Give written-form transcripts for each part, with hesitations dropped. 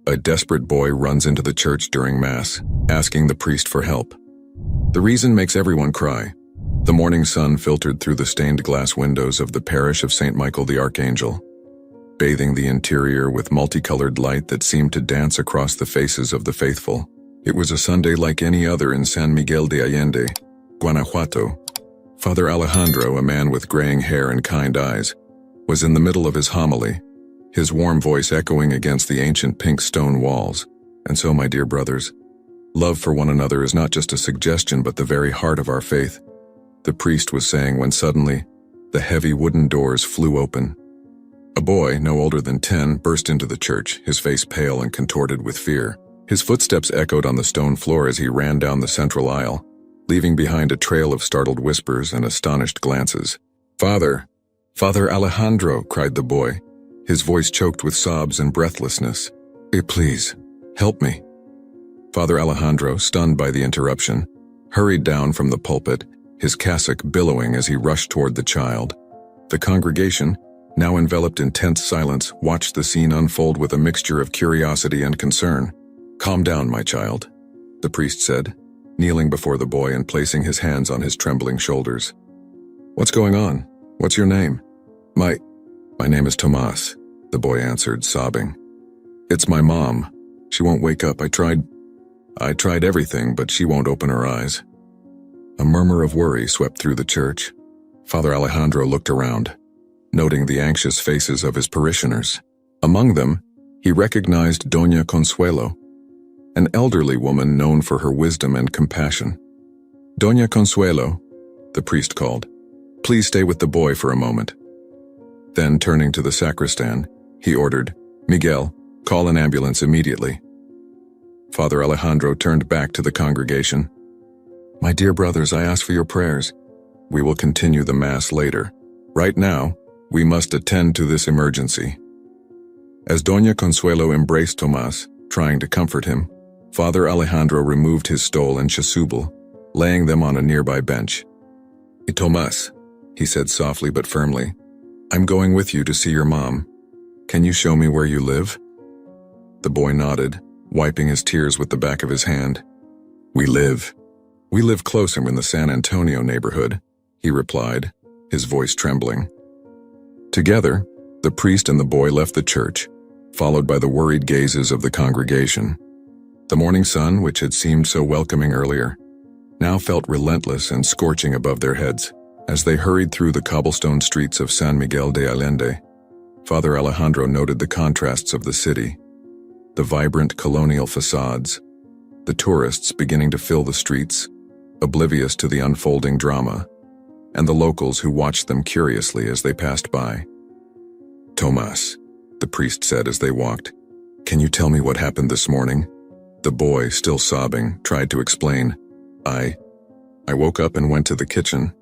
A desperate boy runs into the church during Mass, asking the priest for help. The reason makes everyone cry. The morning sun filtered through the stained glass windows of the parish of St. Michael the Archangel, bathing the interior with multicolored light that seemed to dance across the faces of the faithful. It was a Sunday like any other in San Miguel de Allende, Guanajuato. Father Alejandro, a man with graying hair and kind eyes, was in the middle of his homily, his warm voice echoing against the ancient pink stone walls. And so, my dear brothers, love for one another is not just a suggestion but the very heart of our faith, the priest was saying when suddenly, the heavy wooden doors flew open. A boy, no older than 10, burst into the church, his face pale and contorted with fear. His footsteps echoed on the stone floor as he ran down the central aisle, leaving behind a trail of startled whispers and astonished glances. Father Alejandro, cried the boy, his voice choked with sobs and breathlessness. Please, help me. Father Alejandro, stunned by the interruption, hurried down from the pulpit, his cassock billowing as he rushed toward the child. The congregation, now enveloped in tense silence, watched the scene unfold with a mixture of curiosity and concern. Calm down, my child, the priest said, kneeling before the boy and placing his hands on his trembling shoulders. What's going on? What's your name? My name is Tomas, the boy answered, sobbing. It's my mom. She won't wake up. I tried everything, but she won't open her eyes. A murmur of worry swept through the church. Father Alejandro looked around, noting the anxious faces of his parishioners. Among them, he recognized Doña Consuelo, an elderly woman known for her wisdom and compassion. Doña Consuelo, the priest called, please stay with the boy for a moment. Then, turning to the sacristan, he ordered, Miguel, call an ambulance immediately. Father Alejandro turned back to the congregation. My dear brothers, I ask for your prayers. We will continue the Mass later. Right now, we must attend to this emergency. As Doña Consuelo embraced Tomas, trying to comfort him, Father Alejandro removed his stole and chasuble, laying them on a nearby bench. Tomas, he said softly but firmly, I'm going with you to see your mom. Can you show me where you live? The boy nodded, wiping his tears with the back of his hand. We live closer in the San Antonio neighborhood, he replied, his voice trembling. Together, the priest and the boy left the church, followed by the worried gazes of the congregation. The morning sun, which had seemed so welcoming earlier, now felt relentless and scorching above their heads. As they hurried through the cobblestone streets of San Miguel de Allende, Father Alejandro noted the contrasts of the city, the vibrant colonial facades, the tourists beginning to fill the streets, oblivious to the unfolding drama, and the locals who watched them curiously as they passed by. Tomas, the priest said as they walked, can you tell me what happened this morning? The boy, still sobbing, tried to explain. I woke up and went to the kitchen.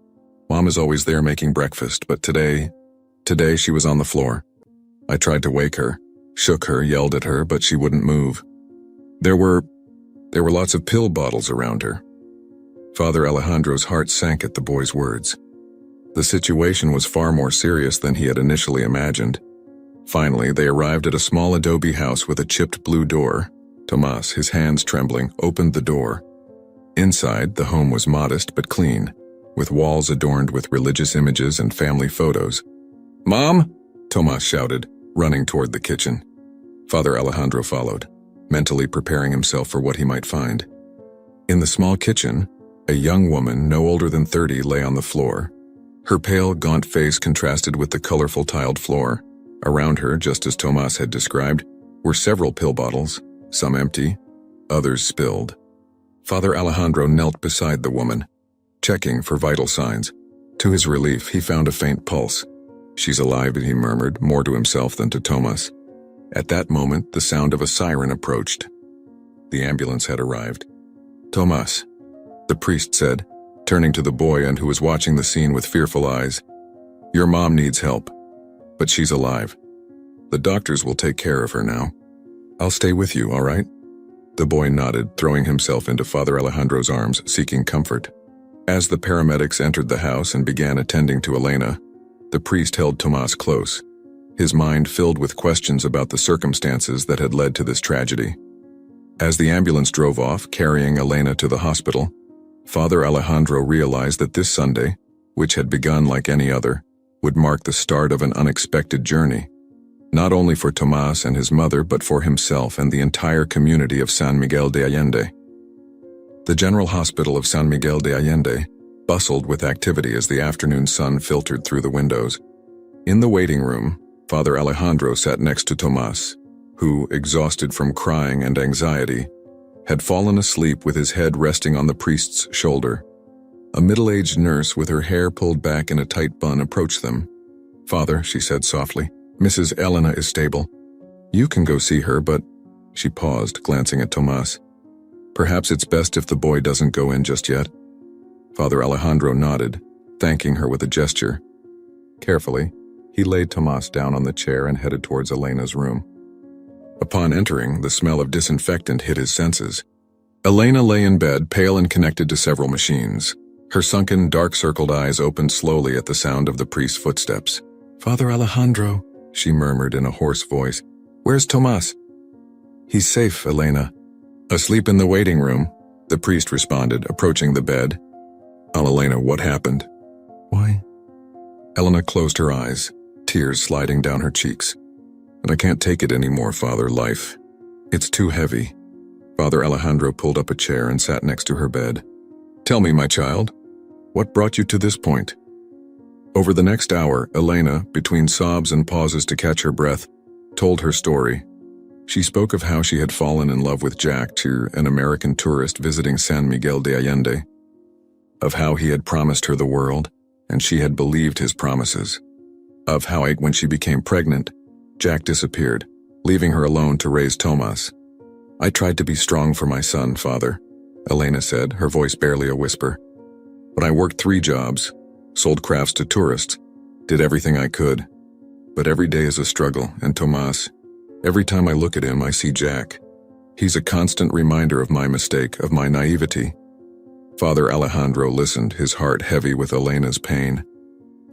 Mom is always there making breakfast, but today she was on the floor. I tried to wake her, shook her, yelled at her, but she wouldn't move. There were lots of pill bottles around her. Father Alejandro's heart sank at the boy's words. The situation was far more serious than he had initially imagined. Finally, they arrived at a small adobe house with a chipped blue door. Tomas, his hands trembling, opened the door. Inside, the home was modest but clean, with walls adorned with religious images and family photos. Mom? Tomas shouted, running toward the kitchen. Father Alejandro followed, mentally preparing himself for what he might find. In the small kitchen, a young woman no older than 30 lay on the floor. Her pale, gaunt face contrasted with the colorful tiled floor. Around her, just as Tomas had described, were several pill bottles, some empty, others spilled. Father Alejandro knelt beside the woman, checking for vital signs. To his relief, he found a faint pulse. She's alive, he murmured, more to himself than to Tomas. At that moment, the sound of a siren approached. The ambulance had arrived. Tomas, the priest said, turning to the boy and who was watching the scene with fearful eyes. Your mom needs help, but she's alive. The doctors will take care of her now. I'll stay with you, all right? The boy nodded, throwing himself into Father Alejandro's arms, seeking comfort. As the paramedics entered the house and began attending to Elena, the priest held Tomas close, his mind filled with questions about the circumstances that had led to this tragedy. As the ambulance drove off, carrying Elena to the hospital, Father Alejandro realized that this Sunday, which had begun like any other, would mark the start of an unexpected journey, not only for Tomás and his mother but for himself and the entire community of San Miguel de Allende. The General Hospital of San Miguel de Allende bustled with activity as the afternoon sun filtered through the windows. In the waiting room, Father Alejandro sat next to Tomás, who, exhausted from crying and anxiety, had fallen asleep with his head resting on the priest's shoulder. A middle-aged nurse with her hair pulled back in a tight bun approached them. "Father," she said softly, "Mrs. Elena is stable. You can go see her, but—" She paused, glancing at Tomás. "Perhaps it's best if the boy doesn't go in just yet." Father Alejandro nodded, thanking her with a gesture. Carefully, he laid Tomás down on the chair and headed towards Elena's room. Upon entering, the smell of disinfectant hit his senses. Elena lay in bed, pale and connected to several machines. Her sunken, dark-circled eyes opened slowly at the sound of the priest's footsteps. "Father Alejandro," she murmured in a hoarse voice. "Where's Tomás?" "He's safe, Elena." "Asleep in the waiting room," the priest responded, approaching the bed. "Oh, Elena, what happened?" "Why?" Elena closed her eyes, tears sliding down her cheeks. "I can't take it anymore, Father, life. It's too heavy." Father Alejandro pulled up a chair and sat next to her bed. "Tell me, my child, what brought you to this point?" Over the next hour, Elena, between sobs and pauses to catch her breath, told her story. She spoke of how she had fallen in love with Jack, an American tourist visiting San Miguel de Allende, of how he had promised her the world, and she had believed his promises, of how, when she became pregnant, Jack disappeared, leaving her alone to raise Tomás. "I tried to be strong for my son, Father," Elena said, her voice barely a whisper. "But I worked 3 jobs, sold crafts to tourists, did everything I could. But every day is a struggle, and Tomás, every time I look at him, I see Jack. He's a constant reminder of my mistake, of my naivety." Father Alejandro listened, his heart heavy with Elena's pain.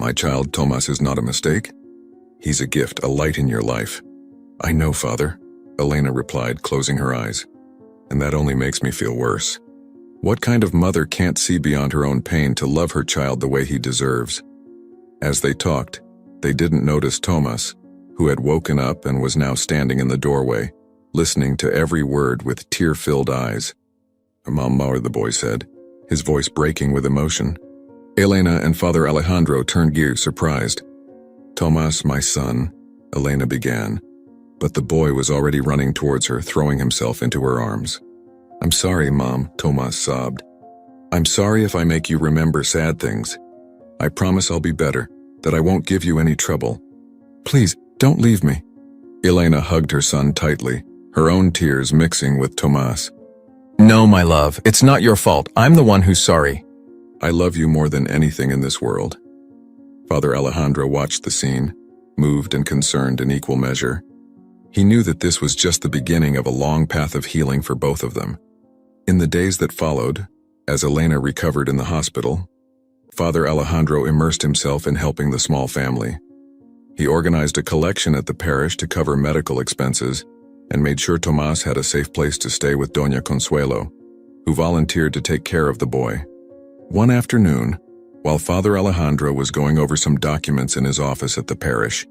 "My child, Tomás is not a mistake. He's a gift, a light in your life." "I know, Father," Elena replied, closing her eyes. "And that only makes me feel worse. What kind of mother can't see beyond her own pain to love her child the way he deserves?" As they talked, they didn't notice Tomás, who had woken up and was now standing in the doorway, listening to every word with tear-filled eyes. "Mama," the boy said, his voice breaking with emotion. Elena and Father Alejandro turned gears, surprised. "Tomás, my son," Elena began, but the boy was already running towards her, throwing himself into her arms. "I'm sorry, Mom," Tomás sobbed. "I'm sorry if I make you remember sad things. I promise I'll be better, that I won't give you any trouble. Please, don't leave me." Elena hugged her son tightly, her own tears mixing with Tomás. "No, my love, it's not your fault. I'm the one who's sorry. I love you more than anything in this world." Father Alejandro watched the scene, moved and concerned in equal measure. He knew that this was just the beginning of a long path of healing for both of them. In the days that followed, as Elena recovered in the hospital, Father Alejandro immersed himself in helping the small family. He organized a collection at the parish to cover medical expenses and made sure Tomás had a safe place to stay with Doña Consuelo, who volunteered to take care of the boy. One afternoon, while Father Alejandro was going over some documents in his office at the parish,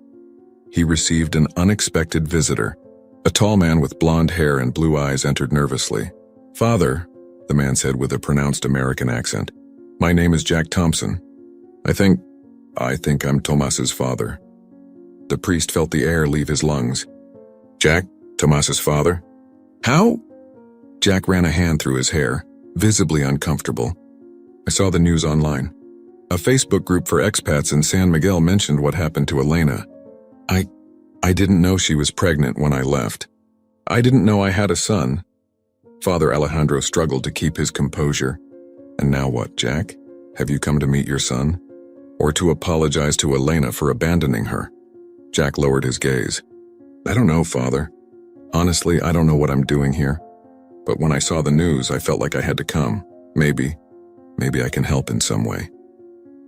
he received an unexpected visitor. A tall man with blonde hair and blue eyes entered nervously. "Father," the man said with a pronounced American accent, "my name is Jack Thompson. I think I'm Tomás's father." The priest felt the air leave his lungs. "Jack, Tomás's father? How?" Jack ran a hand through his hair, visibly uncomfortable. "I saw the news online. A Facebook group for expats in San Miguel mentioned what happened to Elena. I didn't know she was pregnant when I left. I didn't know I had a son." Father Alejandro struggled to keep his composure. "And now what, Jack? Have you come to meet your son? Or to apologize to Elena for abandoning her?" Jack lowered his gaze. "I don't know, Father. Honestly, I don't know what I'm doing here. But when I saw the news, I felt like I had to come. Maybe I can help in some way."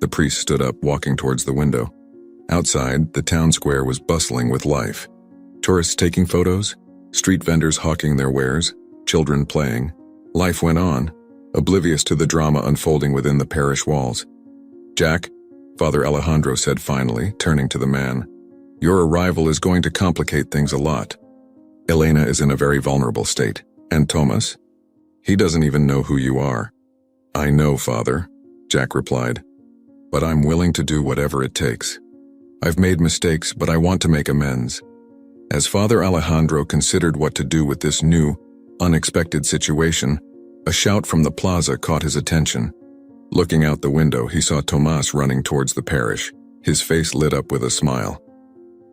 The priest stood up, walking towards the window. Outside, the town square was bustling with life. Tourists taking photos, street vendors hawking their wares, children playing. Life went on, oblivious to the drama unfolding within the parish walls. "Jack," Father Alejandro said finally, turning to the man, "your arrival is going to complicate things a lot. Elena is in a very vulnerable state, and Thomas? He doesn't even know who you are." "I know, Father," Jack replied, "but I'm willing to do whatever it takes. I've made mistakes, but I want to make amends." As Father Alejandro considered what to do with this new, unexpected situation, a shout from the plaza caught his attention. Looking out the window, he saw Tomas running towards the parish, his face lit up with a smile.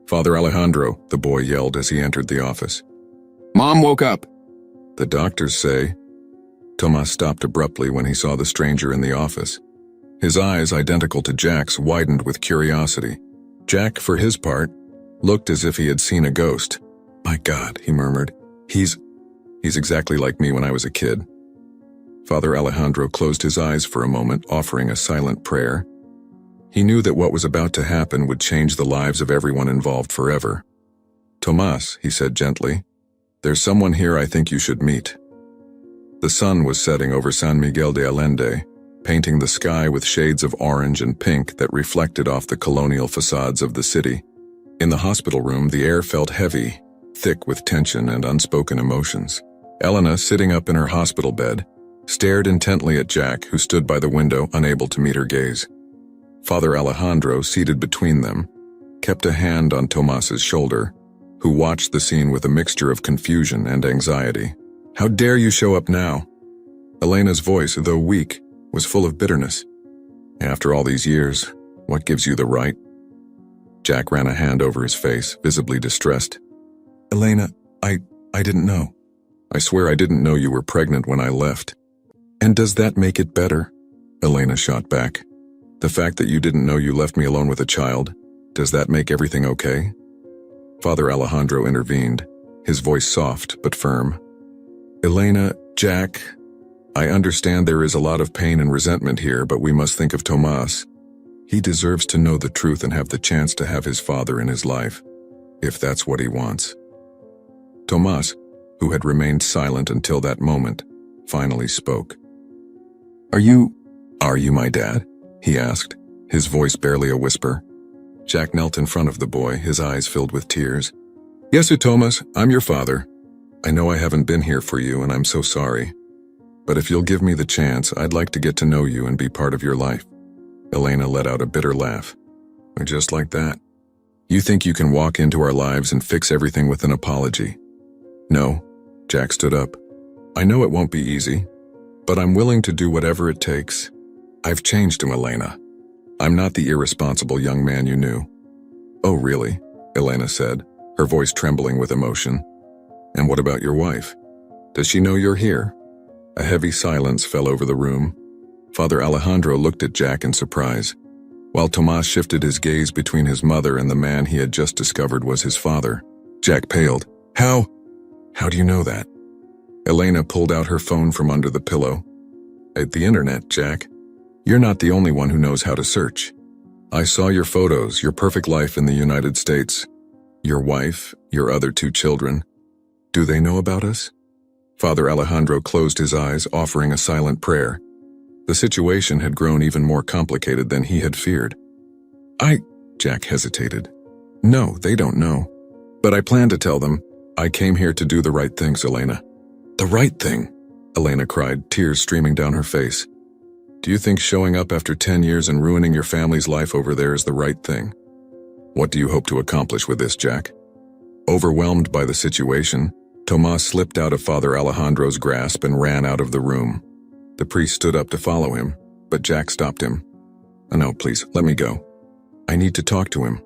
"Father Alejandro," the boy yelled as he entered the office. Mom woke up. "The doctors say." Tomas stopped abruptly when he saw the stranger in the office. His eyes, identical to Jack's, widened with curiosity. Jack, for his part, looked as if he had seen a ghost. "My God," he murmured, He's exactly like me when I was a kid." Father Alejandro closed his eyes for a moment, offering a silent prayer. He knew that what was about to happen would change the lives of everyone involved forever. "Tomas," he said gently, "there's someone here I think you should meet." The sun was setting over San Miguel de Allende, painting the sky with shades of orange and pink that reflected off the colonial facades of the city. In the hospital room, the air felt heavy, thick with tension and unspoken emotions. Elena, sitting up in her hospital bed, stared intently at Jack, who stood by the window, unable to meet her gaze. Father Alejandro, seated between them, kept a hand on Tomas's shoulder, who watched the scene with a mixture of confusion and anxiety. "How dare you show up now?" Elena's voice, though weak, was full of bitterness. "After all these years, what gives you the right?" Jack ran a hand over his face, visibly distressed. "Elena, I didn't know. I swear I didn't know you were pregnant when I left." "And does that make it better?" Elena shot back. "The fact that you didn't know you left me alone with a child, does that make everything okay?" Father Alejandro intervened, his voice soft but firm. "Elena, Jack, I understand there is a lot of pain and resentment here, but we must think of Tomas. He deserves to know the truth and have the chance to have his father in his life, if that's what he wants." Tomas, who had remained silent until that moment, finally spoke. Are you my dad?" he asked, his voice barely a whisper. Jack knelt in front of the boy, his eyes filled with tears. "Yes, sir, Tomas, I'm your father. I know I haven't been here for you, and I'm so sorry. But if you'll give me the chance, I'd like to get to know you and be part of your life." Elena let out a bitter laugh. "Just like that? You think you can walk into our lives and fix everything with an apology?" "No," Jack stood up. "I know it won't be easy, but I'm willing to do whatever it takes. I've changed him, Elena. I'm not the irresponsible young man you knew." "Oh, really?" Elena said, her voice trembling with emotion. "And what about your wife? Does she know you're here?" A heavy silence fell over the room. Father Alejandro looked at Jack in surprise, while Tomas shifted his gaze between his mother and the man he had just discovered was his father. Jack paled. How do you know that?" Elena pulled out her phone from under the pillow. "At the internet, Jack. You're not the only one who knows how to search. I saw your photos, your perfect life in the United States. Your wife, your other 2 children. Do they know about us?" Father Alejandro closed his eyes, offering a silent prayer. The situation had grown even more complicated than he had feared. Jack hesitated. "No, they don't know. But I plan to tell them. I came here to do the right things, Elena." "The right thing?" Elena cried, tears streaming down her face. "Do you think showing up after 10 years and ruining your family's life over there is the right thing? What do you hope to accomplish with this, Jack?" Overwhelmed by the situation, Tomas slipped out of Father Alejandro's grasp and ran out of the room. The priest stood up to follow him, but Jack stopped him. "No, please, let me go. I need to talk to him."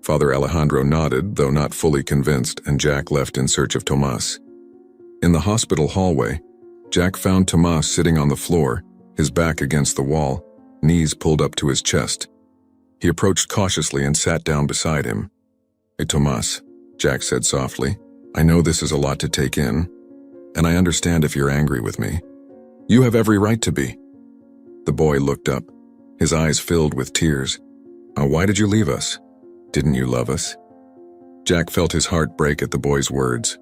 Father Alejandro nodded, though not fully convinced, and Jack left in search of Tomas. In the hospital hallway, Jack found Tomas sitting on the floor, his back against the wall, knees pulled up to his chest. He approached cautiously and sat down beside him. "Hey, Tomas," Jack said softly, "I know this is a lot to take in, and I understand if you're angry with me. You have every right to be." The boy looked up, his eyes filled with tears. "Why did you leave us?" Didn't you love us? Jack felt his heart break at the boy's words.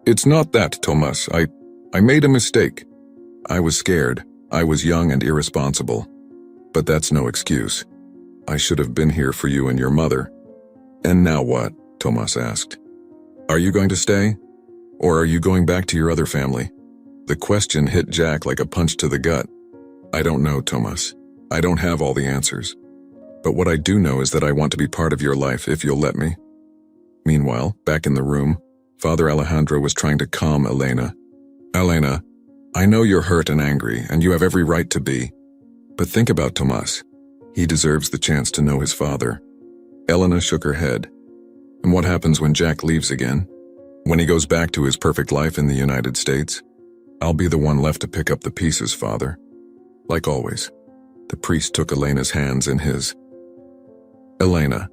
It's not that, Tomas. I made a mistake. I was scared. I was young and irresponsible. But that's no excuse. I should have been here for you and your mother. And now what? Tomas asked. Are you going to stay? Or are you going back to your other family? The question hit Jack like a punch to the gut. I don't know, Tomas. I don't have all the answers. But what I do know is that I want to be part of your life if you'll let me. Meanwhile, back in the room, Father Alejandro was trying to calm Elena. Elena, I know you're hurt and angry, and you have every right to be. But think about Tomas. He deserves the chance to know his father. Elena shook her head. And what happens when Jack leaves again? When he goes back to his perfect life in the United States? I'll be the one left to pick up the pieces, Father. Like always, the priest took Elena's hands in his. Elena,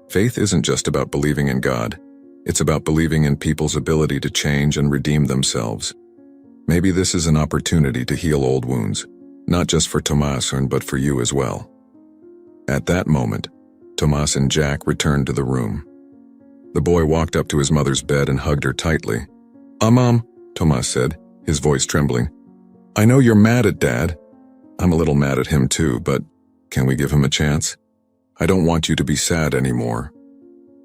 faith isn't just about believing in God. It's about believing in people's ability to change and redeem themselves. Maybe this is an opportunity to heal old wounds, not just for Tomas but for you as well. At that moment, Tomas and Jack returned to the room. The boy walked up to his mother's bed and hugged her tightly. Mom, Tomas said, his voice trembling. I know you're mad at Dad. I'm a little mad at him too, but can we give him a chance? I don't want you to be sad anymore.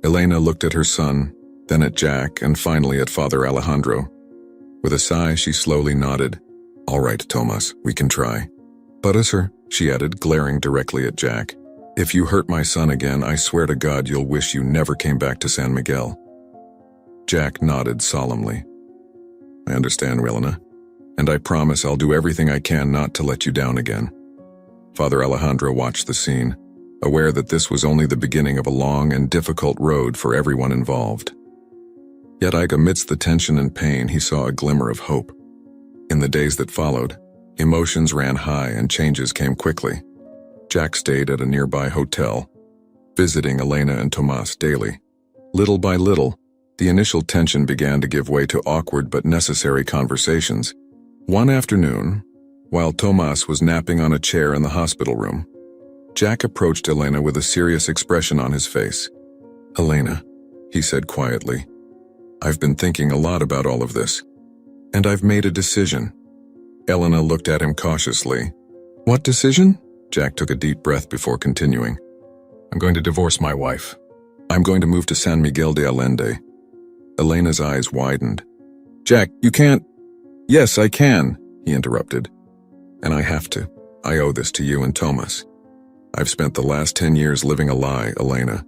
Elena looked at her son, then at Jack, and finally at Father Alejandro. With a sigh, she slowly nodded. All right, Tomas, we can try. But sir, she added, glaring directly at Jack. If you hurt my son again, I swear to God you'll wish you never came back to San Miguel. Jack nodded solemnly. I understand, Elena, and I promise I'll do everything I can not to let you down again. Father Alejandro watched the scene, aware that this was only the beginning of a long and difficult road for everyone involved. Yet, amidst the tension and pain, he saw a glimmer of hope. In the days that followed, emotions ran high and changes came quickly. Jack stayed at a nearby hotel, visiting Elena and Tomas daily. Little by little, the initial tension began to give way to awkward but necessary conversations. One afternoon, while Tomas was napping on a chair in the hospital room, Jack approached Elena with a serious expression on his face. Elena, he said quietly, I've been thinking a lot about all of this, and I've made a decision. Elena looked at him cautiously. What decision? Jack took a deep breath before continuing. I'm going to divorce my wife. I'm going to move to San Miguel de Allende. Elena's eyes widened. Jack, you can't. Yes, I can, he interrupted. And I have to. I owe this to you and Tomas. I've spent the last 10 years living a lie, Elena.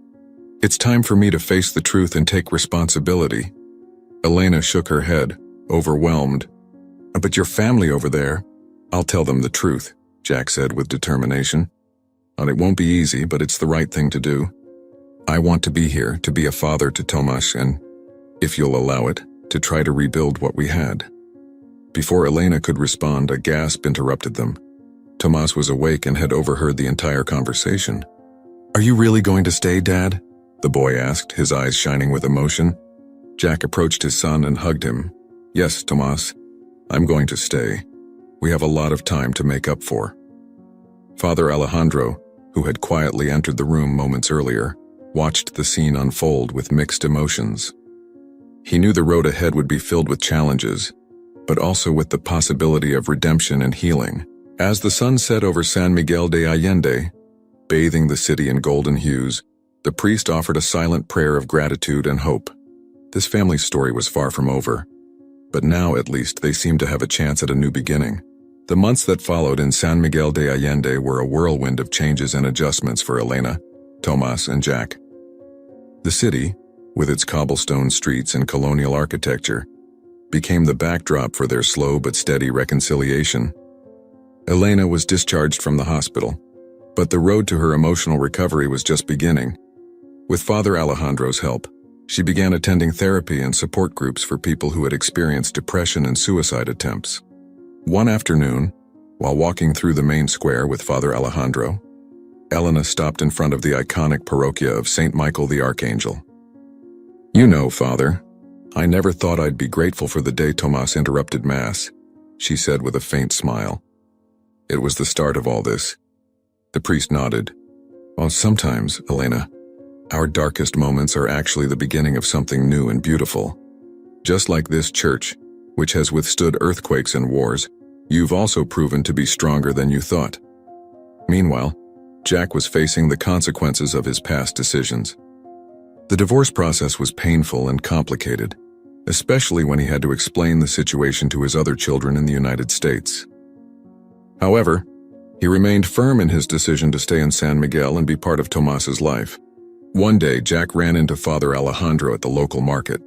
It's time for me to face the truth and take responsibility. Elena shook her head, overwhelmed. But your family over there, I'll tell them the truth, Jack said with determination. And it won't be easy, but it's the right thing to do. I want to be here, to be a father to Tomas and, if you'll allow it, to try to rebuild what we had. Before Elena could respond, a gasp interrupted them. Tomas was awake and had overheard the entire conversation. Are you really going to stay, Dad? The boy asked, his eyes shining with emotion. Jack approached his son and hugged him. Yes, Tomas, I'm going to stay. We have a lot of time to make up for. Father Alejandro, who had quietly entered the room moments earlier, watched the scene unfold with mixed emotions. He knew the road ahead would be filled with challenges, but also with the possibility of redemption and healing. As the sun set over San Miguel de Allende, bathing the city in golden hues, the priest offered a silent prayer of gratitude and hope. This family's story was far from over, but now at least they seemed to have a chance at a new beginning. The months that followed in San Miguel de Allende were a whirlwind of changes and adjustments for Elena, Tomas, and Jack. The city, with its cobblestone streets and colonial architecture, became the backdrop for their slow but steady reconciliation. Elena was discharged from the hospital, but the road to her emotional recovery was just beginning. With Father Alejandro's help, she began attending therapy and support groups for people who had experienced depression and suicide attempts. One afternoon, while walking through the main square with Father Alejandro, Elena stopped in front of the iconic parochia of St. Michael the Archangel. You know, Father, I never thought I'd be grateful for the day Tomas interrupted Mass, she said with a faint smile. It was the start of all this. The priest nodded. Well, sometimes, Elena, Our darkest moments are actually the beginning of something new and beautiful. Just like this church, which has withstood earthquakes and wars, you've also proven to be stronger than you thought. Meanwhile, Jack was facing the consequences of his past decisions. The divorce process was painful and complicated, especially when he had to explain the situation to his other children in the United States. However, he remained firm in his decision to stay in San Miguel and be part of Tomas's life. One day, Jack ran into Father Alejandro at the local market.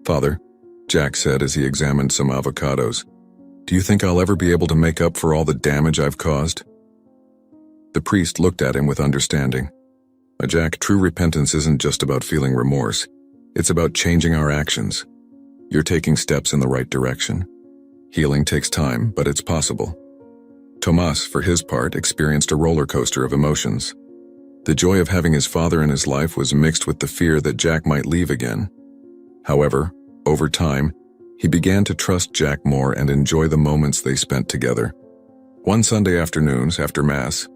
"Father," Jack said as he examined some avocados, "do you think I'll ever be able to make up for all the damage I've caused?" The priest looked at him with understanding. "Jack, true repentance isn't just about feeling remorse. It's about changing our actions. You're taking steps in the right direction. Healing takes time, but it's possible." Tomas, for his part, experienced a roller coaster of emotions. The joy of having his father in his life was mixed with the fear that Jack might leave again. However, over time, he began to trust Jack more and enjoy the moments they spent together. One Sunday afternoons, after Mass,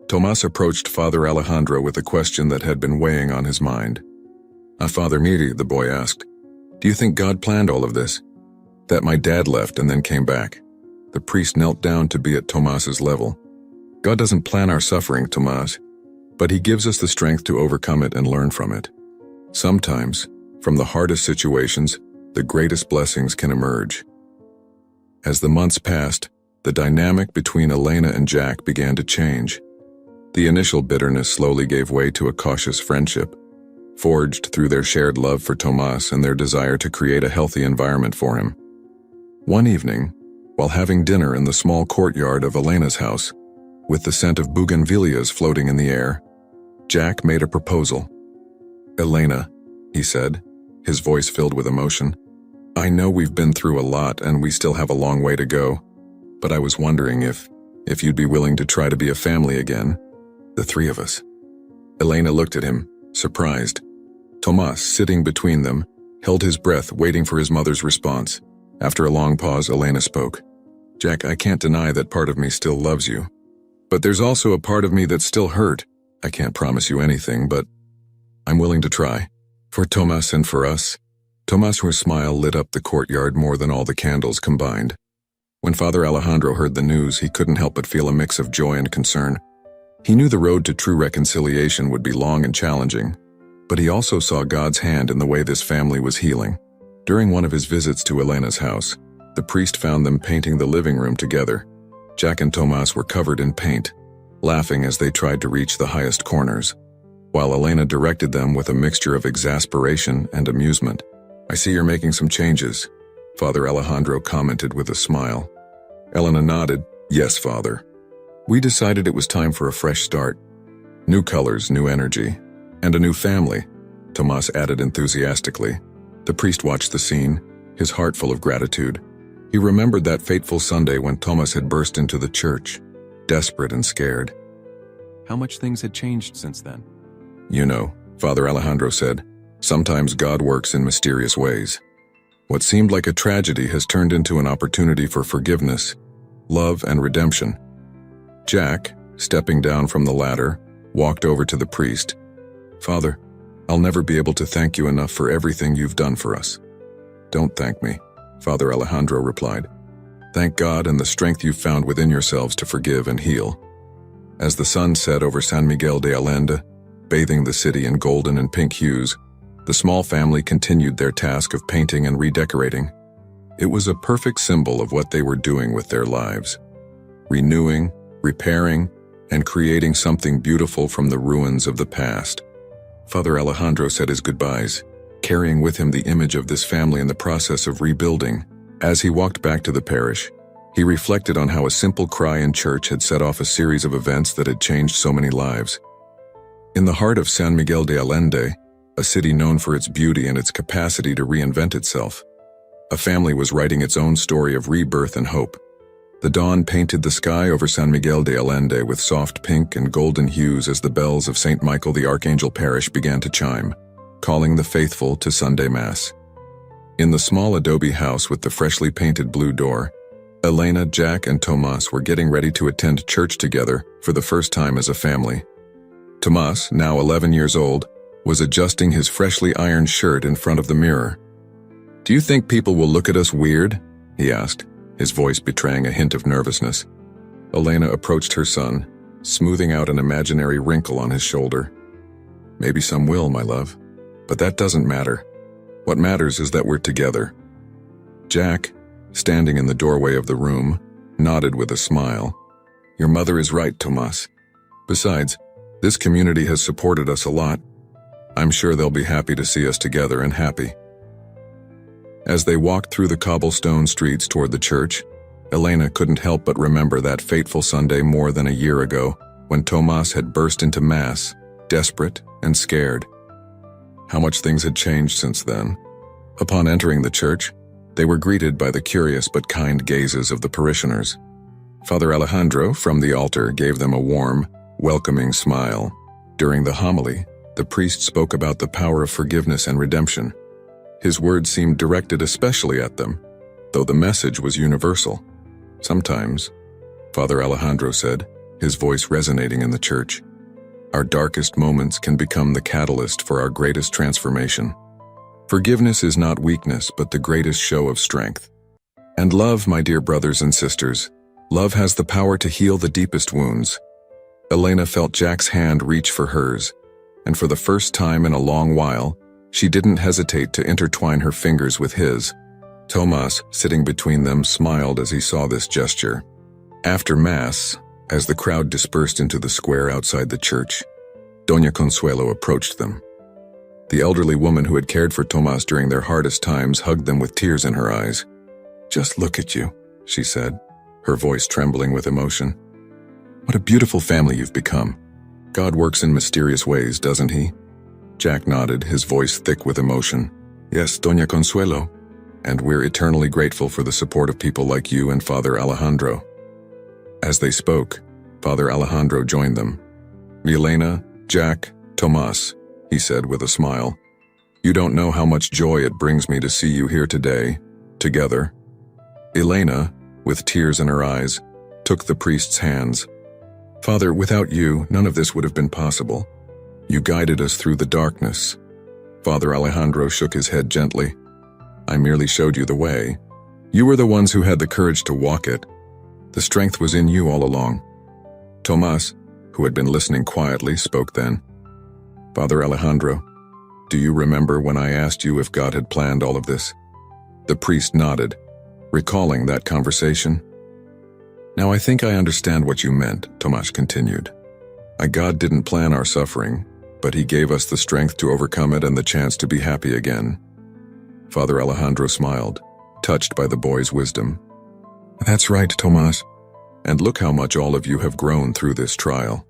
Tomas approached Father Alejandro with a question that had been weighing on his mind. "Father Miri," the boy asked, "do you think God planned all of this? That my dad left and then came back?" The priest knelt down to be at Tomas's level. "God doesn't plan our suffering, Tomas, but he gives us the strength to overcome it and learn from it. Sometimes, from the hardest situations, the greatest blessings can emerge." As the months passed, the dynamic between Elena and Jack began to change. The initial bitterness slowly gave way to a cautious friendship, forged through their shared love for Tomas and their desire to create a healthy environment for him. One evening, while having dinner in the small courtyard of Elena's house, with the scent of bougainvilleas floating in the air, Jack made a proposal. "Elena," he said, his voice filled with emotion, "I know we've been through a lot and we still have a long way to go, but I was wondering if you'd be willing to try to be a family again, the three of us." Elena looked at him, surprised. Tomas, sitting between them, held his breath, waiting for his mother's response. After a long pause, Elena spoke. "Jack, I can't deny that part of me still loves you. But there's also a part of me that's still hurt. I can't promise you anything, but I'm willing to try. For Tomas and for us." Tomas's smile lit up the courtyard more than all the candles combined. When Father Alejandro heard the news, he couldn't help but feel a mix of joy and concern. He knew the road to true reconciliation would be long and challenging, but he also saw God's hand in the way this family was healing. During one of his visits to Elena's house, the priest found them painting the living room together. Jack and Tomas were covered in paint, laughing as they tried to reach the highest corners, while Elena directed them with a mixture of exasperation and amusement. "I see you're making some changes," Father Alejandro commented with a smile. Elena nodded. "Yes, Father. We decided it was time for a fresh start. New colors, new energy, and a new family," Tomas added enthusiastically. The priest watched the scene, his heart full of gratitude. He remembered that fateful Sunday when Tomas had burst into the church, desperate and scared. How much things had changed since then? "You know," Father Alejandro said, "sometimes God works in mysterious ways. What seemed like a tragedy has turned into an opportunity for forgiveness, love, and redemption." Jack, stepping down from the ladder, walked over to the priest. "Father, I'll never be able to thank you enough for everything you've done for us." "Don't thank me," Father Alejandro replied. "Thank God and the strength you've found within yourselves to forgive and heal." As the sun set over San Miguel de Allende, bathing the city in golden and pink hues, the small family continued their task of painting and redecorating. It was a perfect symbol of what they were doing with their lives: renewing, repairing, and creating something beautiful from the ruins of the past. Father Alejandro said his goodbyes, carrying with him the image of this family in the process of rebuilding. As he walked back to the parish, he reflected on how a simple cry in church had set off a series of events that had changed so many lives. In the heart of San Miguel de Allende, a city known for its beauty and its capacity to reinvent itself, a family was writing its own story of rebirth and hope. The dawn painted the sky over San Miguel de Allende with soft pink and golden hues as the bells of St. Michael the Archangel Parish began to chime, calling the faithful to Sunday Mass. In the small adobe house with the freshly painted blue door, Elena, Jack, and Tomas were getting ready to attend church together for the first time as a family. Tomas, now 11 years old, was adjusting his freshly ironed shirt in front of the mirror. "Do you think people will look at us weird?" he asked, his voice betraying a hint of nervousness. Elena approached her son, smoothing out an imaginary wrinkle on his shoulder. "Maybe some will, my love, but that doesn't matter. What matters is that we're together." Jack, standing in the doorway of the room, nodded with a smile. "Your mother is right, Tomas. Besides, this community has supported us a lot. I'm sure they'll be happy to see us together and happy." As they walked through the cobblestone streets toward the church, Elena couldn't help but remember that fateful Sunday more than a year ago, when Tomas had burst into Mass, desperate and scared. How much things had changed since then. Upon entering the church, they were greeted by the curious but kind gazes of the parishioners. Father Alejandro, from the altar, gave them a warm, welcoming smile. During the homily, the priest spoke about the power of forgiveness and redemption. His words seemed directed especially at them, though the message was universal. "Sometimes," Father Alejandro said, his voice resonating in the church, "our darkest moments can become the catalyst for our greatest transformation. Forgiveness is not weakness, but the greatest show of strength. And love, my dear brothers and sisters, love has the power to heal the deepest wounds." Elena felt Jack's hand reach for hers, and for the first time in a long while, she didn't hesitate to intertwine her fingers with his. Tomas, sitting between them, smiled as he saw this gesture. After Mass, as the crowd dispersed into the square outside the church, Doña Consuelo approached them. The elderly woman who had cared for Tomas during their hardest times hugged them with tears in her eyes. "Just look at you," she said, her voice trembling with emotion. "What a beautiful family you've become. God works in mysterious ways, doesn't he?" Jack nodded, his voice thick with emotion. "Yes, Doña Consuelo, and we're eternally grateful for the support of people like you and Father Alejandro." As they spoke, Father Alejandro joined them. "Elena, Jack, Tomas," he said with a smile. "You don't know how much joy it brings me to see you here today, together." Elena, with tears in her eyes, took the priest's hands. "Father, without you, none of this would have been possible. You guided us through the darkness." Father Alejandro shook his head gently. "I merely showed you the way. You were the ones who had the courage to walk it. The strength was in you all along." Tomas, who had been listening quietly, spoke then. "Father Alejandro, do you remember when I asked you if God had planned all of this?" The priest nodded, recalling that conversation. "Now I think I understand what you meant," Tomas continued. "God didn't plan our suffering, but he gave us the strength to overcome it and the chance to be happy again." Father Alejandro smiled, touched by the boy's wisdom. "That's right, Tomas. And look how much all of you have grown through this trial."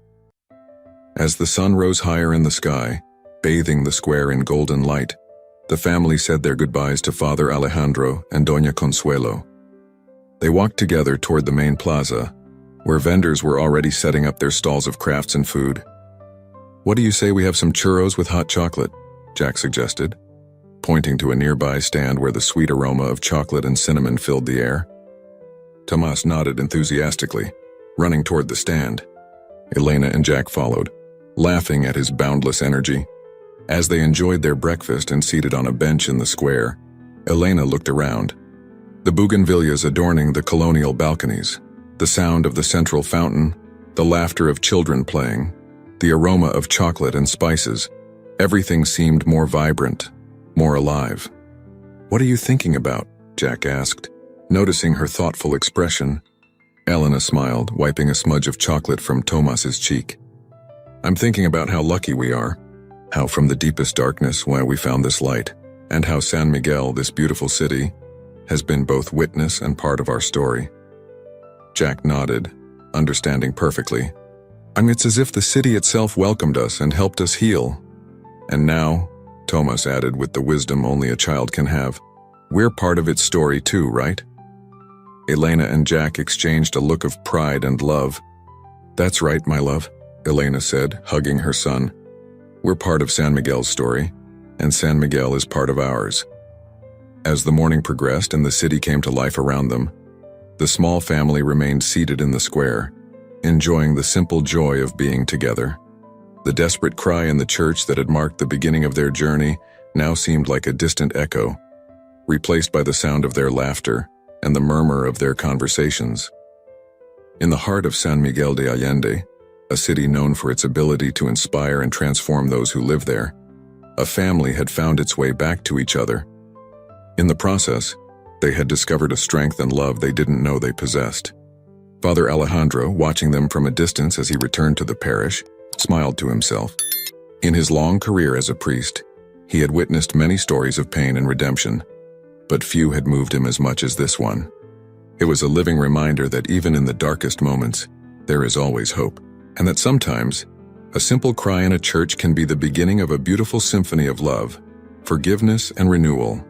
As the sun rose higher in the sky, bathing the square in golden light, the family said their goodbyes to Father Alejandro and Doña Consuelo. They walked together toward the main plaza, where vendors were already setting up their stalls of crafts and food. "What do you say we have some churros with hot chocolate?" Jack suggested, pointing to a nearby stand where the sweet aroma of chocolate and cinnamon filled the air. Tomas nodded enthusiastically, running toward the stand. Elena and Jack followed, laughing at his boundless energy. As they enjoyed their breakfast and seated on a bench in the square, Elena looked around. The bougainvilleas adorning the colonial balconies, the sound of the central fountain, the laughter of children playing, the aroma of chocolate and spices, everything seemed more vibrant, more alive. "What are you thinking about?" Jack asked, noticing her thoughtful expression. Elena smiled, wiping a smudge of chocolate from Tomas's cheek. "I'm thinking about how lucky we are, how from the deepest darkness we found this light, and how San Miguel, this beautiful city, has been both witness and part of our story." Jack nodded, understanding perfectly. It's as if the city itself welcomed us and helped us heal. And now," Tomas added with the wisdom only a child can have, "we're part of its story too, right?" Elena and Jack exchanged a look of pride and love. "That's right, my love," Elena said, hugging her son. "We're part of San Miguel's story, and San Miguel is part of ours." As the morning progressed and the city came to life around them, the small family remained seated in the square, enjoying the simple joy of being together. The desperate cry in the church that had marked the beginning of their journey now seemed like a distant echo, replaced by the sound of their laughter and the murmur of their conversations. In the heart of San Miguel de Allende, a city known for its ability to inspire and transform those who live there, a family had found its way back to each other. In the process, they had discovered a strength and love they didn't know they possessed. Father Alejandro, watching them from a distance as he returned to the parish, smiled to himself. In his long career as a priest, he had witnessed many stories of pain and redemption, but few had moved him as much as this one. It was a living reminder that even in the darkest moments, there is always hope, and that sometimes, a simple cry in a church can be the beginning of a beautiful symphony of love, forgiveness, and renewal.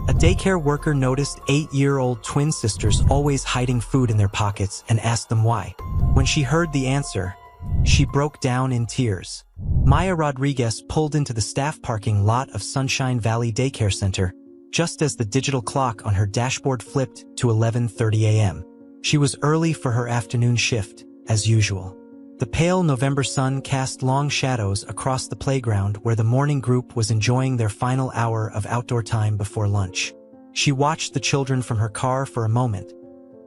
A daycare worker noticed 8-year-old twin sisters always hiding food in their pockets and asked them why. When she heard the answer, she broke down in tears. Maya Rodriguez pulled into the staff parking lot of Sunshine Valley Daycare Center just as the digital clock on her dashboard flipped to 11:30 a.m. She was early for her afternoon shift, as usual. The pale November sun cast long shadows across the playground where the morning group was enjoying their final hour of outdoor time before lunch. She watched the children from her car for a moment,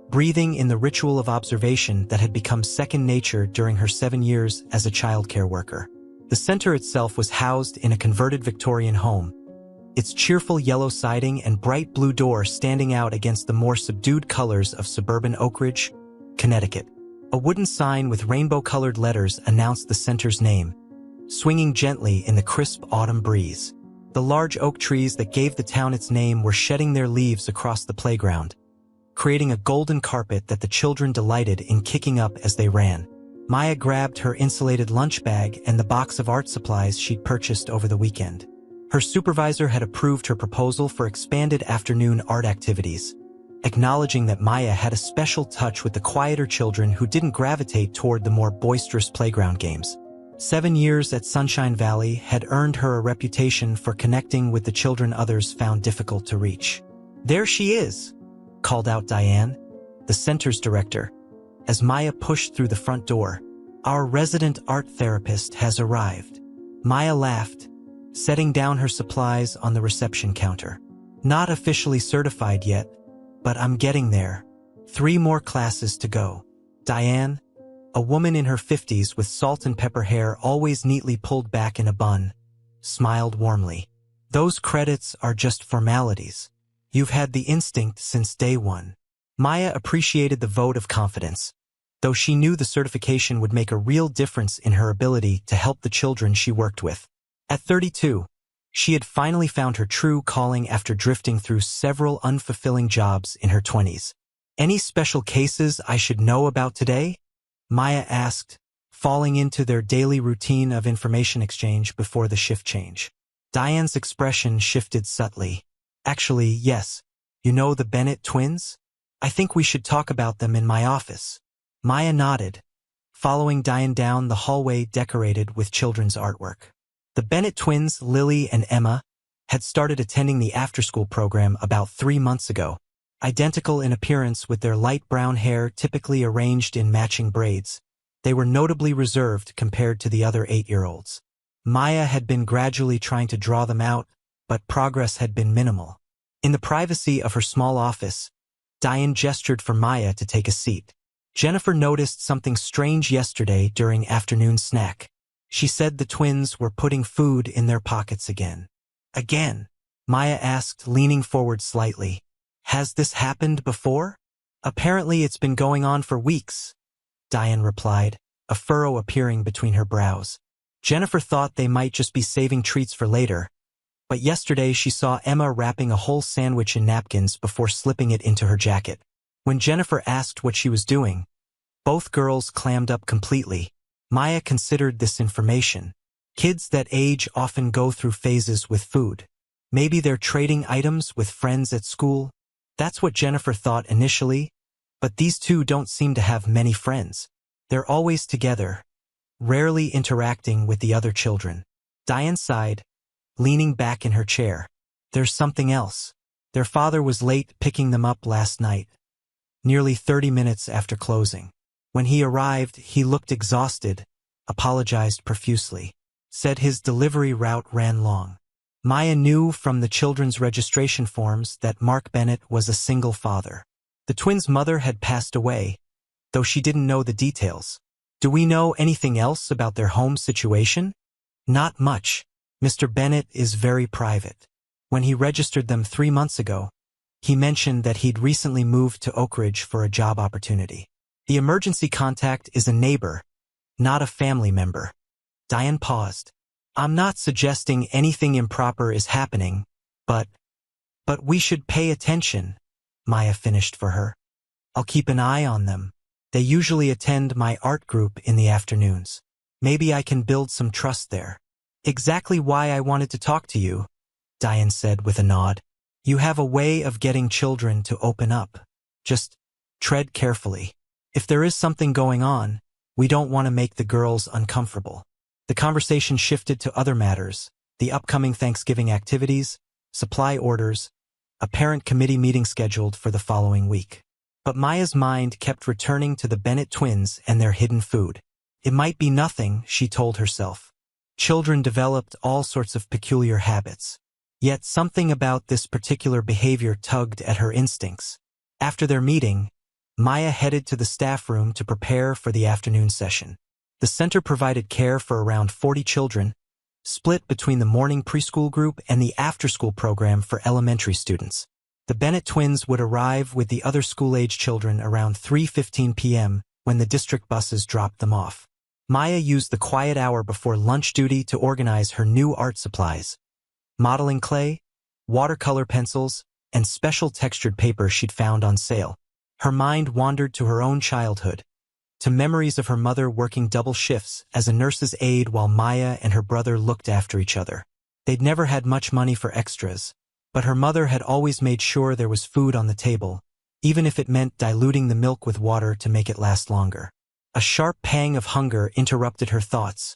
breathing in the ritual of observation that had become second nature during her 7 years as a childcare worker. The center itself was housed in a converted Victorian home, its cheerful yellow siding and bright blue door standing out against the more subdued colors of suburban Oak Ridge, Connecticut. A wooden sign with rainbow-colored letters announced the center's name, swinging gently in the crisp autumn breeze. The large oak trees that gave the town its name were shedding their leaves across the playground, creating a golden carpet that the children delighted in kicking up as they ran. Maya grabbed her insulated lunch bag and the box of art supplies she'd purchased over the weekend. Her supervisor had approved her proposal for expanded afternoon art activities, acknowledging that Maya had a special touch with the quieter children who didn't gravitate toward the more boisterous playground games. 7 years at Sunshine Valley had earned her a reputation for connecting with the children others found difficult to reach. "There she is," called out Diane, the center's director, as Maya pushed through the front door. "Our resident art therapist has arrived." Maya laughed, setting down her supplies on the reception counter. "Not officially certified yet, but I'm getting there. 3 more classes to go." Diane, a woman in her 50s with salt and pepper hair always neatly pulled back in a bun, smiled warmly. "Those credits are just formalities. You've had the instinct since day one." Maya appreciated the vote of confidence, though she knew the certification would make a real difference in her ability to help the children she worked with. At 32, she had finally found her true calling after drifting through several unfulfilling jobs in her 20s. "Any special cases I should know about today?" Maya asked, falling into their daily routine of information exchange before the shift change. Diane's expression shifted subtly. "Actually, yes. You know the Bennett twins? I think we should talk about them in my office." Maya nodded, following Diane down the hallway decorated with children's artwork. The Bennett twins, Lily and Emma, had started attending the after-school program about 3 months ago, identical in appearance with their light brown hair typically arranged in matching braids. They were notably reserved compared to the other 8-year-olds. Maya had been gradually trying to draw them out, but progress had been minimal. In the privacy of her small office, Diane gestured for Maya to take a seat. Jennifer noticed something strange yesterday during afternoon snack. She said the twins were putting food in their pockets again. "Again?" Maya asked, leaning forward slightly. "Has this happened before?" "Apparently it's been going on for weeks," Diane replied, a furrow appearing between her brows. Jennifer thought they might just be saving treats for later, but yesterday she saw Emma wrapping a whole sandwich in napkins before slipping it into her jacket. When Jennifer asked what she was doing, both girls clammed up completely. Maya considered this information. Kids that age often go through phases with food. Maybe they're trading items with friends at school. That's what Jennifer thought initially, but these two don't seem to have many friends. They're always together, rarely interacting with the other children. Diane sighed, leaning back in her chair. "There's something else. Their father was late picking them up last night, nearly 30 minutes after closing. When he arrived, he looked exhausted, apologized profusely, said his delivery route ran long. Maya knew from the children's registration forms that Mark Bennett was a single father. The twins' mother had passed away, though she didn't know the details. Do we know anything else about their home situation? Not much. Mr. Bennett is very private. When he registered them 3 months ago, he mentioned that he'd recently moved to Oak Ridge for a job opportunity. The emergency contact is a neighbor, not a family member. Diane paused. I'm not suggesting anything improper is happening, but we should pay attention, Maya finished for her. I'll keep an eye on them. They usually attend my art group in the afternoons. Maybe I can build some trust there. Exactly why I wanted to talk to you, Diane said with a nod. You have a way of getting children to open up. Just tread carefully. If there is something going on, we don't want to make the girls uncomfortable. The conversation shifted to other matters, the upcoming Thanksgiving activities, supply orders, a parent committee meeting scheduled for the following week. But Maya's mind kept returning to the Bennett twins and their hidden food. It might be nothing, she told herself. Children developed all sorts of peculiar habits. Yet something about this particular behavior tugged at her instincts. After their meeting, Maya headed to the staff room to prepare for the afternoon session. The center provided care for around 40 children, split between the morning preschool group and the after-school program for elementary students. The Bennett twins would arrive with the other school-age children around 3:15 p.m. when the district buses dropped them off. Maya used the quiet hour before lunch duty to organize her new art supplies. Modeling clay, watercolor pencils, and special textured paper she'd found on sale. Her mind wandered to her own childhood, to memories of her mother working double shifts as a nurse's aide while Maya and her brother looked after each other. They'd never had much money for extras, but her mother had always made sure there was food on the table, even if it meant diluting the milk with water to make it last longer. A sharp pang of hunger interrupted her thoughts,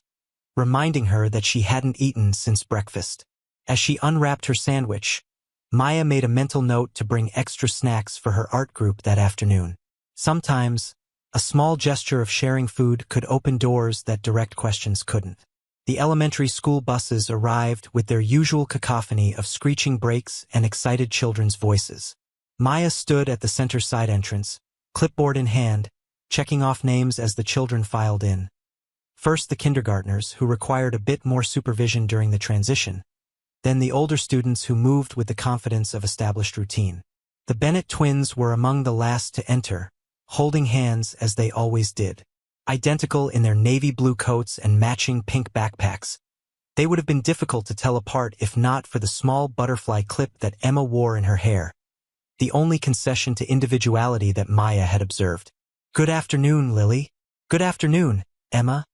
reminding her that she hadn't eaten since breakfast. As she unwrapped her sandwich, Maya made a mental note to bring extra snacks for her art group that afternoon. Sometimes, a small gesture of sharing food could open doors that direct questions couldn't. The elementary school buses arrived with their usual cacophony of screeching brakes and excited children's voices. Maya stood at the center side entrance, clipboard in hand, checking off names as the children filed in. First the kindergartners, who required a bit more supervision during the transition, then the older students who moved with the confidence of established routine. The Bennett twins were among the last to enter, holding hands as they always did. Identical in their navy blue coats and matching pink backpacks, they would have been difficult to tell apart if not for the small butterfly clip that Emma wore in her hair, the only concession to individuality that Maya had observed. Good afternoon, Lily. Good afternoon, Emma.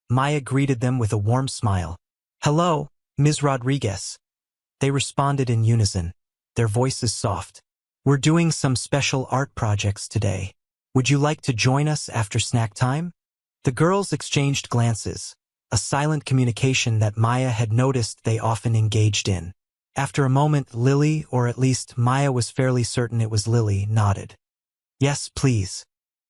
Maya greeted them with a warm smile. Hello, Ms. Rodriguez. They responded in unison, their voices soft. We're doing some special art projects today. Would you like to join us after snack time? The girls exchanged glances, a silent communication that Maya had noticed they often engaged in. After a moment, Lily, or at least Maya was fairly certain it was Lily, nodded. Yes, please.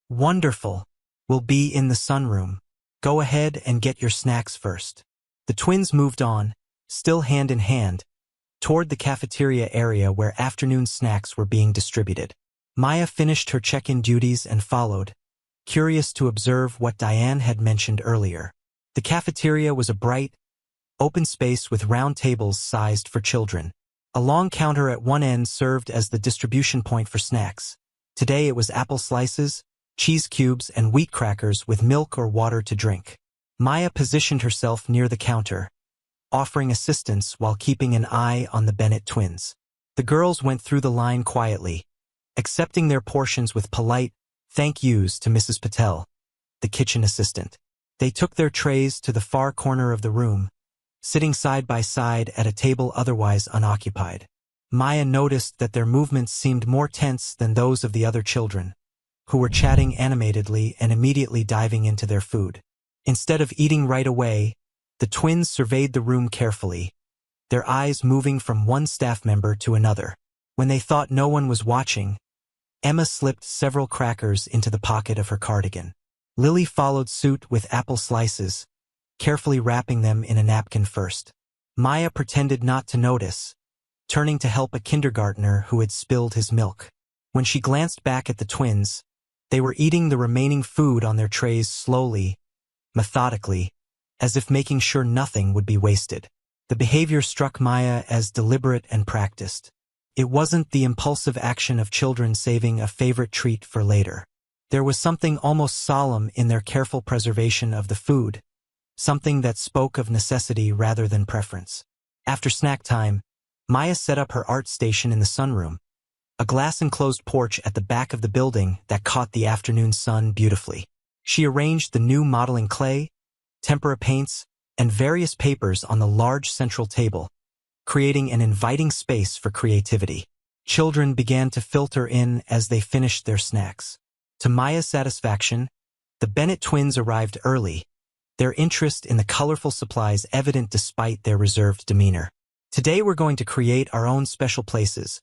Wonderful. We'll be in the sunroom. Go ahead and get your snacks first. The twins moved on, still hand in hand, toward the cafeteria area where afternoon snacks were being distributed. Maya finished her check-in duties and followed, curious to observe what Diane had mentioned earlier. The cafeteria was a bright, open space with round tables sized for children. A long counter at one end served as the distribution point for snacks. Today it was apple slices, cheese cubes, and wheat crackers with milk or water to drink. Maya positioned herself near the counter, offering assistance while keeping an eye on the Bennett twins. The girls went through the line quietly, accepting their portions with polite thank yous to Mrs. Patel, the kitchen assistant. They took their trays to the far corner of the room, sitting side by side at a table otherwise unoccupied. Maya noticed that their movements seemed more tense than those of the other children, who were chatting animatedly and immediately diving into their food. Instead of eating right away, the twins surveyed the room carefully, their eyes moving from one staff member to another. When they thought no one was watching, Emma slipped several crackers into the pocket of her cardigan. Lily followed suit with apple slices, carefully wrapping them in a napkin first. Maya pretended not to notice, turning to help a kindergartner who had spilled his milk. When she glanced back at the twins, they were eating the remaining food on their trays slowly, methodically, as if making sure nothing would be wasted. The behavior struck Maya as deliberate and practiced. It wasn't the impulsive action of children saving a favorite treat for later. There was something almost solemn in their careful preservation of the food, something that spoke of necessity rather than preference. After snack time, Maya set up her art station in the sunroom, a glass-enclosed porch at the back of the building that caught the afternoon sun beautifully. She arranged the new modeling clay, tempera paints, and various papers on the large central table, creating an inviting space for creativity. Children began to filter in as they finished their snacks. To Maya's satisfaction, the Bennett twins arrived early, their interest in the colorful supplies evident despite their reserved demeanor. "Today we're going to create our own special places,"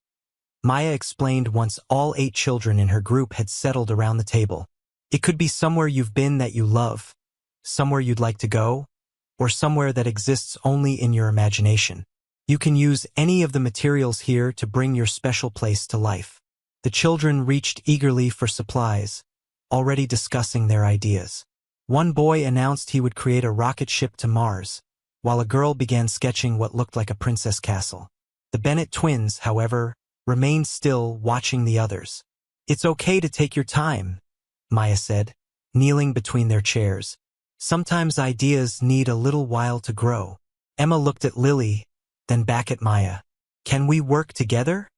Maya explained once all 8 children in her group had settled around the table. "It could be somewhere you've been that you love, somewhere you'd like to go, or somewhere that exists only in your imagination. You can use any of the materials here to bring your special place to life." The children reached eagerly for supplies, already discussing their ideas. One boy announced he would create a rocket ship to Mars, while a girl began sketching what looked like a princess castle. The Bennett twins, however, remained still, watching the others. "It's okay to take your time," Maya said, kneeling between their chairs. "Sometimes ideas need a little while to grow." Emma looked at Lily, then back at Maya. "Can we work together?"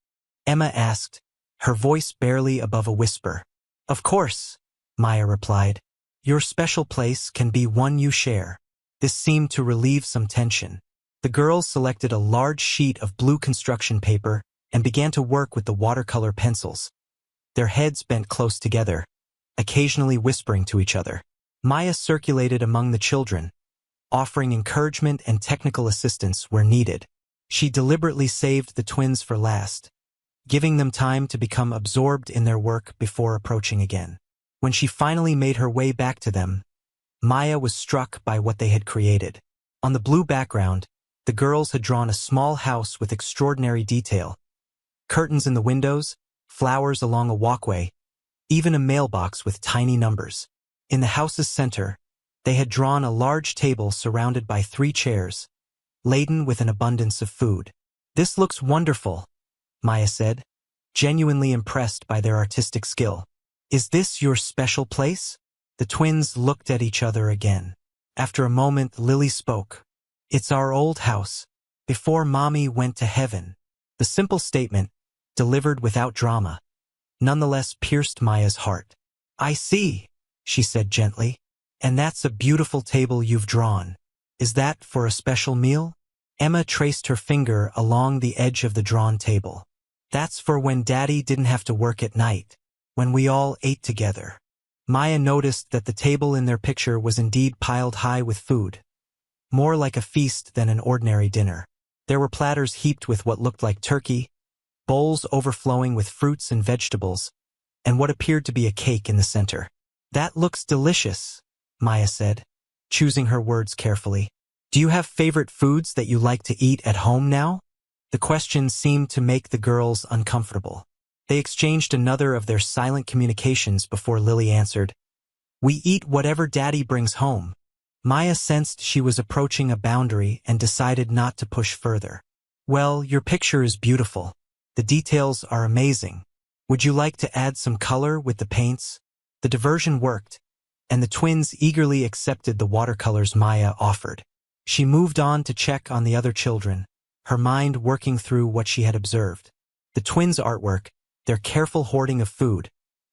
Emma asked, her voice barely above a whisper. "Of course," Maya replied. "Your special place can be one you share." This seemed to relieve some tension. The girls selected a large sheet of blue construction paper and began to work with the watercolor pencils, their heads bent close together, occasionally whispering to each other. Maya circulated among the children, offering encouragement and technical assistance where needed. She deliberately saved the twins for last, giving them time to become absorbed in their work before approaching again. When she finally made her way back to them, Maya was struck by what they had created. On the blue background, the girls had drawn a small house with extraordinary detail. Curtains in the windows, flowers along a walkway, even a mailbox with tiny numbers. In the house's center, they had drawn a large table surrounded by 3 chairs, laden with an abundance of food. "This looks wonderful," Maya said, genuinely impressed by their artistic skill. "Is this your special place?" The twins looked at each other again. After a moment, Lily spoke. "It's our old house, before Mommy went to heaven." The simple statement, delivered without drama, nonetheless pierced Maya's heart. "I see," she said gently. "And that's a beautiful table you've drawn. Is that for a special meal?" Emma traced her finger along the edge of the drawn table. "That's for when Daddy didn't have to work at night, when we all ate together." Maya noticed that the table in their picture was indeed piled high with food, more like a feast than an ordinary dinner. There were platters heaped with what looked like turkey, bowls overflowing with fruits and vegetables, and what appeared to be a cake in the center. "That looks delicious," Maya said, choosing her words carefully. "Do you have favorite foods that you like to eat at home now?" The question seemed to make the girls uncomfortable. They exchanged another of their silent communications before Lily answered, "We eat whatever Daddy brings home." Maya sensed she was approaching a boundary and decided not to push further. "Well, your picture is beautiful. The details are amazing. Would you like to add some color with the paints?" The diversion worked, and the twins eagerly accepted the watercolors Maya offered. She moved on to check on the other children, her mind working through what she had observed. The twins' artwork, their careful hoarding of food,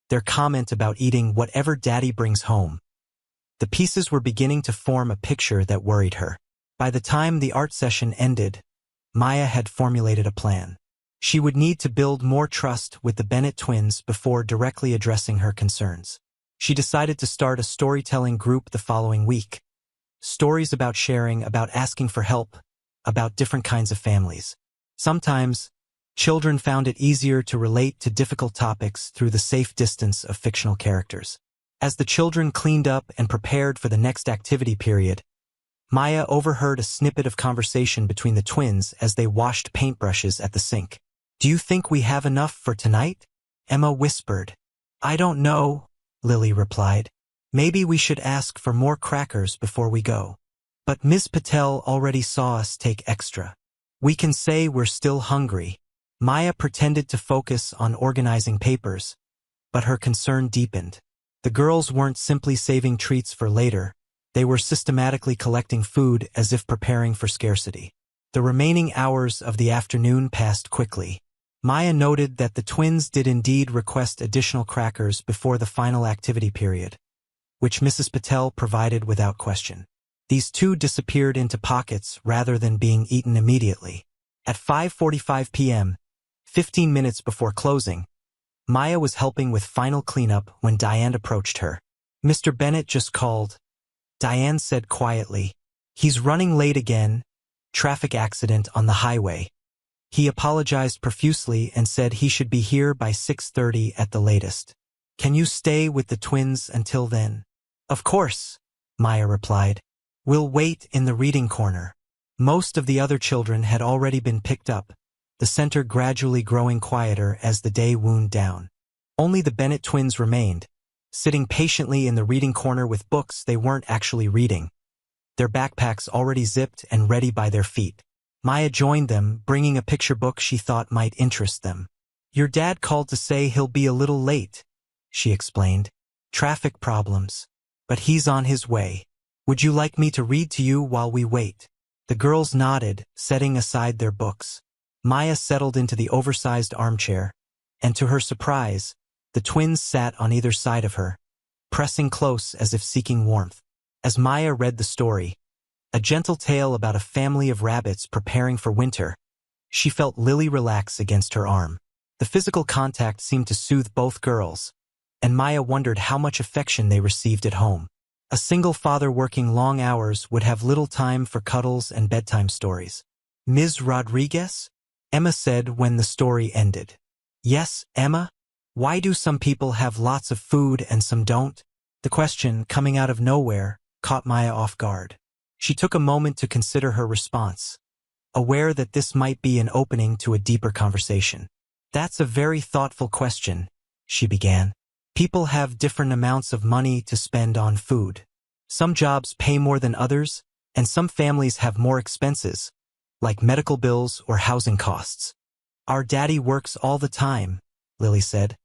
their comment about eating whatever Daddy brings home. The pieces were beginning to form a picture that worried her. By the time the art session ended, Maya had formulated a plan. She would need to build more trust with the Bennett twins before directly addressing her concerns. She decided to start a storytelling group the following week. Stories about sharing, about asking for help, about different kinds of families. Sometimes, children found it easier to relate to difficult topics through the safe distance of fictional characters. As the children cleaned up and prepared for the next activity period, Maya overheard a snippet of conversation between the twins as they washed paintbrushes at the sink. "Do you think we have enough for tonight?" Emma whispered. "I don't know," Lily replied. "Maybe we should ask for more crackers before we go." "But Ms. Patel already saw us take extra. We can say we're still hungry." Maya pretended to focus on organizing papers, but her concern deepened. The girls weren't simply saving treats for later, they were systematically collecting food as if preparing for scarcity. The remaining hours of the afternoon passed quickly. Maya noted that the twins did indeed request additional crackers before the final activity period, which Mrs. Patel provided without question. These two disappeared into pockets rather than being eaten immediately. At 5:45 p.m., 15 minutes before closing, Maya was helping with final cleanup when Diane approached her. "Mr. Bennett just called," Diane said quietly. "He's running late again. Traffic accident on the highway. He apologized profusely and said he should be here by 6:30 at the latest. Can you stay with the twins until then?" "Of course," Maya replied. "We'll wait in the reading corner." Most of the other children had already been picked up, the center gradually growing quieter as the day wound down. Only the Bennett twins remained, sitting patiently in the reading corner with books they weren't actually reading, their backpacks already zipped and ready by their feet. Maya joined them, bringing a picture book she thought might interest them. "Your dad called to say he'll be a little late," she explained. "Traffic problems. But he's on his way. Would you like me to read to you while we wait?" The girls nodded, setting aside their books. Maya settled into the oversized armchair, and to her surprise, the twins sat on either side of her, pressing close as if seeking warmth. As Maya read the story, a gentle tale about a family of rabbits preparing for winter, she felt Lily relax against her arm. The physical contact seemed to soothe both girls, and Maya wondered how much affection they received at home. A single father working long hours would have little time for cuddles and bedtime stories. "Ms. Rodriguez?" Emma said when the story ended. "Yes, Emma? Why do some people have lots of food and some don't?" The question, coming out of nowhere, caught Maya off guard. She took a moment to consider her response, aware that this might be an opening to a deeper conversation. "That's a very thoughtful question," she began. "People have different amounts of money to spend on food. Some jobs pay more than others, and some families have more expenses, like medical bills or housing costs. Our daddy works all the time," Lily said,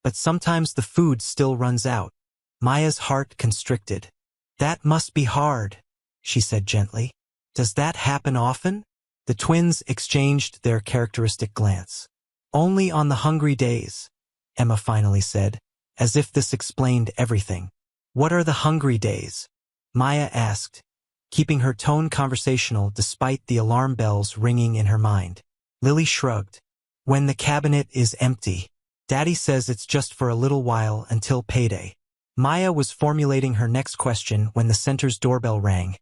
"but sometimes the food still runs out." Maya's heart constricted. "That must be hard," she said gently. "Does that happen often?" The twins exchanged their characteristic glance. "Only on the hungry days," Emma finally said, as if this explained everything. "What are the hungry days?" Maya asked, keeping her tone conversational despite the alarm bells ringing in her mind. Lily shrugged. "When the cabinet is empty. Daddy says it's just for a little while until payday." Maya was formulating her next question when the center's doorbell rang,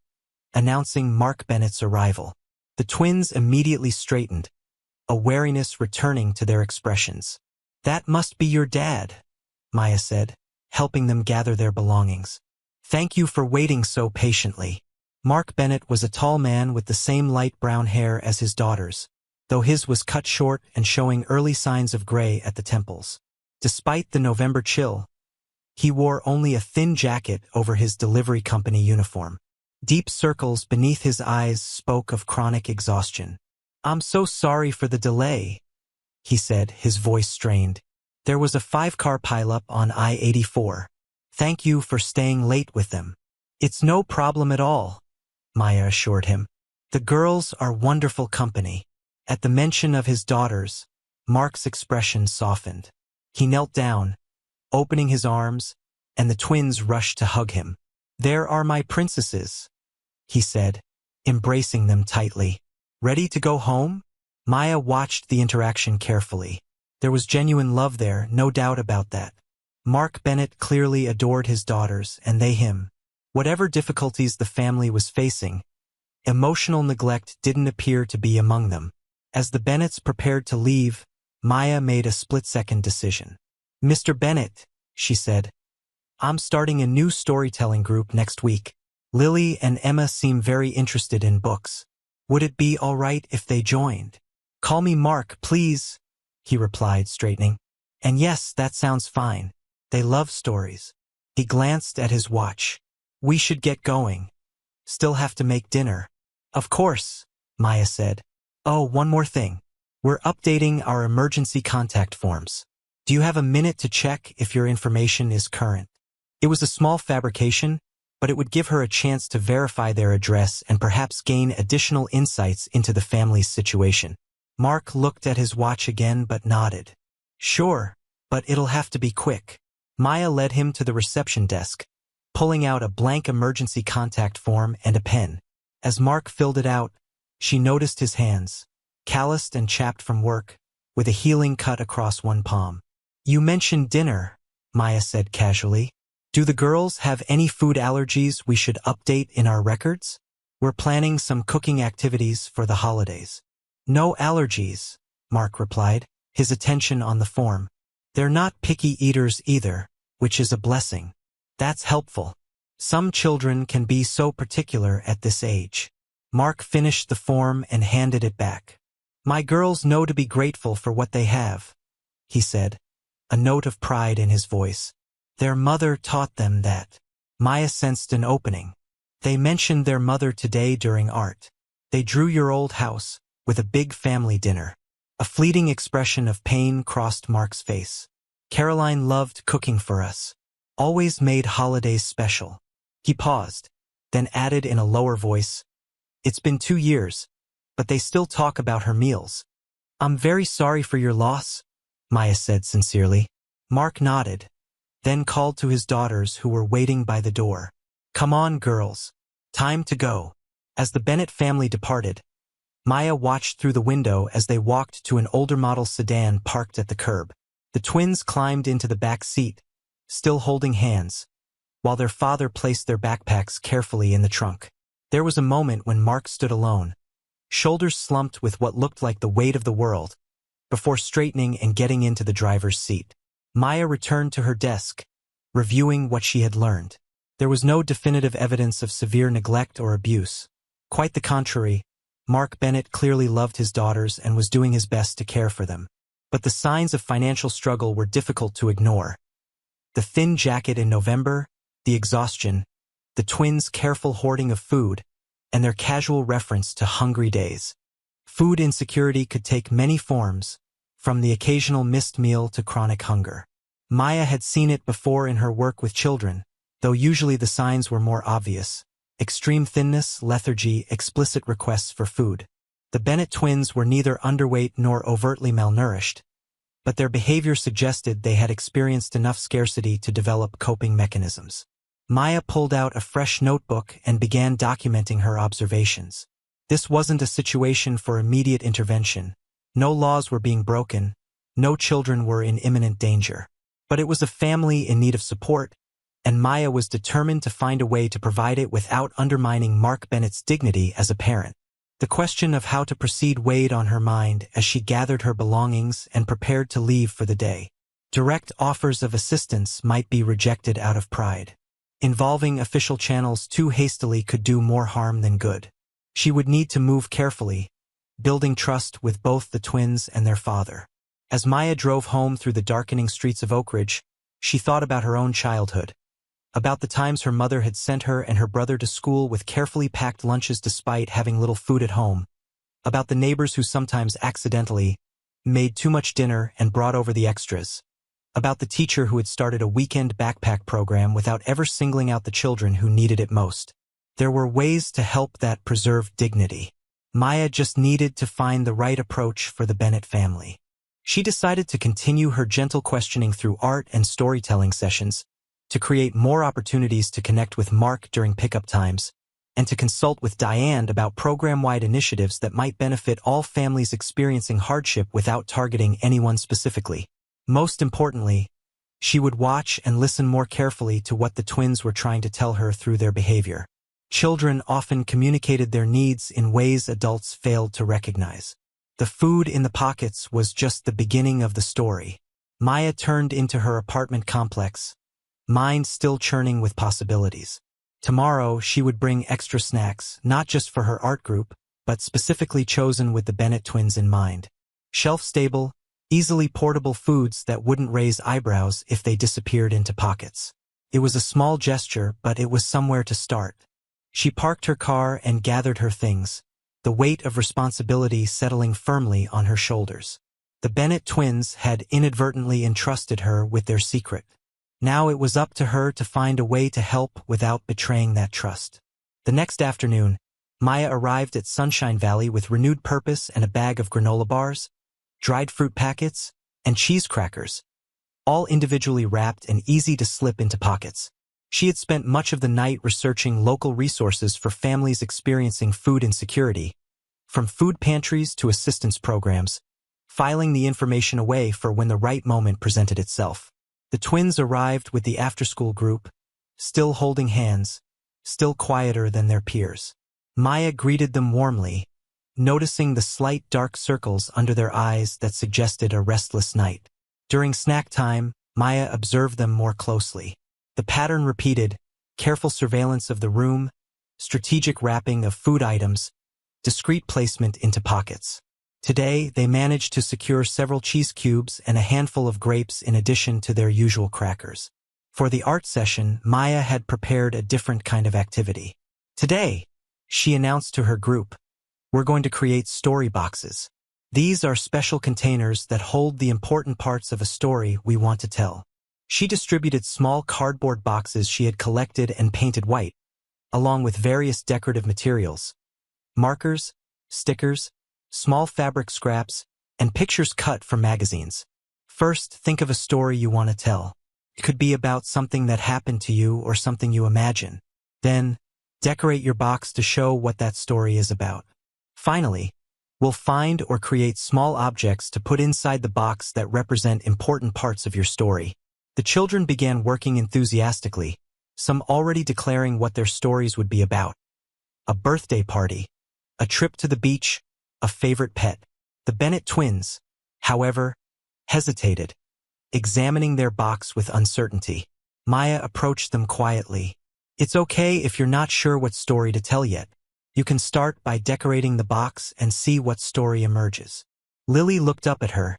announcing Mark Bennett's arrival. The twins immediately straightened, a wariness returning to their expressions. "That must be your dad," Maya said, helping them gather their belongings. "Thank you for waiting so patiently." Mark Bennett was a tall man with the same light brown hair as his daughters, though his was cut short and showing early signs of gray at the temples. Despite the November chill, he wore only a thin jacket over his delivery company uniform. Deep circles beneath his eyes spoke of chronic exhaustion. "I'm so sorry for the delay," he said, his voice strained. "There was a 5-car pileup on I-84. Thank you for staying late with them." "It's no problem at all," Maya assured him. "The girls are wonderful company." At the mention of his daughters, Mark's expression softened. He knelt down, opening his arms, and the twins rushed to hug him. "There are my princesses," he said, embracing them tightly. "Ready to go home?" Maya watched the interaction carefully. There was genuine love there, no doubt about that. Mark Bennett clearly adored his daughters, and they him. Whatever difficulties the family was facing, emotional neglect didn't appear to be among them. As the Bennetts prepared to leave, Maya made a split-second decision. "Mr. Bennett," she said, "I'm starting a new storytelling group next week. Lily and Emma seem very interested in books. Would it be all right if they joined? Call me Mark, please, he replied, straightening. And yes, that sounds fine. They love stories. He glanced at his watch. We should get going. Still have to make dinner. Of course, Maya said. Oh, one more thing. We're updating our emergency contact forms. Do you have a minute to check if your information is current? It was a small fabrication, but it would give her a chance to verify their address and perhaps gain additional insights into the family's situation. Mark looked at his watch again but nodded. Sure, but it'll have to be quick. Maya led him to the reception desk, pulling out a blank emergency contact form and a pen. As Mark filled it out, she noticed his hands, calloused and chapped from work, with a healing cut across one palm. You mentioned dinner, Maya said casually. Do the girls have any food allergies we should update in our records? We're planning some cooking activities for the holidays. No allergies, Mark replied, his attention on the form. They're not picky eaters either, which is a blessing. That's helpful. Some children can be so particular at this age. Mark finished the form and handed it back. My girls know to be grateful for what they have, he said, a note of pride in his voice. Their mother taught them that. Maya sensed an opening. They mentioned their mother today during art. They drew your old house, with a big family dinner. A fleeting expression of pain crossed Mark's face. Caroline loved cooking for us. Always made holidays special. He paused, then added in a lower voice, It's been 2 years, but they still talk about her meals. I'm very sorry for your loss, Maya said sincerely. Mark nodded, then called to his daughters who were waiting by the door. Come on, girls. Time to go. As the Bennett family departed, Maya watched through the window as they walked to an older model sedan parked at the curb. The twins climbed into the back seat, still holding hands, while their father placed their backpacks carefully in the trunk. There was a moment when Mark stood alone, shoulders slumped with what looked like the weight of the world, before straightening and getting into the driver's seat. Maya returned to her desk, reviewing what she had learned. There was no definitive evidence of severe neglect or abuse. Quite the contrary, Mark Bennett clearly loved his daughters and was doing his best to care for them. But the signs of financial struggle were difficult to ignore. The thin jacket in November, the exhaustion, the twins' careful hoarding of food, and their casual reference to hungry days. Food insecurity could take many forms, from the occasional missed meal to chronic hunger. Maya had seen it before in her work with children, though usually the signs were more obvious. Extreme thinness, lethargy, explicit requests for food. The Bennett twins were neither underweight nor overtly malnourished, but their behavior suggested they had experienced enough scarcity to develop coping mechanisms. Maya pulled out a fresh notebook and began documenting her observations. This wasn't a situation for immediate intervention. No laws were being broken, no children were in imminent danger. But it was a family in need of support, and Maya was determined to find a way to provide it without undermining Mark Bennett's dignity as a parent. The question of how to proceed weighed on her mind as she gathered her belongings and prepared to leave for the day. Direct offers of assistance might be rejected out of pride. Involving official channels too hastily could do more harm than good. She would need to move carefully, building trust with both the twins and their father. As Maya drove home through the darkening streets of Oak Ridge, she thought about her own childhood, about the times her mother had sent her and her brother to school with carefully packed lunches despite having little food at home, about the neighbors who sometimes accidentally made too much dinner and brought over the extras, about the teacher who had started a weekend backpack program without ever singling out the children who needed it most. There were ways to help that preserved dignity. Maya just needed to find the right approach for the Bennett family. She decided to continue her gentle questioning through art and storytelling sessions, to create more opportunities to connect with Mark during pickup times, and to consult with Diane about program-wide initiatives that might benefit all families experiencing hardship without targeting anyone specifically. Most importantly, she would watch and listen more carefully to what the twins were trying to tell her through their behavior. Children often communicated their needs in ways adults failed to recognize. The food in the pockets was just the beginning of the story. Maya turned into her apartment complex, mind still churning with possibilities. Tomorrow, she would bring extra snacks, not just for her art group, but specifically chosen with the Bennett twins in mind. Shelf-stable, easily portable foods that wouldn't raise eyebrows if they disappeared into pockets. It was a small gesture, but it was somewhere to start. She parked her car and gathered her things, the weight of responsibility settling firmly on her shoulders. The Bennett twins had inadvertently entrusted her with their secret. Now it was up to her to find a way to help without betraying that trust. The next afternoon, Maya arrived at Sunshine Valley with renewed purpose and a bag of granola bars, dried fruit packets, and cheese crackers, all individually wrapped and easy to slip into pockets. She had spent much of the night researching local resources for families experiencing food insecurity, from food pantries to assistance programs, filing the information away for when the right moment presented itself. The twins arrived with the after-school group, still holding hands, still quieter than their peers. Maya greeted them warmly, noticing the slight dark circles under their eyes that suggested a restless night. During snack time, Maya observed them more closely. The pattern repeated: careful surveillance of the room, strategic wrapping of food items, discreet placement into pockets. Today, they managed to secure several cheese cubes and a handful of grapes in addition to their usual crackers. For the art session, Maya had prepared a different kind of activity. Today, she announced to her group, "We're going to create story boxes. These are special containers that hold the important parts of a story we want to tell." She distributed small cardboard boxes she had collected and painted white, along with various decorative materials: markers, stickers, small fabric scraps, and pictures cut from magazines. First, think of a story you want to tell. It could be about something that happened to you or something you imagine. Then, decorate your box to show what that story is about. Finally, we'll find or create small objects to put inside the box that represent important parts of your story. The children began working enthusiastically, some already declaring what their stories would be about: a birthday party, a trip to the beach, a favorite pet. The Bennett twins, however, hesitated, examining their box with uncertainty. Maya approached them quietly. "It's okay if you're not sure what story to tell yet. You can start by decorating the box and see what story emerges." Lily looked up at her,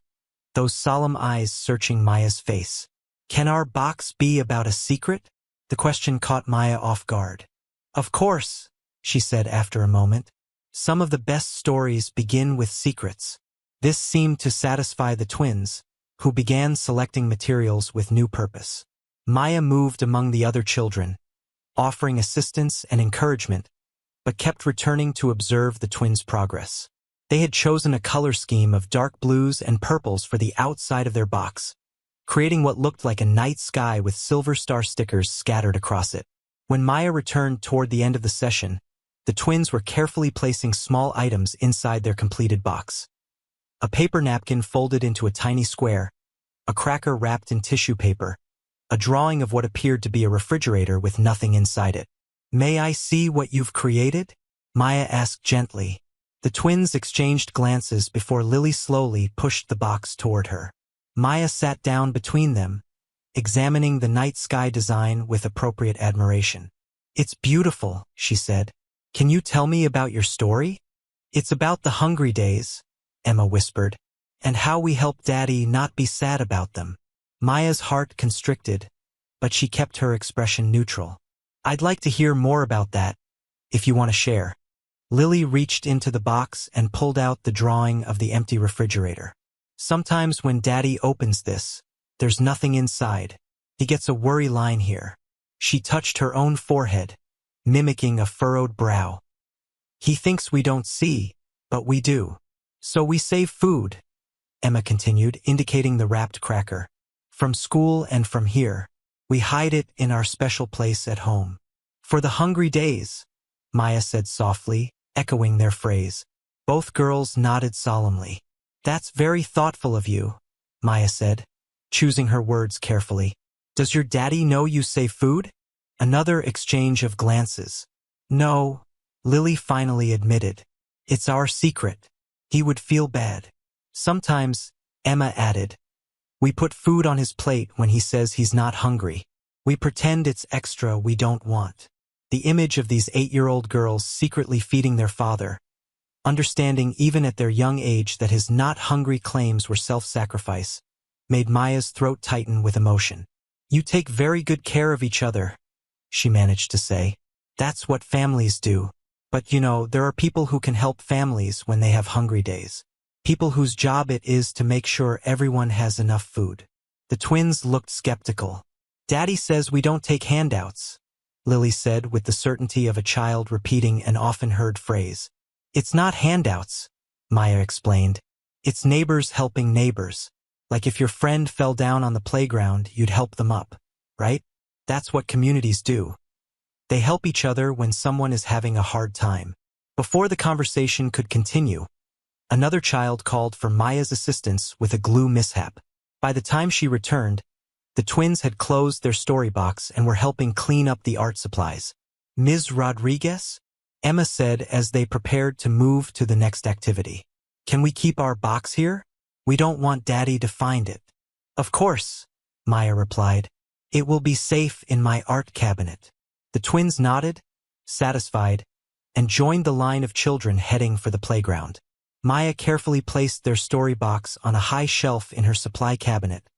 those solemn eyes searching Maya's face. "Can our box be about a secret?" The question caught Maya off guard. "Of course," she said after a moment. "Some of the best stories begin with secrets." This seemed to satisfy the twins, who began selecting materials with new purpose. Maya moved among the other children, offering assistance and encouragement, but kept returning to observe the twins' progress. They had chosen a color scheme of dark blues and purples for the outside of their box, creating what looked like a night sky with silver star stickers scattered across it. When Maya returned toward the end of the session, the twins were carefully placing small items inside their completed box. A paper napkin folded into a tiny square, a cracker wrapped in tissue paper, a drawing of what appeared to be a refrigerator with nothing inside it. "May I see what you've created?" Maya asked gently. The twins exchanged glances before Lily slowly pushed the box toward her. Maya sat down between them, examining the night sky design with appropriate admiration. "It's beautiful," she said. "Can you tell me about your story?" "It's about the hungry days," Emma whispered, "and how we help Daddy not be sad about them." Maya's heart constricted, but she kept her expression neutral. "I'd like to hear more about that, if you want to share." Lily reached into the box and pulled out the drawing of the empty refrigerator. "Sometimes when Daddy opens this, there's nothing inside. He gets a worry line here." She touched her own forehead, mimicking a furrowed brow. "He thinks we don't see, but we do. So we save food," Emma continued, indicating the wrapped cracker. "From school and from here. We hide it in our special place at home. For the hungry days," Maya said softly, echoing their phrase. Both girls nodded solemnly. "That's very thoughtful of you," Maya said, choosing her words carefully. "Does your daddy know you save food?" Another exchange of glances. "No," Lily finally admitted. "It's our secret. He would feel bad." "Sometimes," Emma added, "we put food on his plate when he says he's not hungry. We pretend it's extra we don't want." The image of these 8-year-old girls secretly feeding their father, understanding even at their young age that his not-hungry claims were self-sacrifice, made Maya's throat tighten with emotion. "You take very good care of each other," she managed to say. "That's what families do. But there are people who can help families when they have hungry days. People whose job it is to make sure everyone has enough food." The twins looked skeptical. "Daddy says we don't take handouts," Lily said with the certainty of a child repeating an often-heard phrase. "It's not handouts," Maya explained. "It's neighbors helping neighbors. Like if your friend fell down on the playground, you'd help them up, right? That's what communities do. They help each other when someone is having a hard time." Before the conversation could continue, another child called for Maya's assistance with a glue mishap. By the time she returned, the twins had closed their story box and were helping clean up the art supplies. "Ms. Rodriguez?" Emma said as they prepared to move to the next activity. "Can we keep our box here? We don't want Daddy to find it." "Of course," Maya replied. "It will be safe in my art cabinet." The twins nodded, satisfied, and joined the line of children heading for the playground. Maya carefully placed their story box on a high shelf in her supply cabinet,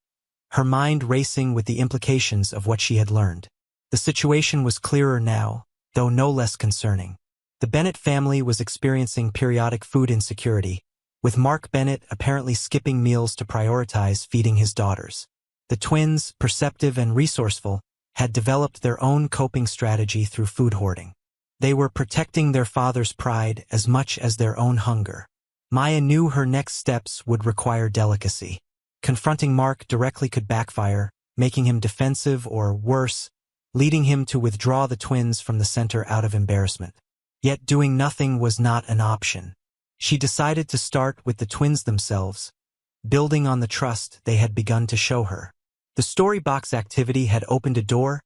her mind racing with the implications of what she had learned. The situation was clearer now, though no less concerning. The Bennett family was experiencing periodic food insecurity, with Mark Bennett apparently skipping meals to prioritize feeding his daughters. The twins, perceptive and resourceful, had developed their own coping strategy through food hoarding. They were protecting their father's pride as much as their own hunger. Maya knew her next steps would require delicacy. Confronting Mark directly could backfire, making him defensive or, worse, leading him to withdraw the twins from the center out of embarrassment. Yet doing nothing was not an option. She decided to start with the twins themselves, building on the trust they had begun to show her. The story box activity had opened a door,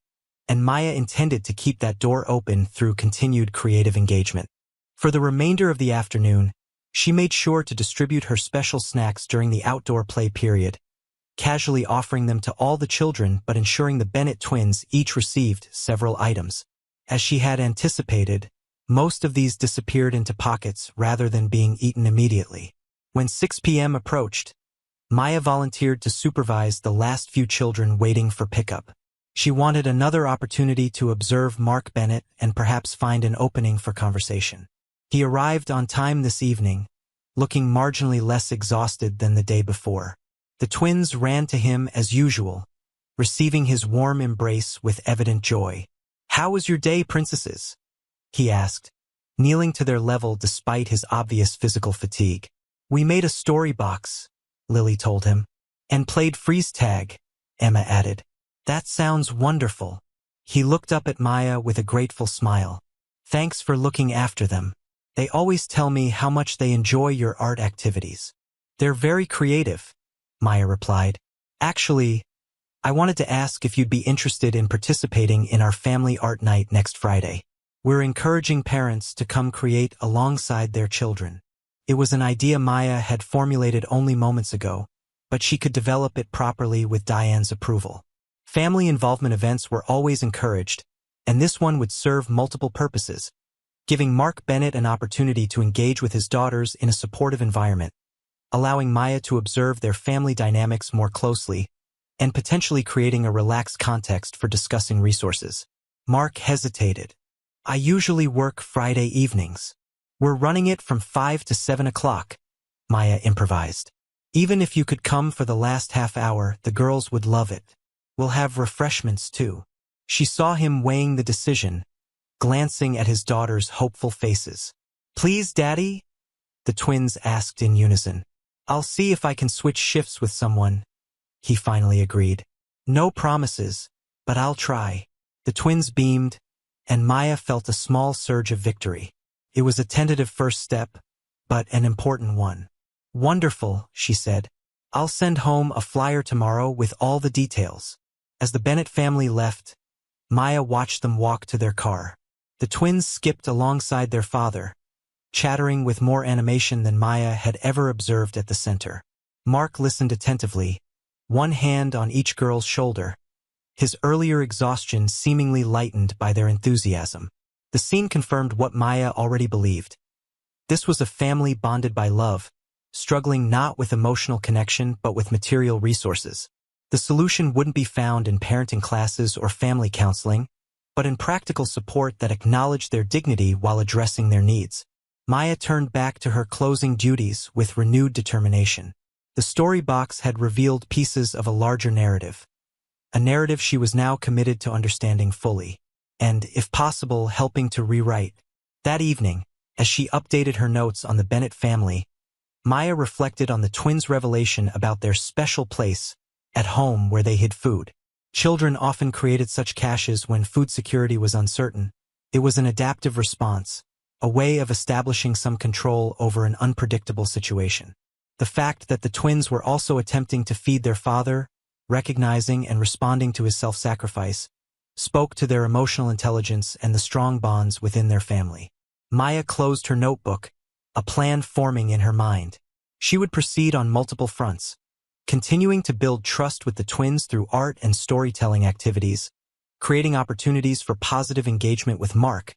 and Maya intended to keep that door open through continued creative engagement. For the remainder of the afternoon, she made sure to distribute her special snacks during the outdoor play period, casually offering them to all the children but ensuring the Bennett twins each received several items. As she had anticipated, most of these disappeared into pockets rather than being eaten immediately. When 6 p.m. approached, Maya volunteered to supervise the last few children waiting for pickup. She wanted another opportunity to observe Mark Bennett and perhaps find an opening for conversation. He arrived on time this evening, looking marginally less exhausted than the day before. The twins ran to him as usual, receiving his warm embrace with evident joy. "How was your day, princesses?" he asked, kneeling to their level despite his obvious physical fatigue. "We made a story box," Lily told him. "And played freeze tag," Emma added. "That sounds wonderful." He looked up at Maya with a grateful smile. "Thanks for looking after them. They always tell me how much they enjoy your art activities." "They're very creative," Maya replied. "Actually, I wanted to ask if you'd be interested in participating in our family art night next Friday. We're encouraging parents to come create alongside their children." It was an idea Maya had formulated only moments ago, but she could develop it properly with Diane's approval. Family involvement events were always encouraged, and this one would serve multiple purposes, giving Mark Bennett an opportunity to engage with his daughters in a supportive environment, allowing Maya to observe their family dynamics more closely, and potentially creating a relaxed context for discussing resources. Mark hesitated. "I usually work Friday evenings. We're running it from 5 to 7 o'clock, Maya improvised. "Even if you could come for the last half hour, the girls would love it. We'll have refreshments too." She saw him weighing the decision, glancing at his daughters' hopeful faces. "Please, Daddy?" the twins asked in unison. "I'll see if I can switch shifts with someone," he finally agreed. "No promises, but I'll try." The twins beamed, and Maya felt a small surge of victory. It was a tentative first step, but an important one. "Wonderful," she said. "I'll send home a flyer tomorrow with all the details." As the Bennett family left, Maya watched them walk to their car. The twins skipped alongside their father, chattering with more animation than Maya had ever observed at the center. Mark listened attentively, one hand on each girl's shoulder, his earlier exhaustion seemingly lightened by their enthusiasm. The scene confirmed what Maya already believed. This was a family bonded by love, struggling not with emotional connection but with material resources. The solution wouldn't be found in parenting classes or family counseling, but in practical support that acknowledged their dignity while addressing their needs. Maya turned back to her closing duties with renewed determination. The story box had revealed pieces of a larger narrative, a narrative she was now committed to understanding fully, and, if possible, helping to rewrite. That evening, as she updated her notes on the Bennett family, Maya reflected on the twins' revelation about their special place at home where they hid food. Children often created such caches when food security was uncertain. It was an adaptive response, a way of establishing some control over an unpredictable situation. The fact that the twins were also attempting to feed their father, recognizing and responding to his self-sacrifice, spoke to their emotional intelligence and the strong bonds within their family. Maya closed her notebook, a plan forming in her mind. She would proceed on multiple fronts, continuing to build trust with the twins through art and storytelling activities, creating opportunities for positive engagement with Mark,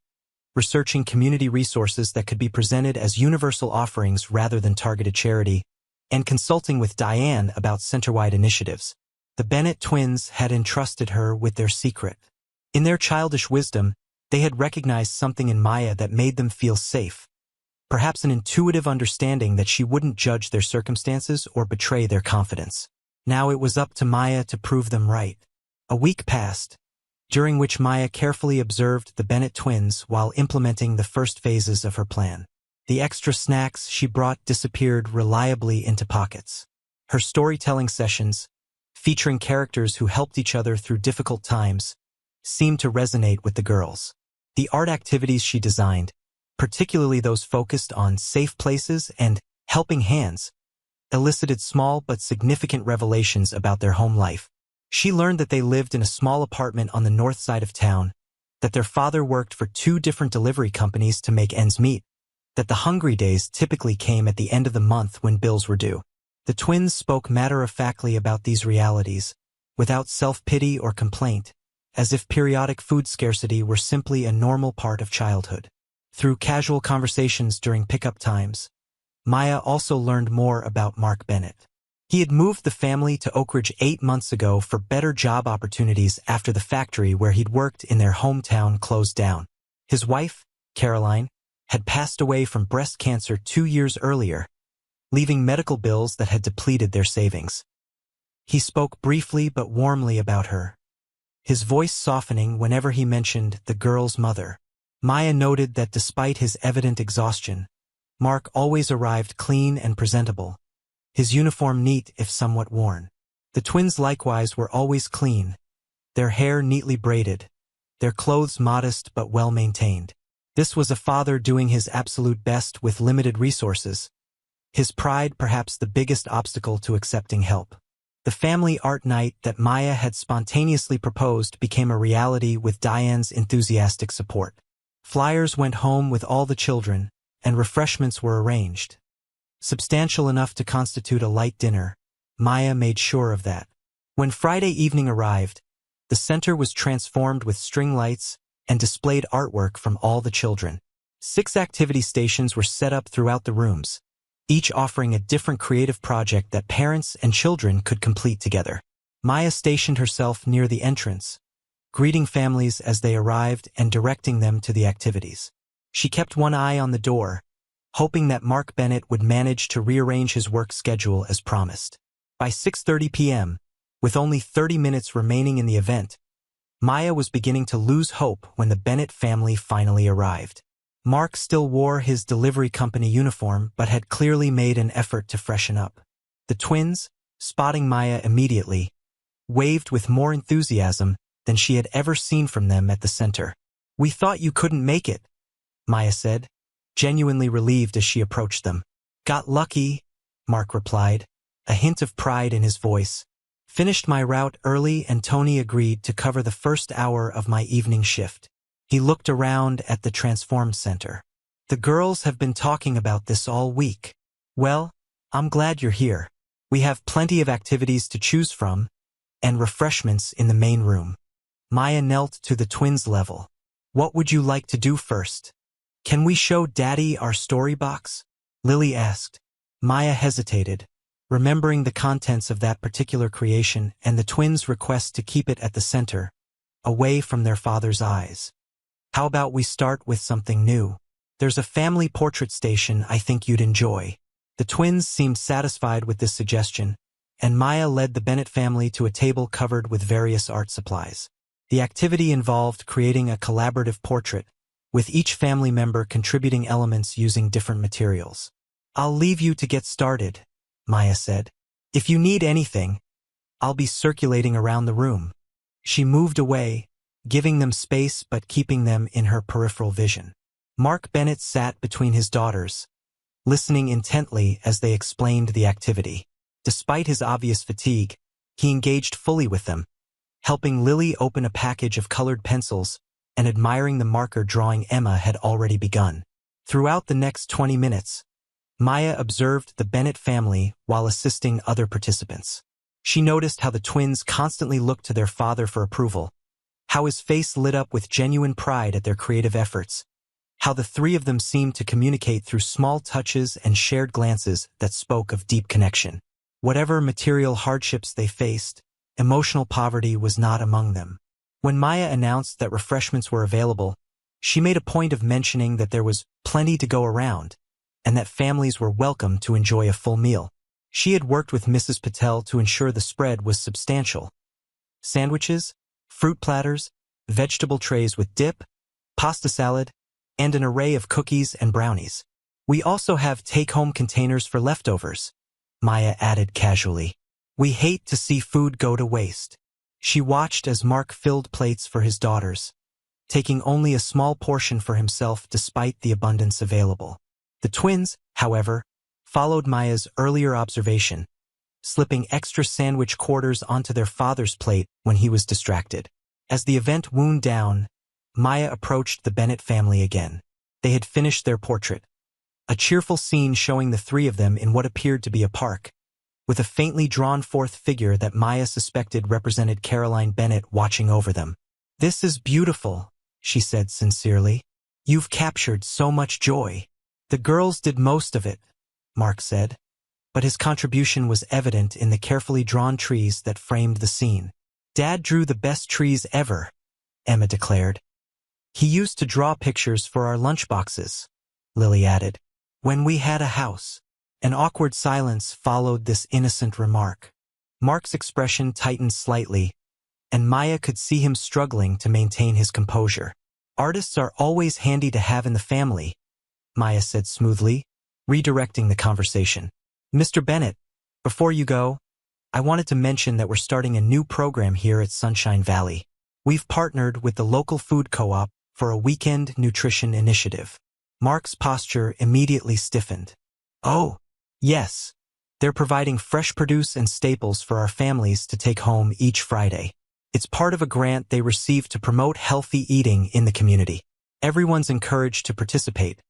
researching community resources that could be presented as universal offerings rather than targeted charity, and consulting with Diane about center-wide initiatives. The Bennett twins had entrusted her with their secret. In their childish wisdom, they had recognized something in Maya that made them feel safe, perhaps an intuitive understanding that she wouldn't judge their circumstances or betray their confidence. Now it was up to Maya to prove them right. A week passed, during which Maya carefully observed the Bennett twins while implementing the first phases of her plan. The extra snacks she brought disappeared reliably into pockets. Her storytelling sessions, featuring characters who helped each other through difficult times, seemed to resonate with the girls. The art activities she designed, particularly those focused on safe places and helping hands, elicited small but significant revelations about their home life. She learned that they lived in a small apartment on the north side of town, that their father worked for 2 different delivery companies to make ends meet, that the hungry days typically came at the end of the month when bills were due. The twins spoke matter-of-factly about these realities, without self-pity or complaint, as if periodic food scarcity were simply a normal part of childhood. Through casual conversations during pickup times, Maya also learned more about Mark Bennett. He had moved the family to Oak Ridge 8 months ago for better job opportunities after the factory where he'd worked in their hometown closed down. His wife, Caroline, had passed away from breast cancer 2 years earlier, leaving medical bills that had depleted their savings. He spoke briefly but warmly about her, his voice softening whenever he mentioned the girl's mother. Maya noted that despite his evident exhaustion, Mark always arrived clean and presentable, his uniform neat if somewhat worn. The twins likewise were always clean, their hair neatly braided, their clothes modest but well-maintained. This was a father doing his absolute best with limited resources, his pride perhaps the biggest obstacle to accepting help. The family art night that Maya had spontaneously proposed became a reality with Diane's enthusiastic support. Flyers went home with all the children, and refreshments were arranged. Substantial enough to constitute a light dinner, Maya made sure of that. When Friday evening arrived, the center was transformed with string lights and displayed artwork from all the children. 6 activity stations were set up throughout the rooms, each offering a different creative project that parents and children could complete together. Maya stationed herself near the entrance, greeting families as they arrived and directing them to the activities. She kept one eye on the door, hoping that Mark Bennett would manage to rearrange his work schedule as promised. By 6:30 p.m., with only 30 minutes remaining in the event, Maya was beginning to lose hope when the Bennett family finally arrived. Mark still wore his delivery company uniform but had clearly made an effort to freshen up. The twins, spotting Maya immediately, waved with more enthusiasm than she had ever seen from them at the center. "We thought you couldn't make it," Maya said, genuinely relieved as she approached them. "Got lucky," Mark replied, a hint of pride in his voice. "Finished my route early and Tony agreed to cover the first hour of my evening shift." He looked around at the transformed center. "The girls have been talking about this all week." "Well, I'm glad you're here. We have plenty of activities to choose from, and refreshments in the main room." Maya knelt to the twins' level, What would you like to do first? Can we show Daddy our story box? Lily asked. Maya hesitated, remembering the contents of that particular creation and the twins' request to keep it at the center, away from their father's eyes. How about we start with something new? There's a family portrait station I think you'd enjoy. The twins seemed satisfied with this suggestion, and Maya led the Bennett family to a table covered with various art supplies. The activity involved creating a collaborative portrait, with each family member contributing elements using different materials. I'll leave you to get started, Maya said. If you need anything, I'll be circulating around the room. She moved away, giving them space but keeping them in her peripheral vision. Mark Bennett sat between his daughters, listening intently as they explained the activity. Despite his obvious fatigue, he engaged fully with them, helping Lily open a package of colored pencils and admiring the marker drawing Emma had already begun. Throughout the next 20 minutes, Maya observed the Bennett family while assisting other participants. She noticed how the twins constantly looked to their father for approval, how his face lit up with genuine pride at their creative efforts, how the three of them seemed to communicate through small touches and shared glances that spoke of deep connection. Whatever material hardships they faced, emotional poverty was not among them. When Maya announced that refreshments were available, she made a point of mentioning that there was plenty to go around, and that families were welcome to enjoy a full meal. She had worked with Mrs. Patel to ensure the spread was substantial. Sandwiches, fruit platters, vegetable trays with dip, pasta salad, and an array of cookies and brownies. We also have take-home containers for leftovers, Maya added casually. We hate to see food go to waste. She watched as Mark filled plates for his daughters, taking only a small portion for himself despite the abundance available. The twins, however, followed Maya's earlier observation, slipping extra sandwich quarters onto their father's plate when he was distracted. As the event wound down, Maya approached the Bennett family again. They had finished their portrait, a cheerful scene showing the three of them in what appeared to be a park, with a faintly drawn-forth figure that Maya suspected represented Caroline Bennett watching over them. "This is beautiful," she said sincerely. "You've captured so much joy." "The girls did most of it," Mark said, but his contribution was evident in the carefully drawn trees that framed the scene. "Dad drew the best trees ever," Emma declared. "He used to draw pictures for our lunchboxes," Lily added. "When we had a house." An awkward silence followed this innocent remark. Mark's expression tightened slightly, and Maya could see him struggling to maintain his composure. "Artists are always handy to have in the family," Maya said smoothly, redirecting the conversation. "Mr. Bennett, before you go, I wanted to mention that we're starting a new program here at Sunshine Valley. We've partnered with the local food co-op for a weekend nutrition initiative." Mark's posture immediately stiffened. "Oh, yes. They're providing fresh produce and staples for our families to take home each Friday. It's part of a grant they received to promote healthy eating in the community. Everyone's encouraged to participate.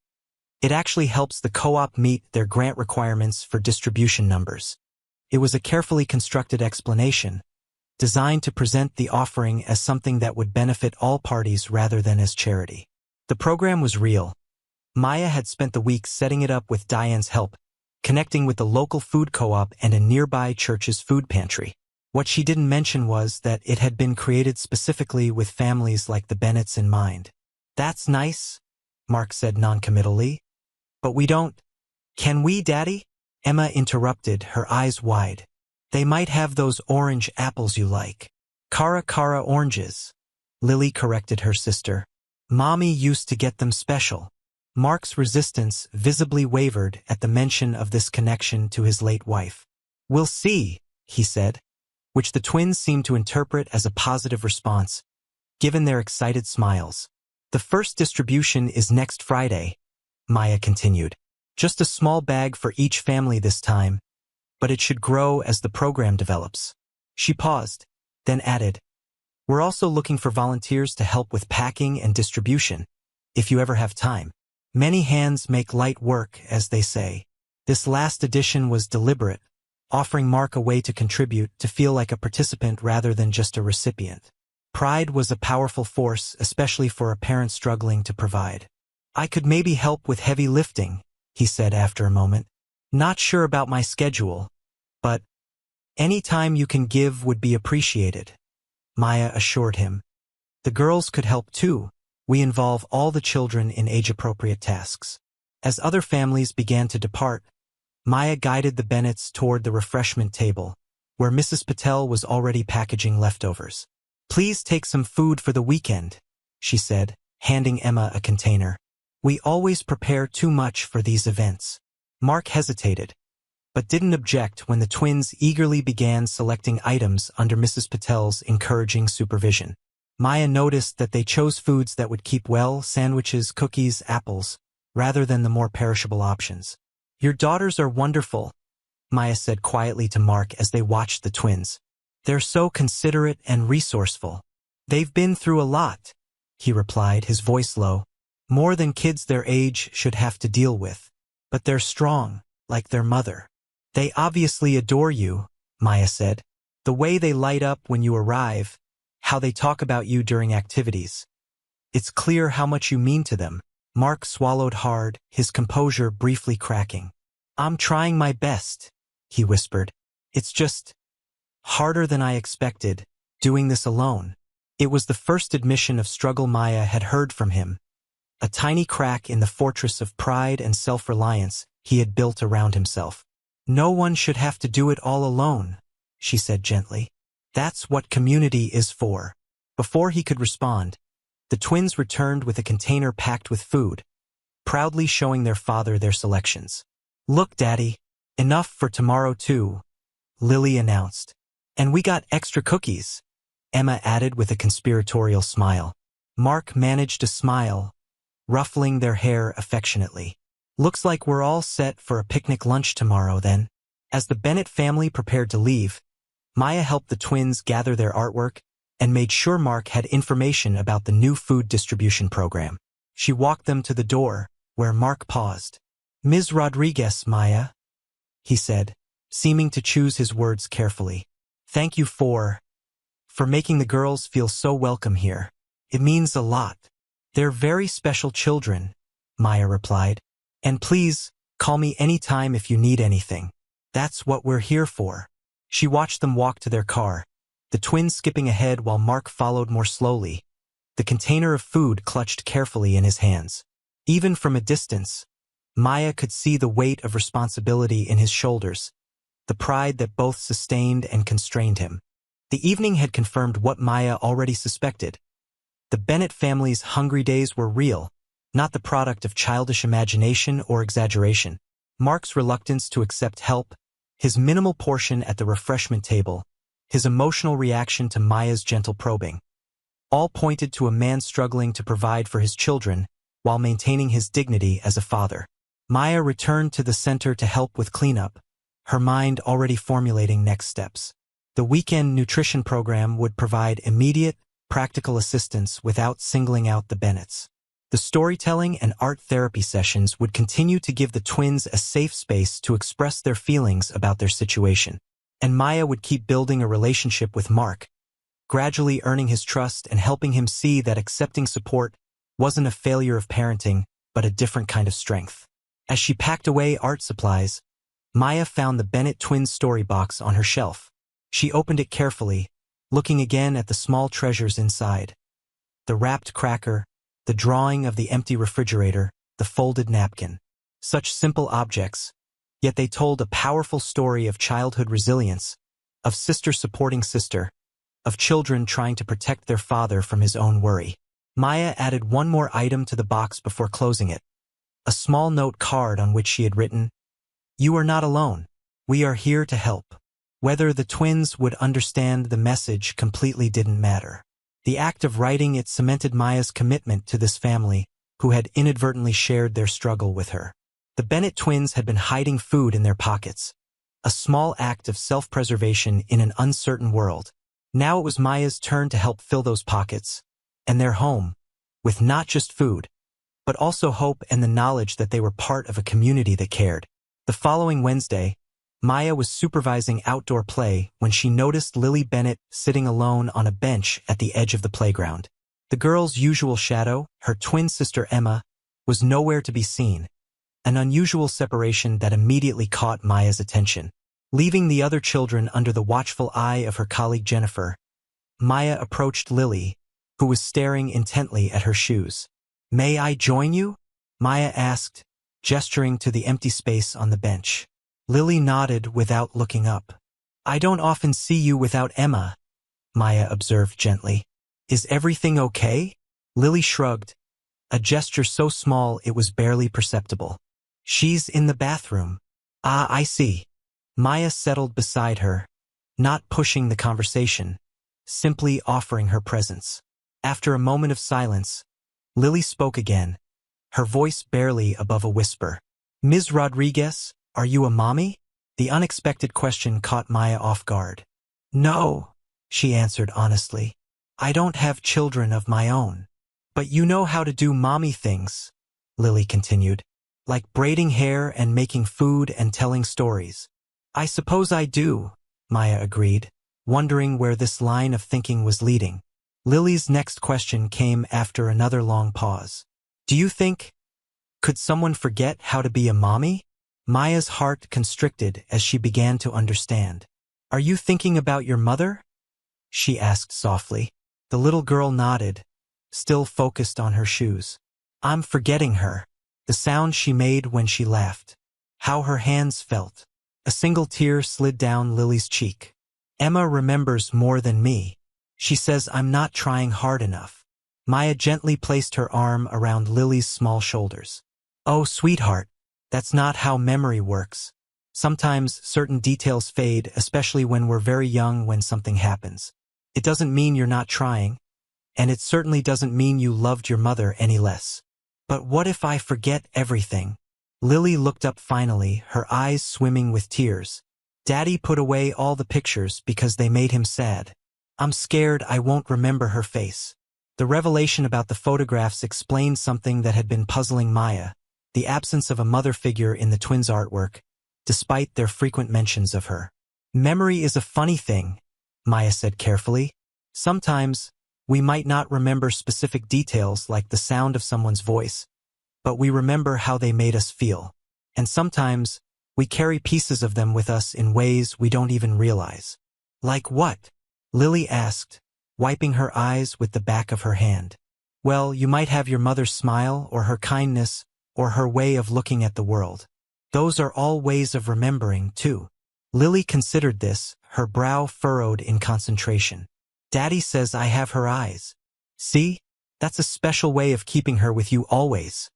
It actually helps the co-op meet their grant requirements for distribution numbers." It was a carefully constructed explanation, designed to present the offering as something that would benefit all parties rather than as charity. The program was real. Maya had spent the week setting it up with Diane's help, connecting with the local food co-op and a nearby church's food pantry. What she didn't mention was that it had been created specifically with families like the Bennetts in mind. "That's nice," Mark said noncommittally. "But we don't—" "Can we, Daddy?" Emma interrupted, her eyes wide. "They might have those orange apples you like." Cara oranges," Lily corrected her sister. "Mommy used to get them special." Mark's resistance visibly wavered at the mention of this connection to his late wife. "We'll see," he said, which the twins seemed to interpret as a positive response, given their excited smiles. "The first distribution is next Friday," Maya continued. "Just a small bag for each family this time, but it should grow as the program develops." She paused, then added, "We're also looking for volunteers to help with packing and distribution, if you ever have time. Many hands make light work, as they say." This last addition was deliberate, offering Mark a way to contribute, to feel like a participant rather than just a recipient. Pride was a powerful force, especially for a parent struggling to provide. "I could maybe help with heavy lifting," he said after a moment. "Not sure about my schedule, but any time you can give would be appreciated," Maya assured him. "The girls could help too. We involve all the children in age-appropriate tasks." As other families began to depart, Maya guided the Bennetts toward the refreshment table, where Mrs. Patel was already packaging leftovers. "Please take some food for the weekend," she said, handing Emma a container. "We always prepare too much for these events." Mark hesitated, but didn't object when the twins eagerly began selecting items under Mrs. Patel's encouraging supervision. Maya noticed that they chose foods that would keep well: sandwiches, cookies, apples, rather than the more perishable options. "Your daughters are wonderful," Maya said quietly to Mark as they watched the twins. "They're so considerate and resourceful." "They've been through a lot," he replied, his voice low. "More than kids their age should have to deal with. But they're strong, like their mother." "They obviously adore you," Maya said. "The way they light up when you arrive, how they talk about you during activities. It's clear how much you mean to them." Mark swallowed hard, his composure briefly cracking. "I'm trying my best," he whispered. "It's just harder than I expected, doing this alone." It was the first admission of struggle Maya had heard from him, a tiny crack in the fortress of pride and self-reliance he had built around himself. "No one should have to do it all alone," she said gently. "That's what community is for." Before he could respond, the twins returned with a container packed with food, proudly showing their father their selections. "Look, Daddy, enough for tomorrow too," Lily announced. "And we got extra cookies," Emma added with a conspiratorial smile. Mark managed a smile, ruffling their hair affectionately. "Looks like we're all set for a picnic lunch tomorrow then." As the Bennett family prepared to leave, Maya helped the twins gather their artwork and made sure Mark had information about the new food distribution program. She walked them to the door, where Mark paused. "Ms. Rodriguez, Maya," he said, seeming to choose his words carefully. "Thank you for making the girls feel so welcome here. It means a lot." "They're very special children," Maya replied. "And please, call me anytime if you need anything. That's what we're here for." She watched them walk to their car, the twins skipping ahead while Mark followed more slowly, the container of food clutched carefully in his hands. Even from a distance, Maya could see the weight of responsibility in his shoulders, the pride that both sustained and constrained him. The evening had confirmed what Maya already suspected. The Bennett family's hungry days were real, not the product of childish imagination or exaggeration. Mark's reluctance to accept help, his minimal portion at the refreshment table, his emotional reaction to Maya's gentle probing, all pointed to a man struggling to provide for his children while maintaining his dignity as a father. Maya returned to the center to help with cleanup, her mind already formulating next steps. The weekend nutrition program would provide immediate, practical assistance without singling out the Bennetts. The storytelling and art therapy sessions would continue to give the twins a safe space to express their feelings about their situation. And Maya would keep building a relationship with Mark, gradually earning his trust and helping him see that accepting support wasn't a failure of parenting, but a different kind of strength. As she packed away art supplies, Maya found the Bennett twins' storybox on her shelf. She opened it carefully, looking again at the small treasures inside. The wrapped cracker, the drawing of the empty refrigerator, the folded napkin. Such simple objects, yet they told a powerful story of childhood resilience, of sister supporting sister, of children trying to protect their father from his own worry. Maya added one more item to the box before closing it, a small note card on which she had written, "You are not alone. We are here to help." Whether the twins would understand the message completely didn't matter. The act of writing it cemented Maya's commitment to this family, who had inadvertently shared their struggle with her. The Bennett twins had been hiding food in their pockets, a small act of self-preservation in an uncertain world. Now it was Maya's turn to help fill those pockets, and their home, with not just food, but also hope and the knowledge that they were part of a community that cared. The following Wednesday, Maya was supervising outdoor play when she noticed Lily Bennett sitting alone on a bench at the edge of the playground. The girl's usual shadow, her twin sister Emma, was nowhere to be seen, an unusual separation that immediately caught Maya's attention. Leaving the other children under the watchful eye of her colleague Jennifer, Maya approached Lily, who was staring intently at her shoes. "May I join you?" Maya asked, gesturing to the empty space on the bench. Lily nodded without looking up. "I don't often see you without Emma," Maya observed gently. "Is everything okay?" Lily shrugged, a gesture so small it was barely perceptible. "She's in the bathroom." "Ah, I see." Maya settled beside her, not pushing the conversation, simply offering her presence. After a moment of silence, Lily spoke again, her voice barely above a whisper. "Ms. Rodriguez, are you a mommy?" The unexpected question caught Maya off guard. "No," she answered honestly. "I don't have children of my own. But you know how to do mommy things," Lily continued, "like braiding hair and making food and telling stories." "I suppose I do," Maya agreed, wondering where this line of thinking was leading. Lily's next question came after another long pause. "Do you think, could someone forget how to be a mommy?" Maya's heart constricted as she began to understand. "Are you thinking about your mother?" she asked softly. The little girl nodded, still focused on her shoes. "I'm forgetting her." The sound she made when she laughed. How her hands felt. A single tear slid down Lily's cheek. "Emma remembers more than me. She says I'm not trying hard enough." Maya gently placed her arm around Lily's small shoulders. "Oh, sweetheart, that's not how memory works. Sometimes certain details fade, especially when we're very young when something happens. It doesn't mean you're not trying, and it certainly doesn't mean you loved your mother any less. But what if I forget everything?" Lily looked up finally, her eyes swimming with tears. "Daddy put away all the pictures because they made him sad. I'm scared I won't remember her face." The revelation about the photographs explained something that had been puzzling Maya, the absence of a mother figure in the twins' artwork, despite their frequent mentions of her. "Memory is a funny thing," Maya said carefully. "Sometimes, we might not remember specific details like the sound of someone's voice, but we remember how they made us feel. And sometimes, we carry pieces of them with us in ways we don't even realize." "Like what?" Lily asked, wiping her eyes with the back of her hand. "Well, you might have your mother's smile, or her kindness, or her way of looking at the world. Those are all ways of remembering, too." Lily considered this, her brow furrowed in concentration. "Daddy says I have her eyes. See? That's a special way of keeping her with you always,"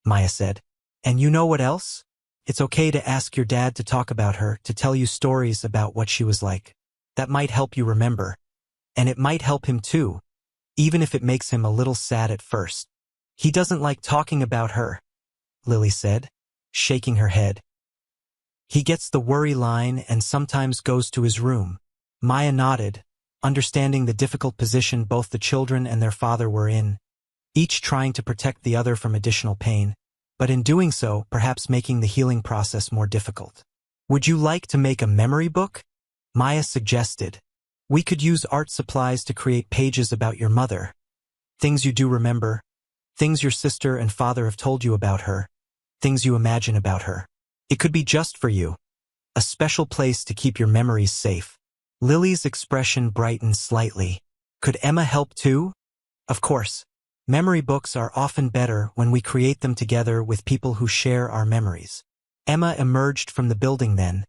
Maya said. "And you know what else? It's okay to ask your dad to talk about her, to tell you stories about what she was like. That might help you remember. And it might help him too, even if it makes him a little sad at first." "He doesn't like talking about her," Lily said, shaking her head. "He gets the worry line and sometimes goes to his room." Maya nodded, understanding the difficult position both the children and their father were in, each trying to protect the other from additional pain, but in doing so, perhaps making the healing process more difficult. "Would you like to make a memory book?" Maya suggested. "We could use art supplies to create pages about your mother. Things you do remember, things your sister and father have told you about her, things you imagine about her. It could be just for you. A special place to keep your memories safe." Lily's expression brightened slightly. "Could Emma help too?" "Of course. Memory books are often better when we create them together with people who share our memories." Emma emerged from the building then,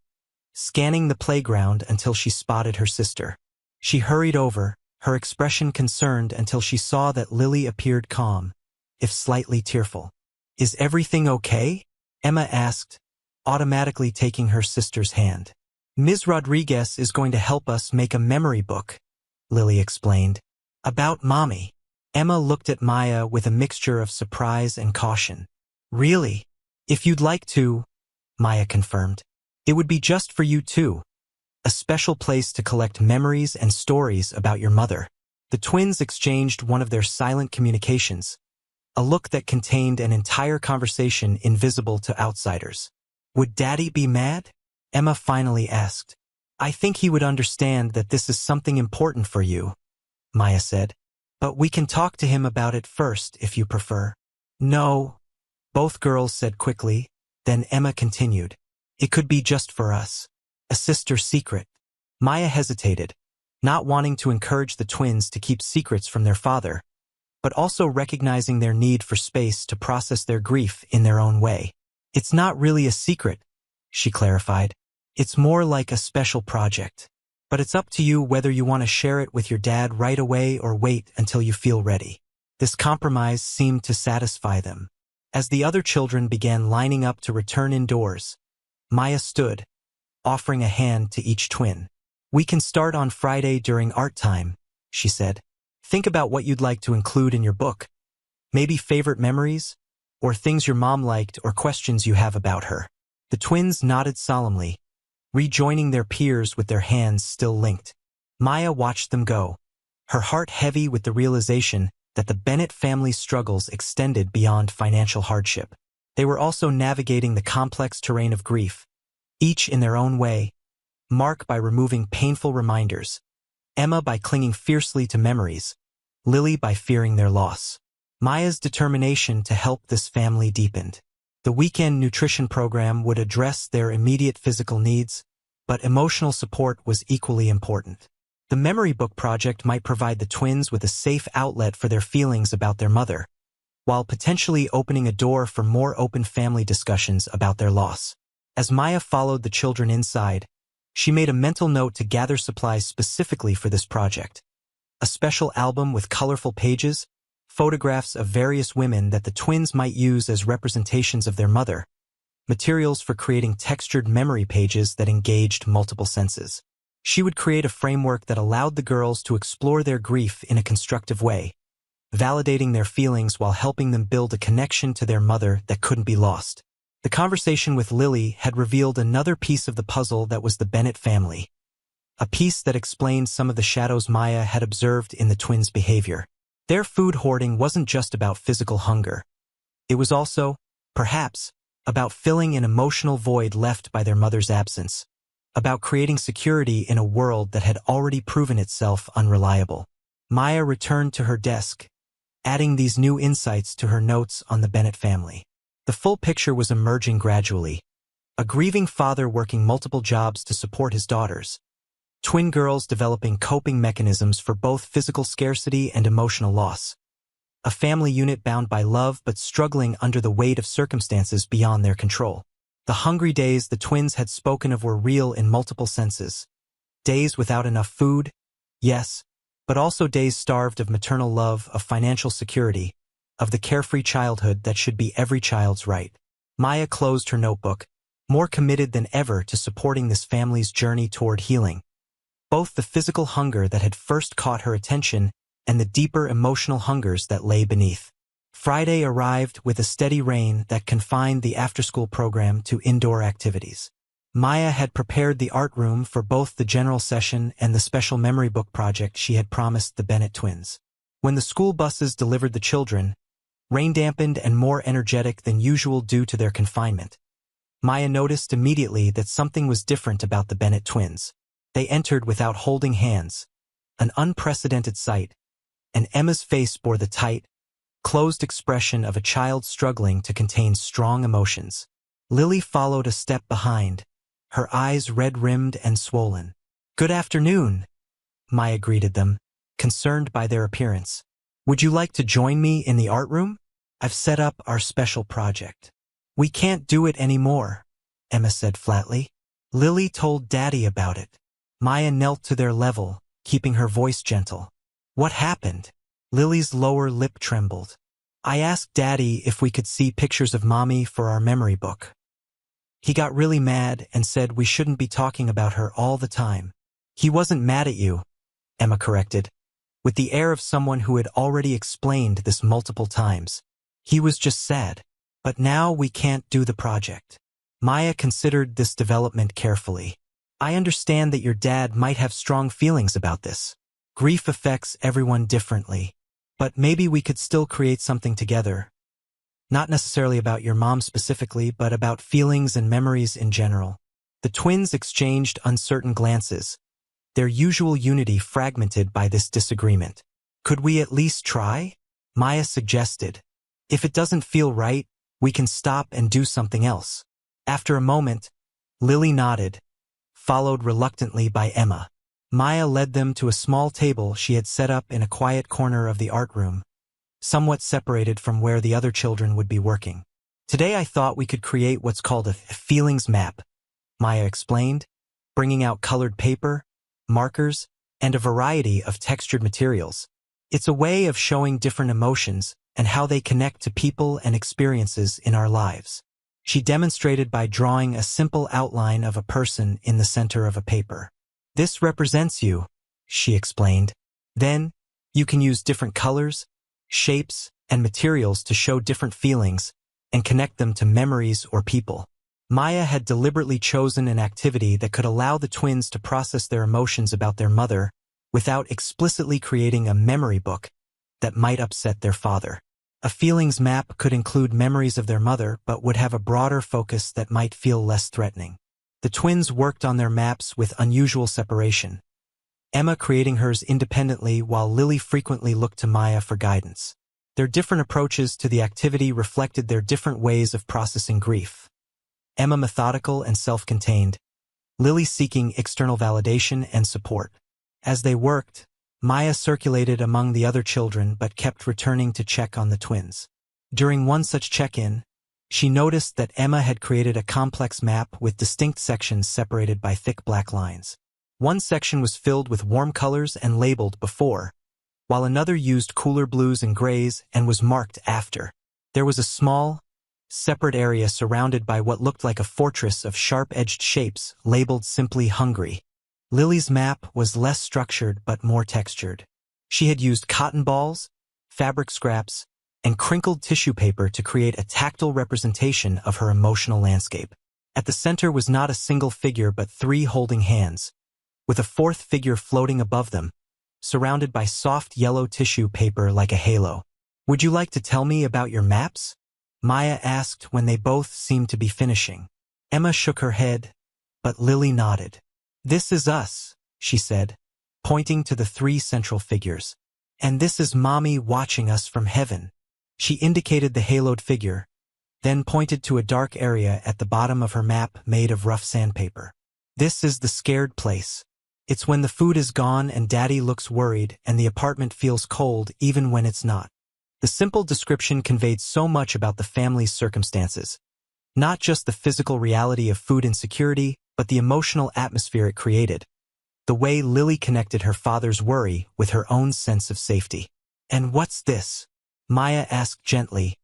scanning the playground until she spotted her sister. She hurried over, her expression concerned until she saw that Lily appeared calm, if slightly tearful. "Is everything okay?" Emma asked, automatically taking her sister's hand. "Ms. Rodriguez is going to help us make a memory book," Lily explained. "About Mommy." Emma looked at Maya with a mixture of surprise and caution. "Really? If you'd like to," Maya confirmed. "It would be just for you too. A special place to collect memories and stories about your mother." The twins exchanged one of their silent communications, a look that contained an entire conversation invisible to outsiders. "Would Daddy be mad?" Emma finally asked. I think he would understand that this is something important for you, Maya said. But we can talk to him about it first if you prefer. No, both girls said quickly. Then Emma continued. It could be just for us. A sister's secret. Maya hesitated, not wanting to encourage the twins to keep secrets from their father, but also recognizing their need for space to process their grief in their own way. It's not really a secret, she clarified. It's more like a special project. But it's up to you whether you want to share it with your dad right away or wait until you feel ready. This compromise seemed to satisfy them. As the other children began lining up to return indoors, Maya stood, offering a hand to each twin. We can start on Friday during art time, she said. Think about what you'd like to include in your book. Maybe favorite memories, or things your mom liked or questions you have about her. The twins nodded solemnly, rejoining their peers with their hands still linked. Maya watched them go, her heart heavy with the realization that the Bennett family's struggles extended beyond financial hardship. They were also navigating the complex terrain of grief, each in their own way. Mark by removing painful reminders, Emma by clinging fiercely to memories, Lily by fearing their loss. Maya's determination to help this family deepened. The weekend nutrition program would address their immediate physical needs, but emotional support was equally important. The memory book project might provide the twins with a safe outlet for their feelings about their mother, while potentially opening a door for more open family discussions about their loss. As Maya followed the children inside, she made a mental note to gather supplies specifically for this project. A special album with colorful pages, photographs of various women that the twins might use as representations of their mother, materials for creating textured memory pages that engaged multiple senses. She would create a framework that allowed the girls to explore their grief in a constructive way, validating their feelings while helping them build a connection to their mother that couldn't be lost. The conversation with Lily had revealed another piece of the puzzle that was the Bennett family, a piece that explained some of the shadows Maya had observed in the twins' behavior. Their food hoarding wasn't just about physical hunger. It was also, perhaps, about filling an emotional void left by their mother's absence, about creating security in a world that had already proven itself unreliable. Maya returned to her desk, adding these new insights to her notes on the Bennett family. The full picture was emerging gradually. A grieving father working multiple jobs to support his daughters. Twin girls developing coping mechanisms for both physical scarcity and emotional loss. A family unit bound by love but struggling under the weight of circumstances beyond their control. The hungry days the twins had spoken of were real in multiple senses. Days without enough food, yes, but also days starved of maternal love, of financial security, of the carefree childhood that should be every child's right. Maya closed her notebook, more committed than ever to supporting this family's journey toward healing. Both the physical hunger that had first caught her attention and the deeper emotional hungers that lay beneath. Friday arrived with a steady rain that confined the after-school program to indoor activities. Maya had prepared the art room for both the general session and the special memory book project she had promised the Bennett twins. When the school buses delivered the children, rain-dampened and more energetic than usual due to their confinement, Maya noticed immediately that something was different about the Bennett twins. They entered without holding hands, an unprecedented sight, and Emma's face bore the tight, closed expression of a child struggling to contain strong emotions. Lily followed a step behind, her eyes red-rimmed and swollen. "Good afternoon," Maya greeted them, concerned by their appearance. "Would you like to join me in the art room? I've set up our special project." "We can't do it anymore," Emma said flatly. "Lily told Daddy about it." Maya knelt to their level, keeping her voice gentle. "What happened?" Lily's lower lip trembled. "I asked Daddy if we could see pictures of Mommy for our memory book. He got really mad and said we shouldn't be talking about her all the time." "He wasn't mad at you," Emma corrected, with the air of someone who had already explained this multiple times. "He was just sad. But now we can't do the project." Maya considered this development carefully. "I understand that your dad might have strong feelings about this. Grief affects everyone differently. But maybe we could still create something together. Not necessarily about your mom specifically, but about feelings and memories in general." The twins exchanged uncertain glances, their usual unity fragmented by this disagreement. Could we at least try? Maya suggested. If it doesn't feel right, we can stop and do something else. After a moment, Lily nodded, followed reluctantly by Emma. Maya led them to a small table she had set up in a quiet corner of the art room, somewhat separated from where the other children would be working. Today I thought we could create what's called a feelings map, Maya explained, bringing out colored paper, markers, and a variety of textured materials. It's a way of showing different emotions and how they connect to people and experiences in our lives. She demonstrated by drawing a simple outline of a person in the center of a paper. This represents you, she explained. Then, you can use different colors, shapes, and materials to show different feelings and connect them to memories or people. Maya had deliberately chosen an activity that could allow the twins to process their emotions about their mother without explicitly creating a memory book that might upset their father. A feelings map could include memories of their mother but would have a broader focus that might feel less threatening. The twins worked on their maps with unusual separation, Emma creating hers independently while Lily frequently looked to Maya for guidance. Their different approaches to the activity reflected their different ways of processing grief. Emma methodical and self-contained, Lily seeking external validation and support. As they worked, Maya circulated among the other children but kept returning to check on the twins. During one such check-in, she noticed that Emma had created a complex map with distinct sections separated by thick black lines. One section was filled with warm colors and labeled before, while another used cooler blues and grays and was marked after. There was a small, separate area surrounded by what looked like a fortress of sharp-edged shapes labeled simply hungry. Lily's map was less structured but more textured. She had used cotton balls, fabric scraps, and crinkled tissue paper to create a tactile representation of her emotional landscape. At the center was not a single figure but three holding hands, with a fourth figure floating above them, surrounded by soft yellow tissue paper like a halo. "Would you like to tell me about your maps?" Maya asked when they both seemed to be finishing. Emma shook her head, but Lily nodded. "This is us," she said, pointing to the three central figures. "And this is Mommy watching us from heaven." She indicated the haloed figure, then pointed to a dark area at the bottom of her map made of rough sandpaper. "This is the scared place. It's when the food is gone and Daddy looks worried and the apartment feels cold even when it's not." The simple description conveyed so much about the family's circumstances. Not just the physical reality of food insecurity, but the emotional atmosphere it created. The way Lily connected her father's worry with her own sense of safety. "And what's this?" Maya asked gently,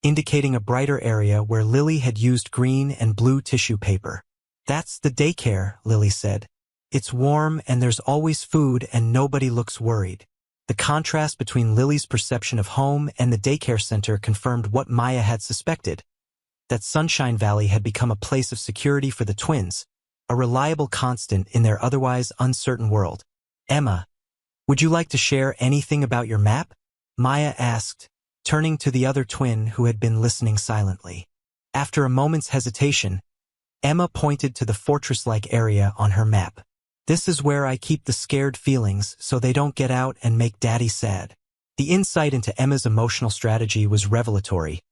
indicating a brighter area where Lily had used green and blue tissue paper. "That's the daycare," Lily said. "It's warm and there's always food and nobody looks worried." The contrast between Lily's perception of home and the daycare center confirmed what Maya had suspected, that Sunshine Valley had become a place of security for the twins, a reliable constant in their otherwise uncertain world. "Emma, would you like to share anything about your map?" Maya asked, turning to the other twin who had been listening silently. After a moment's hesitation, Emma pointed to the fortress-like area on her map. "This is where I keep the scared feelings so they don't get out and make Daddy sad." The insight into Emma's emotional strategy was revelatory.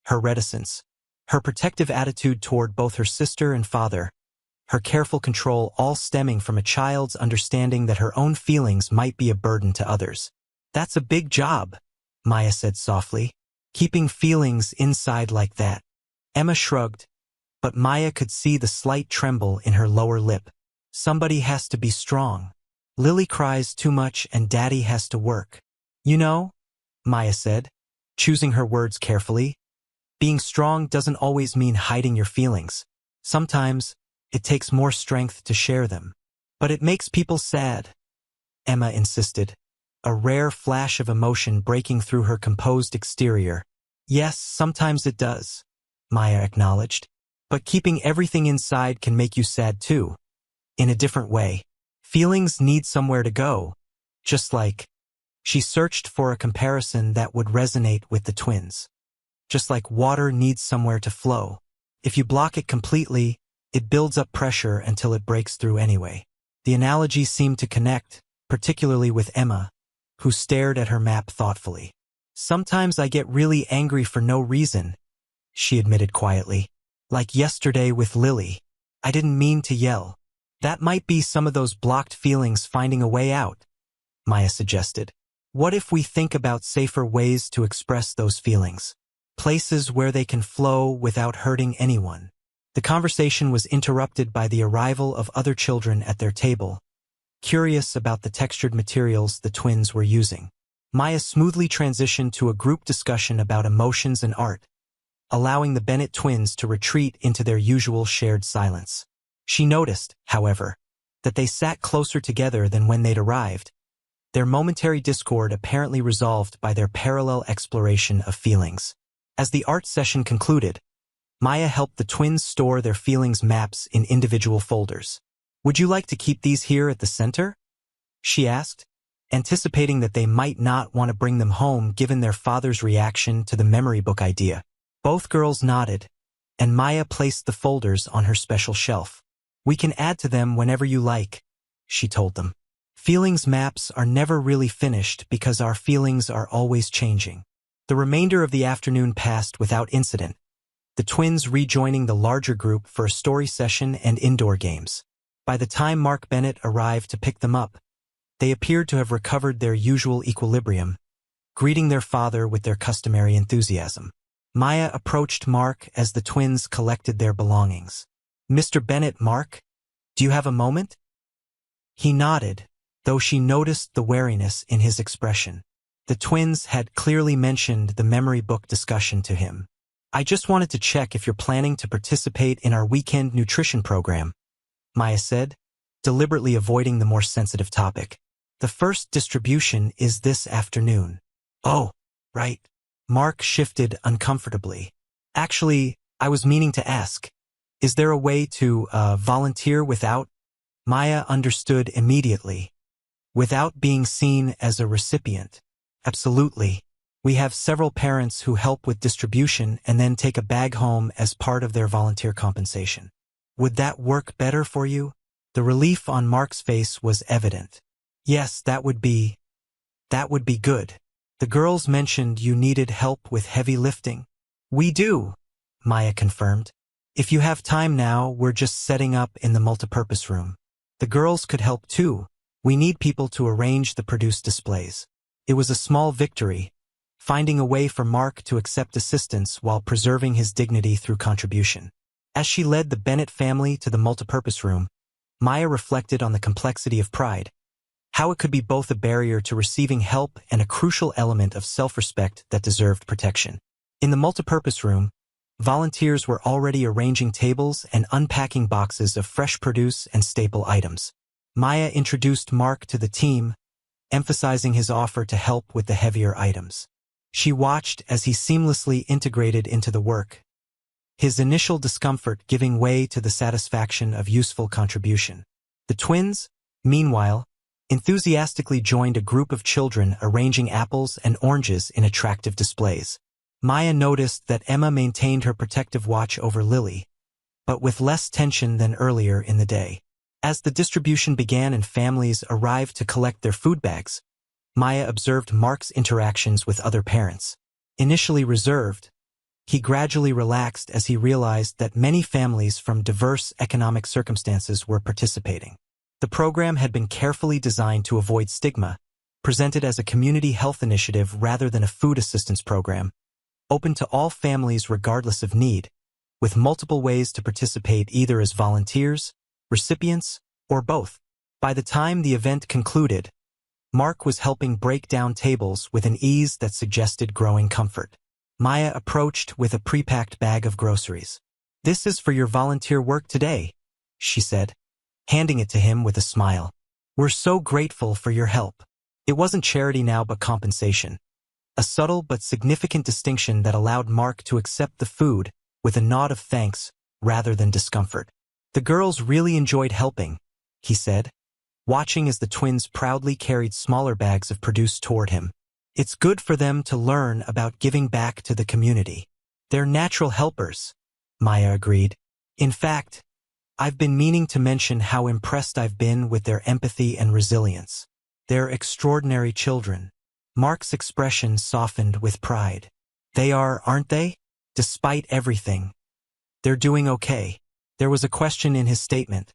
Her reticence, her protective attitude toward both her sister and father, her careful control all stemming from a child's understanding that her own feelings might be a burden to others. "That's a big job," Maya said softly, "keeping feelings inside like that." Emma shrugged, but Maya could see the slight tremble in her lower lip. "Somebody has to be strong. Lily cries too much and Daddy has to work." "You know," Maya said, choosing her words carefully, "being strong doesn't always mean hiding your feelings. Sometimes, it takes more strength to share them." "But it makes people sad," Emma insisted, a rare flash of emotion breaking through her composed exterior. "Yes, sometimes it does," Maya acknowledged. "But keeping everything inside can make you sad too, in a different way. Feelings need somewhere to go, just like..." She searched for a comparison that would resonate with the twins. "Just like water needs somewhere to flow. If you block it completely, It builds up pressure until it breaks through anyway. The analogy seemed to connect, particularly with Emma, who stared at her map thoughtfully. Sometimes I get really angry for no reason, she admitted quietly. Like yesterday with Lily. I didn't mean to yell. That might be some of those blocked feelings finding a way out, Maya suggested. What if we think about safer ways to express those feelings? Places where they can flow without hurting anyone. The conversation was interrupted by the arrival of other children at their table, curious about the textured materials the twins were using. Maya smoothly transitioned to a group discussion about emotions and art, allowing the Bennett twins to retreat into their usual shared silence. She noticed, however, that they sat closer together than when they'd arrived, their momentary discord apparently resolved by their parallel exploration of feelings. As the art session concluded, Maya helped the twins store their feelings maps in individual folders. Would you like to keep these here at the center? She asked, anticipating that they might not want to bring them home given their father's reaction to the memory book idea. Both girls nodded, and Maya placed the folders on her special shelf. We can add to them whenever you like, she told them. Feelings maps are never really finished because our feelings are always changing. The remainder of the afternoon passed without incident, the twins rejoining the larger group for a story session and indoor games. By the time Mark Bennett arrived to pick them up, they appeared to have recovered their usual equilibrium, greeting their father with their customary enthusiasm. Maya approached Mark as the twins collected their belongings. Mr. Bennett, Mark, do you have a moment? He nodded, though she noticed the wariness in his expression. The twins had clearly mentioned the memory book discussion to him. I just wanted to check if you're planning to participate in our weekend nutrition program, Maya said, deliberately avoiding the more sensitive topic. The first distribution is this afternoon. Oh, right. Mark shifted uncomfortably. Actually, I was meaning to ask, is there a way to volunteer without? Maya understood immediately. Without being seen as a recipient. Absolutely. We have several parents who help with distribution and then take a bag home as part of their volunteer compensation. Would that work better for you? The relief on Mark's face was evident. Yes, that would be good. The girls mentioned you needed help with heavy lifting. We do, Maya confirmed. If you have time now, we're just setting up in the multipurpose room. The girls could help too. We need people to arrange the produced displays. It was a small victory, finding a way for Mark to accept assistance while preserving his dignity through contribution. As she led the Bennett family to the multipurpose room, Maya reflected on the complexity of pride, how it could be both a barrier to receiving help and a crucial element of self-respect that deserved protection. In the multipurpose room, volunteers were already arranging tables and unpacking boxes of fresh produce and staple items. Maya introduced Mark to the team, emphasizing his offer to help with the heavier items. She watched as he seamlessly integrated into the work, his initial discomfort giving way to the satisfaction of useful contribution. The twins, meanwhile, enthusiastically joined a group of children arranging apples and oranges in attractive displays. Maya noticed that Emma maintained her protective watch over Lily, but with less tension than earlier in the day. As the distribution began and families arrived to collect their food bags, Maya observed Mark's interactions with other parents. Initially reserved, he gradually relaxed as he realized that many families from diverse economic circumstances were participating. The program had been carefully designed to avoid stigma, presented as a community health initiative rather than a food assistance program, open to all families regardless of need, with multiple ways to participate either as volunteers, recipients, or both. By the time the event concluded, Mark was helping break down tables with an ease that suggested growing comfort. Maya approached with a pre-packed bag of groceries. "This is for your volunteer work today," she said, handing it to him with a smile. "We're so grateful for your help." It wasn't charity now but compensation, a subtle but significant distinction that allowed Mark to accept the food with a nod of thanks rather than discomfort. "The girls really enjoyed helping," he said, watching as the twins proudly carried smaller bags of produce toward him. "It's good for them to learn about giving back to the community." "They're natural helpers," Maya agreed. "In fact, I've been meaning to mention how impressed I've been with their empathy and resilience. They're extraordinary children. Mark's expression softened with pride. They are, aren't they? Despite everything. They're doing okay. There was a question in his statement.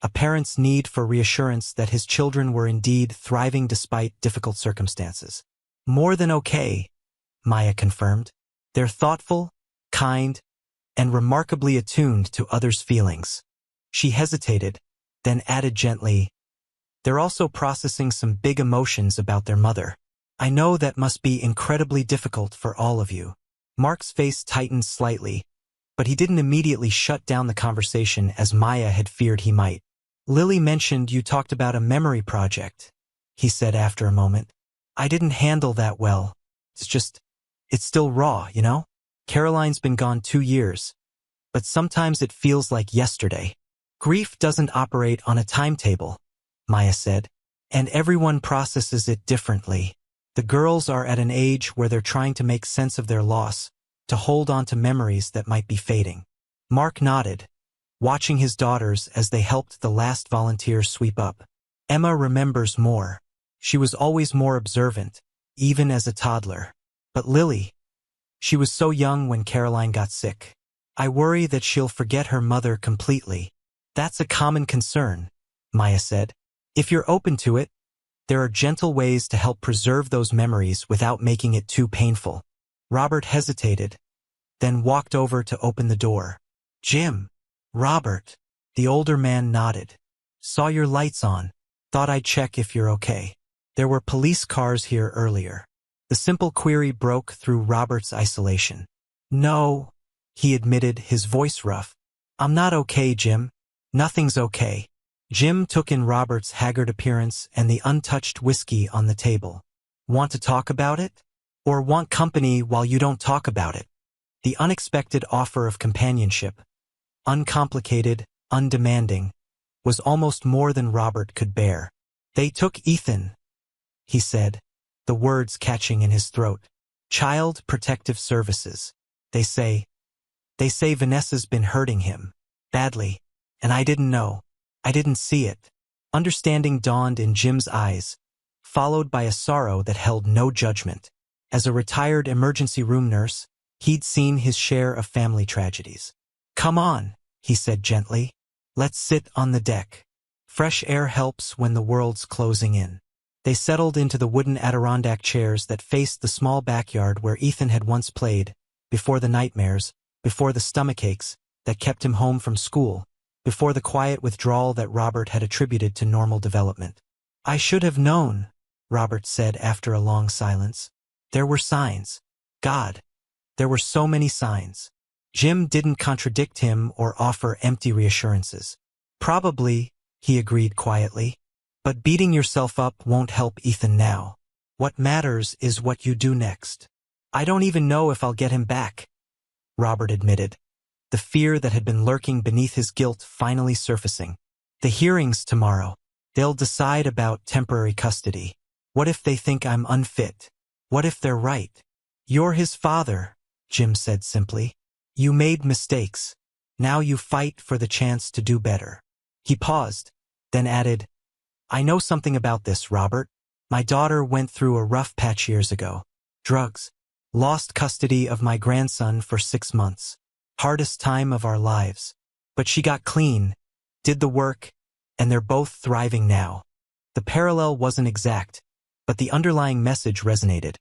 A parent's need for reassurance that his children were indeed thriving despite difficult circumstances. More than okay, Maya confirmed. They're thoughtful, kind, and remarkably attuned to others' feelings. She hesitated, then added gently, they're also processing some big emotions about their mother. I know that must be incredibly difficult for all of you. Mark's face tightened slightly, but he didn't immediately shut down the conversation as Maya had feared he might. Lily mentioned you talked about a memory project, he said after a moment. I didn't handle that well. It's still raw, you know? Caroline's been gone 2 years, but sometimes it feels like yesterday. Grief doesn't operate on a timetable, Maya said, and everyone processes it differently. The girls are at an age where they're trying to make sense of their loss, to hold on to memories that might be fading. Mark nodded, watching his daughters as they helped the last volunteer sweep up. Emma remembers more. She was always more observant, even as a toddler. But Lily, she was so young when Caroline got sick. I worry that she'll forget her mother completely. That's a common concern, Maya said. If you're open to it, there are gentle ways to help preserve those memories without making it too painful. Robert hesitated, then walked over to open the door. Jim. Robert. The older man nodded. Saw your lights on. Thought I'd check if you're okay. There were police cars here earlier. The simple query broke through Robert's isolation. No, he admitted, his voice rough. I'm not okay, Jim. Nothing's okay. Jim took in Robert's haggard appearance and the untouched whiskey on the table. Want to talk about it? Or want company while you don't talk about it? The unexpected offer of companionship, uncomplicated, undemanding, was almost more than Robert could bear. They took Ethan, he said, the words catching in his throat. Child Protective Services. They say Vanessa's been hurting him. Badly. And I didn't know. I didn't see it. Understanding dawned in Jim's eyes, followed by a sorrow that held no judgment. As a retired emergency room nurse, he'd seen his share of family tragedies. Come on, he said gently. Let's sit on the deck. Fresh air helps when the world's closing in. They settled into the wooden Adirondack chairs that faced the small backyard where Ethan had once played, before the nightmares, before the stomachaches that kept him home from school, before the quiet withdrawal that Robert had attributed to normal development. I should have known, Robert said after a long silence. There were signs. God, there were so many signs. Jim didn't contradict him or offer empty reassurances. Probably, he agreed quietly. But beating yourself up won't help Ethan now. What matters is what you do next. I don't even know if I'll get him back, Robert admitted, the fear that had been lurking beneath his guilt finally surfacing. The hearing's tomorrow. They'll decide about temporary custody. What if they think I'm unfit? What if they're right? You're his father, Jim said simply. You made mistakes. Now you fight for the chance to do better. He paused, then added, I know something about this, Robert. My daughter went through a rough patch years ago. Drugs. Lost custody of my grandson for 6 months. Hardest time of our lives. But she got clean, did the work, and they're both thriving now. The parallel wasn't exact, but the underlying message resonated.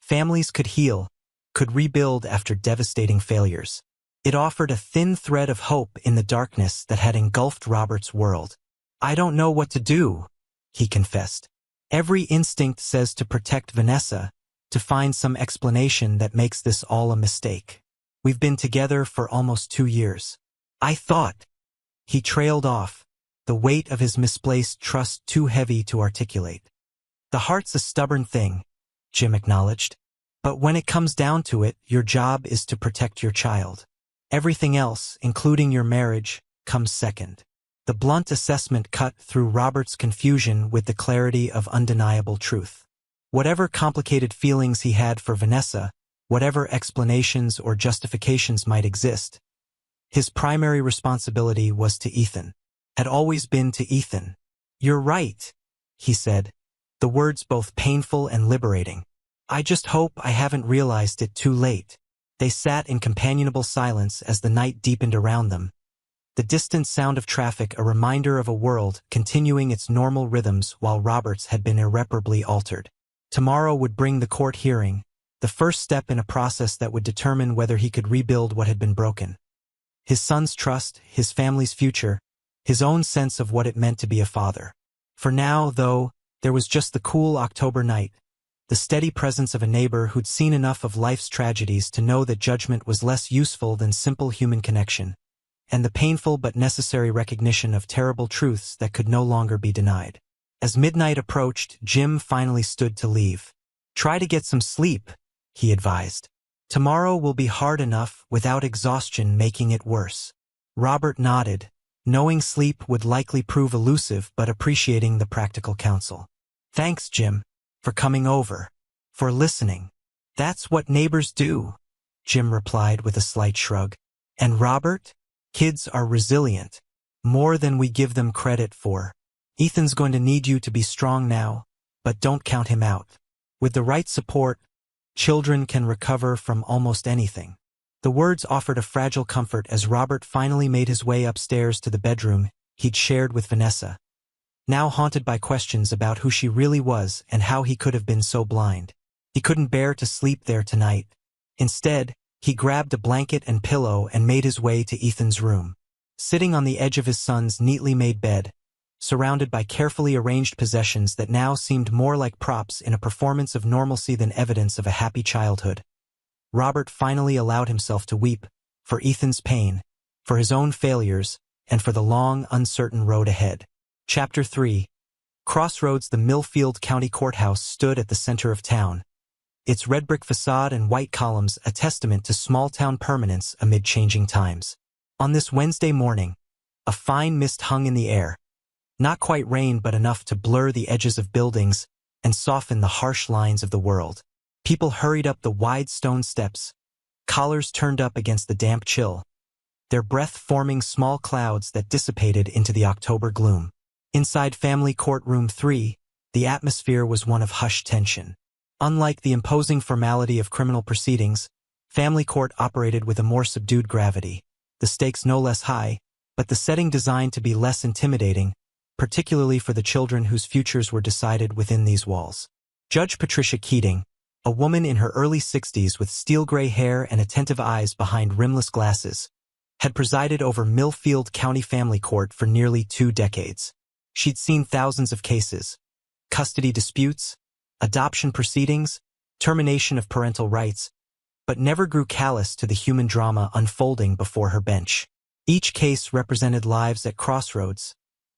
Families could heal, could rebuild after devastating failures. It offered a thin thread of hope in the darkness that had engulfed Robert's world. I don't know what to do, he confessed. Every instinct says to protect Vanessa, to find some explanation that makes this all a mistake. We've been together for almost 2 years. I thought. He trailed off, the weight of his misplaced trust too heavy to articulate. The heart's a stubborn thing, Jim acknowledged. But when it comes down to it, your job is to protect your child. Everything else, including your marriage, comes second. The blunt assessment cut through Robert's confusion with the clarity of undeniable truth. Whatever complicated feelings he had for Vanessa, whatever explanations or justifications might exist, His primary responsibility was to Ethan. Had always been to Ethan. "You're right," he said, the words both painful and liberating. "I just hope I haven't realized it too late." They sat in companionable silence as the night deepened around them, the distant sound of traffic a reminder of a world continuing its normal rhythms while Robert's had been irreparably altered. Tomorrow would bring the court hearing, the first step in a process that would determine whether he could rebuild what had been broken. His son's trust, his family's future, his own sense of what it meant to be a father. For now, though, there was just the cool October night, the steady presence of a neighbor who'd seen enough of life's tragedies to know that judgment was less useful than simple human connection, and the painful but necessary recognition of terrible truths that could no longer be denied. As midnight approached, Jim finally stood to leave. "Try to get some sleep," he advised. "Tomorrow will be hard enough without exhaustion making it worse." Robert nodded, knowing sleep would likely prove elusive but appreciating the practical counsel. "Thanks, Jim, for coming over, for listening. That's what neighbors do," Jim replied with a slight shrug. "And Robert? Kids are resilient, more than we give them credit for. Ethan's going to need you to be strong now, but don't count him out. With the right support, children can recover from almost anything." The words offered a fragile comfort as Robert finally made his way upstairs to the bedroom he'd shared with Vanessa, now haunted by questions about who she really was and how he could have been so blind. He couldn't bear to sleep there tonight. Instead, he grabbed a blanket and pillow and made his way to Ethan's room. Sitting on the edge of his son's neatly made bed, surrounded by carefully arranged possessions that now seemed more like props in a performance of normalcy than evidence of a happy childhood, Robert finally allowed himself to weep, for Ethan's pain, for his own failures, and for the long, uncertain road ahead. Chapter 3. Crossroads. The Millfield County Courthouse stood at the center of town, its red brick facade and white columns a testament to small-town permanence amid changing times. On this Wednesday morning, a fine mist hung in the air, not quite rain but enough to blur the edges of buildings and soften the harsh lines of the world. People hurried up the wide stone steps, collars turned up against the damp chill, their breath forming small clouds that dissipated into the October gloom. Inside Family Court Room 3, the atmosphere was one of hushed tension. Unlike the imposing formality of criminal proceedings, family court operated with a more subdued gravity, the stakes no less high, but the setting designed to be less intimidating, particularly for the children whose futures were decided within these walls. Judge Patricia Keating, a woman in her early 60s with steel-gray hair and attentive eyes behind rimless glasses, had presided over Millfield County Family Court for nearly 2 decades. She'd seen thousands of cases, custody disputes, adoption proceedings, termination of parental rights, but never grew callous to the human drama unfolding before her bench. Each case represented lives at crossroads,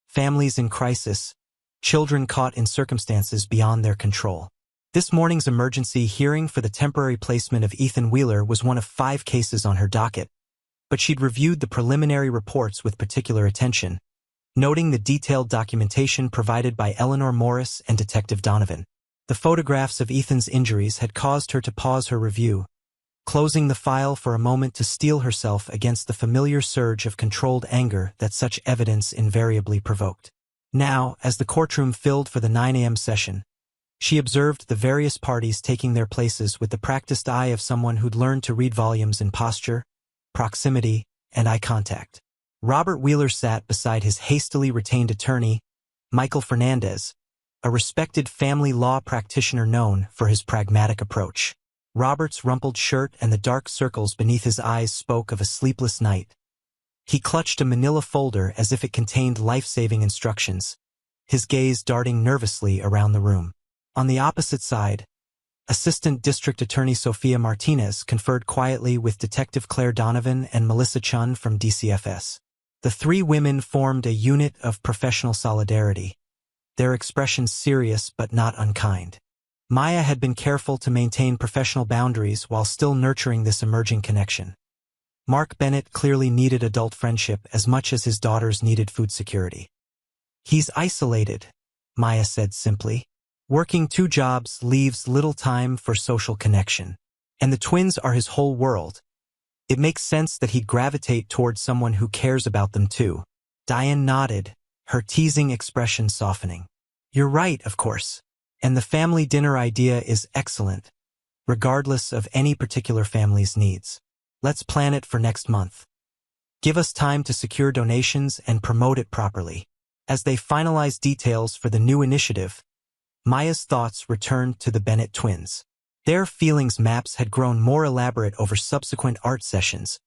families in crisis, children caught in circumstances beyond their control. This morning's emergency hearing for the temporary placement of Ethan Wheeler was one of 5 cases on her docket, but she'd reviewed the preliminary reports with particular attention, noting the detailed documentation provided by Eleanor Morris and Detective Donovan. The photographs of Ethan's injuries had caused her to pause her review, closing the file for a moment to steel herself against the familiar surge of controlled anger that such evidence invariably provoked. Now, as the courtroom filled for the 9 a.m. session, she observed the various parties taking their places with the practiced eye of someone who'd learned to read volumes in posture, proximity, and eye contact. Robert Wheeler sat beside his hastily retained attorney, Michael Fernandez, a respected family law practitioner known for his pragmatic approach. Robert's rumpled shirt and the dark circles beneath his eyes spoke of a sleepless night. He clutched a manila folder as if it contained life-saving instructions, his gaze darting nervously around the room. On the opposite side, Assistant District Attorney Sophia Martinez conferred quietly with Detective Claire Donovan and Melissa Chun from DCFS. The 3 women formed a unit of professional solidarity, their expressions serious but not unkind. Maya had been careful to maintain professional boundaries while still nurturing this emerging connection. Mark Bennett clearly needed adult friendship as much as his daughters needed food security. "He's isolated," Maya said simply. "Working 2 jobs leaves little time for social connection. And the twins are his whole world. It makes sense that he'd gravitate towards someone who cares about them too. Diane nodded, her teasing expression softening. You're right, of course. And the family dinner idea is excellent, regardless of any particular family's needs. Let's plan it for next month. Give us time to secure donations and promote it properly. As they finalized details for the new initiative, Maya's thoughts returned to the Bennett twins. Their feelings maps had grown more elaborate over subsequent art sessions,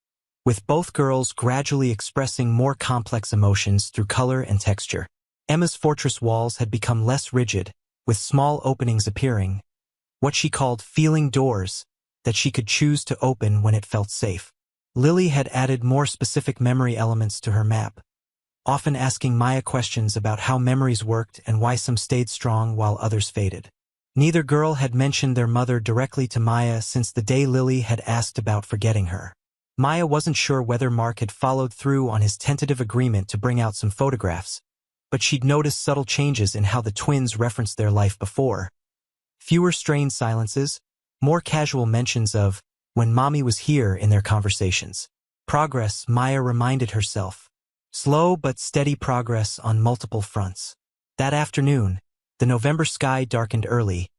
with both girls gradually expressing more complex emotions through color and texture. Emma's fortress walls had become less rigid, with small openings appearing, what she called feeling doors, that she could choose to open when it felt safe. Lily had added more specific memory elements to her map, often asking Maya questions about how memories worked and why some stayed strong while others faded. Neither girl had mentioned their mother directly to Maya since the day Lily had asked about forgetting her. Maya wasn't sure whether Mark had followed through on his tentative agreement to bring out some photographs, but she'd noticed subtle changes in how the twins referenced their life before. Fewer strained silences, more casual mentions of when Mommy was here in their conversations. Progress, Maya reminded herself. Slow but steady progress on multiple fronts. That afternoon, the November sky darkened early,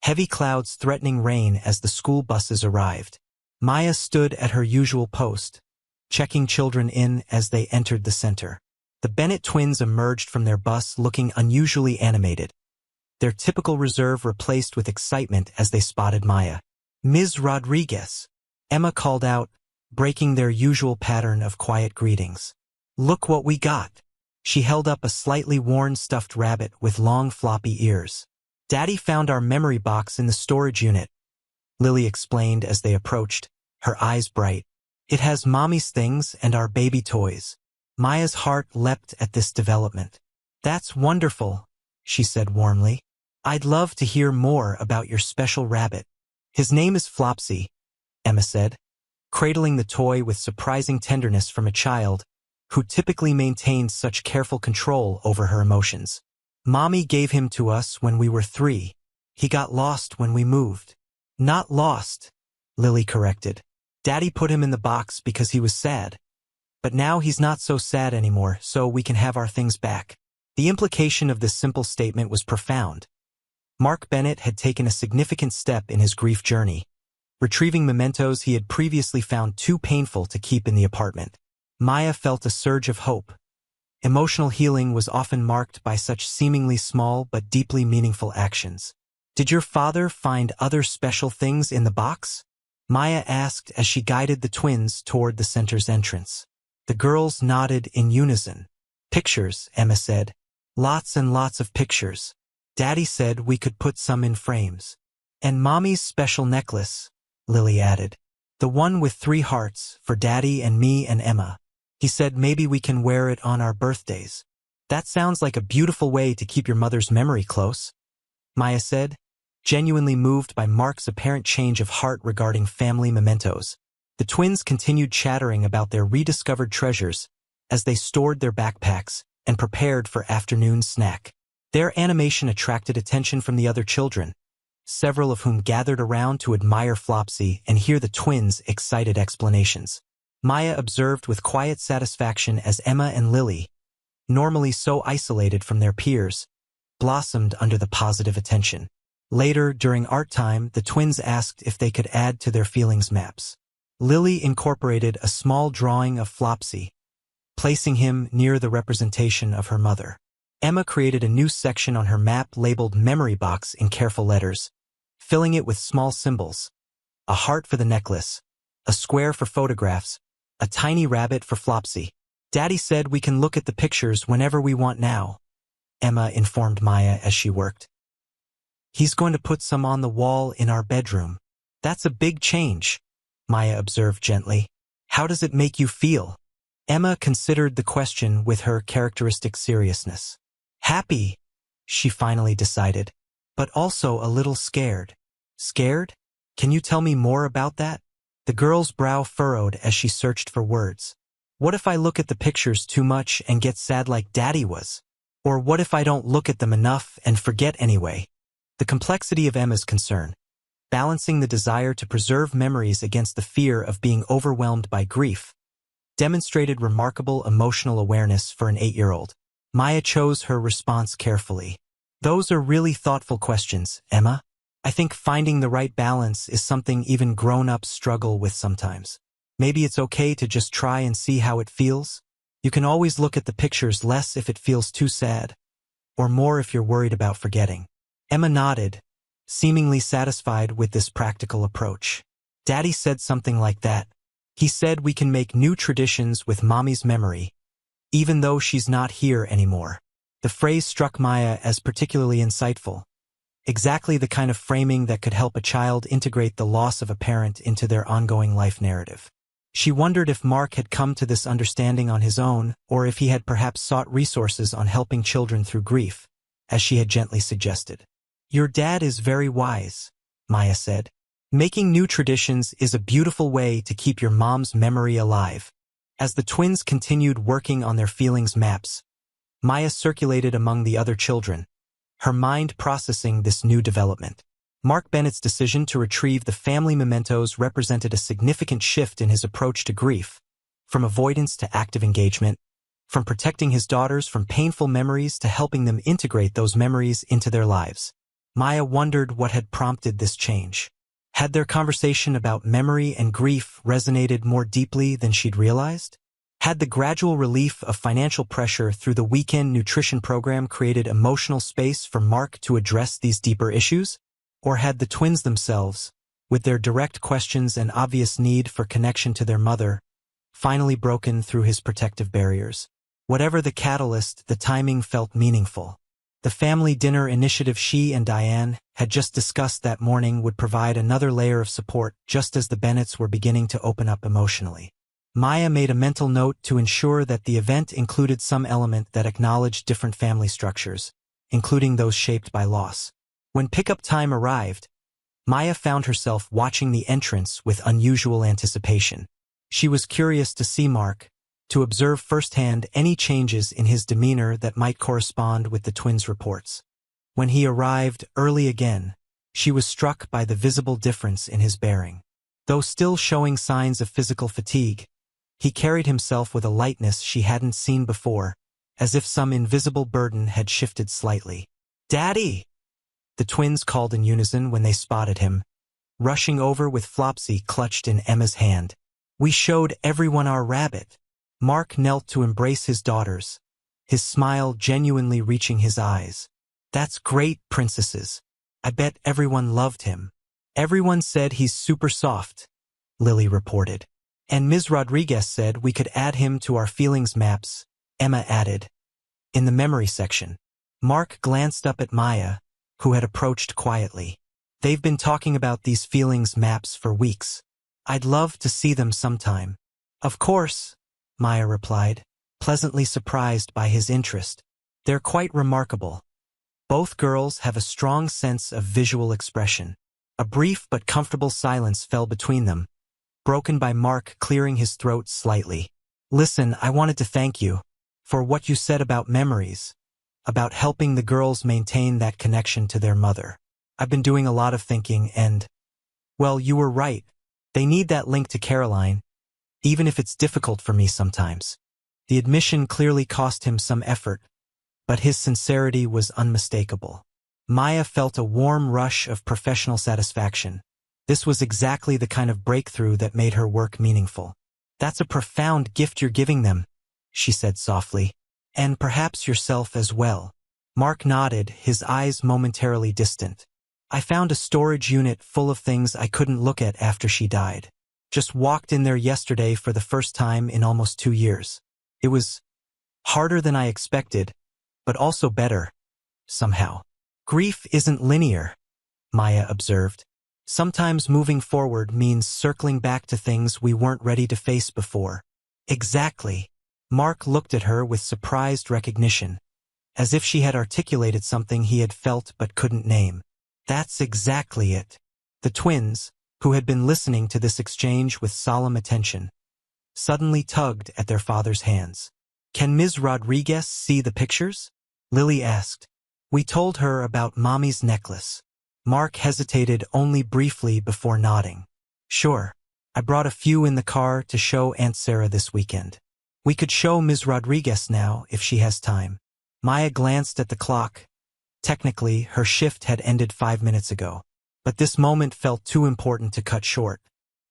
heavy clouds threatening rain as the school buses arrived. Maya stood at her usual post, checking children in as they entered the center. The Bennett twins emerged from their bus looking unusually animated, their typical reserve replaced with excitement as they spotted Maya. Ms. Rodriguez, Emma called out, breaking their usual pattern of quiet greetings. Look what we got. She held up a slightly worn stuffed rabbit with long floppy ears. Daddy found our memory box in the storage unit, Lily explained as they approached, her eyes bright. It has Mommy's things and our baby toys. Maya's heart leapt at this development. That's wonderful, she said warmly. I'd love to hear more about your special rabbit. His name is Flopsy, Emma said, cradling the toy with surprising tenderness from a child who typically maintained such careful control over her emotions. Mommy gave him to us when we were 3. He got lost when we moved. Not lost, Lily corrected. Daddy put him in the box because he was sad. But now he's not so sad anymore, so we can have our things back. The implication of this simple statement was profound. Mark Bennett had taken a significant step in his grief journey, retrieving mementos he had previously found too painful to keep in the apartment. Maya felt a surge of hope. Emotional healing was often marked by such seemingly small but deeply meaningful actions. Did your father find other special things in the box? Maya asked as she guided the twins toward the center's entrance. The girls nodded in unison. Pictures, Emma said. Lots and lots of pictures. Daddy said we could put some in frames. And Mommy's special necklace, Lily added. The one with 3 hearts, for Daddy and me and Emma. He said maybe we can wear it on our birthdays. That sounds like a beautiful way to keep your mother's memory close, Maya said, genuinely moved by Mark's apparent change of heart regarding family mementos. The twins continued chattering about their rediscovered treasures as they stored their backpacks and prepared for afternoon snack. Their animation attracted attention from the other children, several of whom gathered around to admire Flopsy and hear the twins' excited explanations. Maya observed with quiet satisfaction as Emma and Lily, normally so isolated from their peers, blossomed under the positive attention. Later, during art time, the twins asked if they could add to their feelings maps. Lily incorporated a small drawing of Flopsy, placing him near the representation of her mother. Emma created a new section on her map labeled Memory Box in careful letters, filling it with small symbols. A heart for the necklace, a square for photographs, a tiny rabbit for Flopsy. Daddy said we can look at the pictures whenever we want now, Emma informed Maya as she worked. He's going to put some on the wall in our bedroom. That's a big change, Maya observed gently. How does it make you feel? Emma considered the question with her characteristic seriousness. Happy, she finally decided, but also a little scared. Scared? Can you tell me more about that? The girl's brow furrowed as she searched for words. What if I look at the pictures too much and get sad like Daddy was? Or what if I don't look at them enough and forget anyway? The complexity of Emma's concern, balancing the desire to preserve memories against the fear of being overwhelmed by grief, demonstrated remarkable emotional awareness for an 8-year-old. Maya chose her response carefully. Those are really thoughtful questions, Emma. I think finding the right balance is something even grown-ups struggle with sometimes. Maybe it's okay to just try and see how it feels. You can always look at the pictures less if it feels too sad, or more if you're worried about forgetting. Emma nodded, seemingly satisfied with this practical approach. Daddy said something like that. He said we can make new traditions with Mommy's memory, even though she's not here anymore. The phrase struck Maya as particularly insightful. Exactly the kind of framing that could help a child integrate the loss of a parent into their ongoing life narrative. She wondered if Mark had come to this understanding on his own, or if he had perhaps sought resources on helping children through grief, as she had gently suggested. Your dad is very wise, Maya said. Making new traditions is a beautiful way to keep your mom's memory alive. As the twins continued working on their feelings maps, Maya circulated among the other children, her mind processing this new development. Mark Bennett's decision to retrieve the family mementos represented a significant shift in his approach to grief, from avoidance to active engagement, from protecting his daughters from painful memories to helping them integrate those memories into their lives. Maya wondered what had prompted this change. Had their conversation about memory and grief resonated more deeply than she'd realized? Had the gradual relief of financial pressure through the weekend nutrition program created emotional space for Mark to address these deeper issues? Or had the twins themselves, with their direct questions and obvious need for connection to their mother, finally broken through his protective barriers? Whatever the catalyst, the timing felt meaningful. The family dinner initiative she and Diane had just discussed that morning would provide another layer of support just as the Bennetts were beginning to open up emotionally. Maya made a mental note to ensure that the event included some element that acknowledged different family structures, including those shaped by loss. When pickup time arrived, Maya found herself watching the entrance with unusual anticipation. She was curious to see Mark, to observe firsthand any changes in his demeanor that might correspond with the twins' reports. When he arrived early again, she was struck by the visible difference in his bearing. Though still showing signs of physical fatigue, he carried himself with a lightness she hadn't seen before, as if some invisible burden had shifted slightly. "Daddy!" The twins called in unison when they spotted him, rushing over with Flopsy clutched in Emma's hand. "We showed everyone our rabbit." Mark knelt to embrace his daughters, his smile genuinely reaching his eyes. "That's great, princesses. I bet everyone loved him." "Everyone said he's super soft," Lily reported. "And Ms. Rodriguez said we could add him to our feelings maps," Emma added. In the memory section, Mark glanced up at Maya, who had approached quietly. "They've been talking about these feelings maps for weeks. I'd love to see them sometime." "Of course," Maya replied, pleasantly surprised by his interest. "They're quite remarkable. Both girls have a strong sense of visual expression." A brief but comfortable silence fell between them, broken by Mark clearing his throat slightly. "Listen, I wanted to thank you for what you said about memories, about helping the girls maintain that connection to their mother. I've been doing a lot of thinking and, well, you were right. They need that link to Caroline, even if it's difficult for me sometimes." The admission clearly cost him some effort, but his sincerity was unmistakable. Maya felt a warm rush of professional satisfaction. This was exactly the kind of breakthrough that made her work meaningful. "That's a profound gift you're giving them," she said softly. "And perhaps yourself as well." Mark nodded, his eyes momentarily distant. "I found a storage unit full of things I couldn't look at after she died. Just walked in there yesterday for the first time in almost 2 years. It was harder than I expected, but also better, somehow." "Grief isn't linear," Maya observed. "Sometimes moving forward means circling back to things we weren't ready to face before." "Exactly." Mark looked at her with surprised recognition, as if she had articulated something he had felt but couldn't name. "That's exactly it." The twins, who had been listening to this exchange with solemn attention, suddenly tugged at their father's hands. "Can Ms. Rodriguez see the pictures?" Lily asked. "We told her about Mommy's necklace." Mark hesitated only briefly before nodding. Sure. I brought a few in the car to show Aunt Sarah this weekend. We could show Ms. Rodriguez now if she has time. Maya glanced at the clock. Technically, her shift had ended 5 minutes ago. But this moment felt too important to cut short.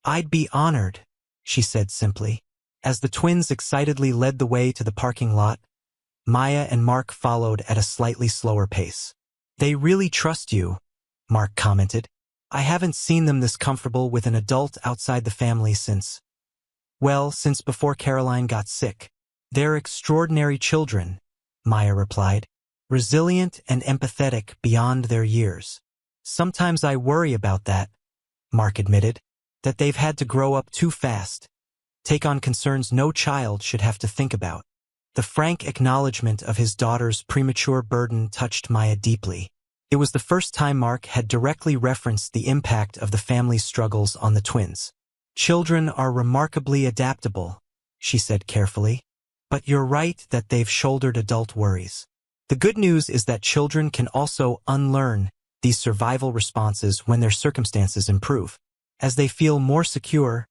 I'd be honored, she said simply. As the twins excitedly led the way to the parking lot, Maya and Mark followed at a slightly slower pace. They really trust you, Mark commented. I haven't seen them this comfortable with an adult outside the family since before Caroline got sick. They're extraordinary children, Maya replied, resilient and empathetic beyond their years. Sometimes I worry about that, Mark admitted, that they've had to grow up too fast, take on concerns no child should have to think about. The frank acknowledgement of his daughter's premature burden touched Maya deeply. It was the first time Mark had directly referenced the impact of the family's struggles on the twins. Children are remarkably adaptable, she said carefully. But you're right that they've shouldered adult worries. The good news is that children can also unlearn these survival responses when their circumstances improve. As they feel more secure,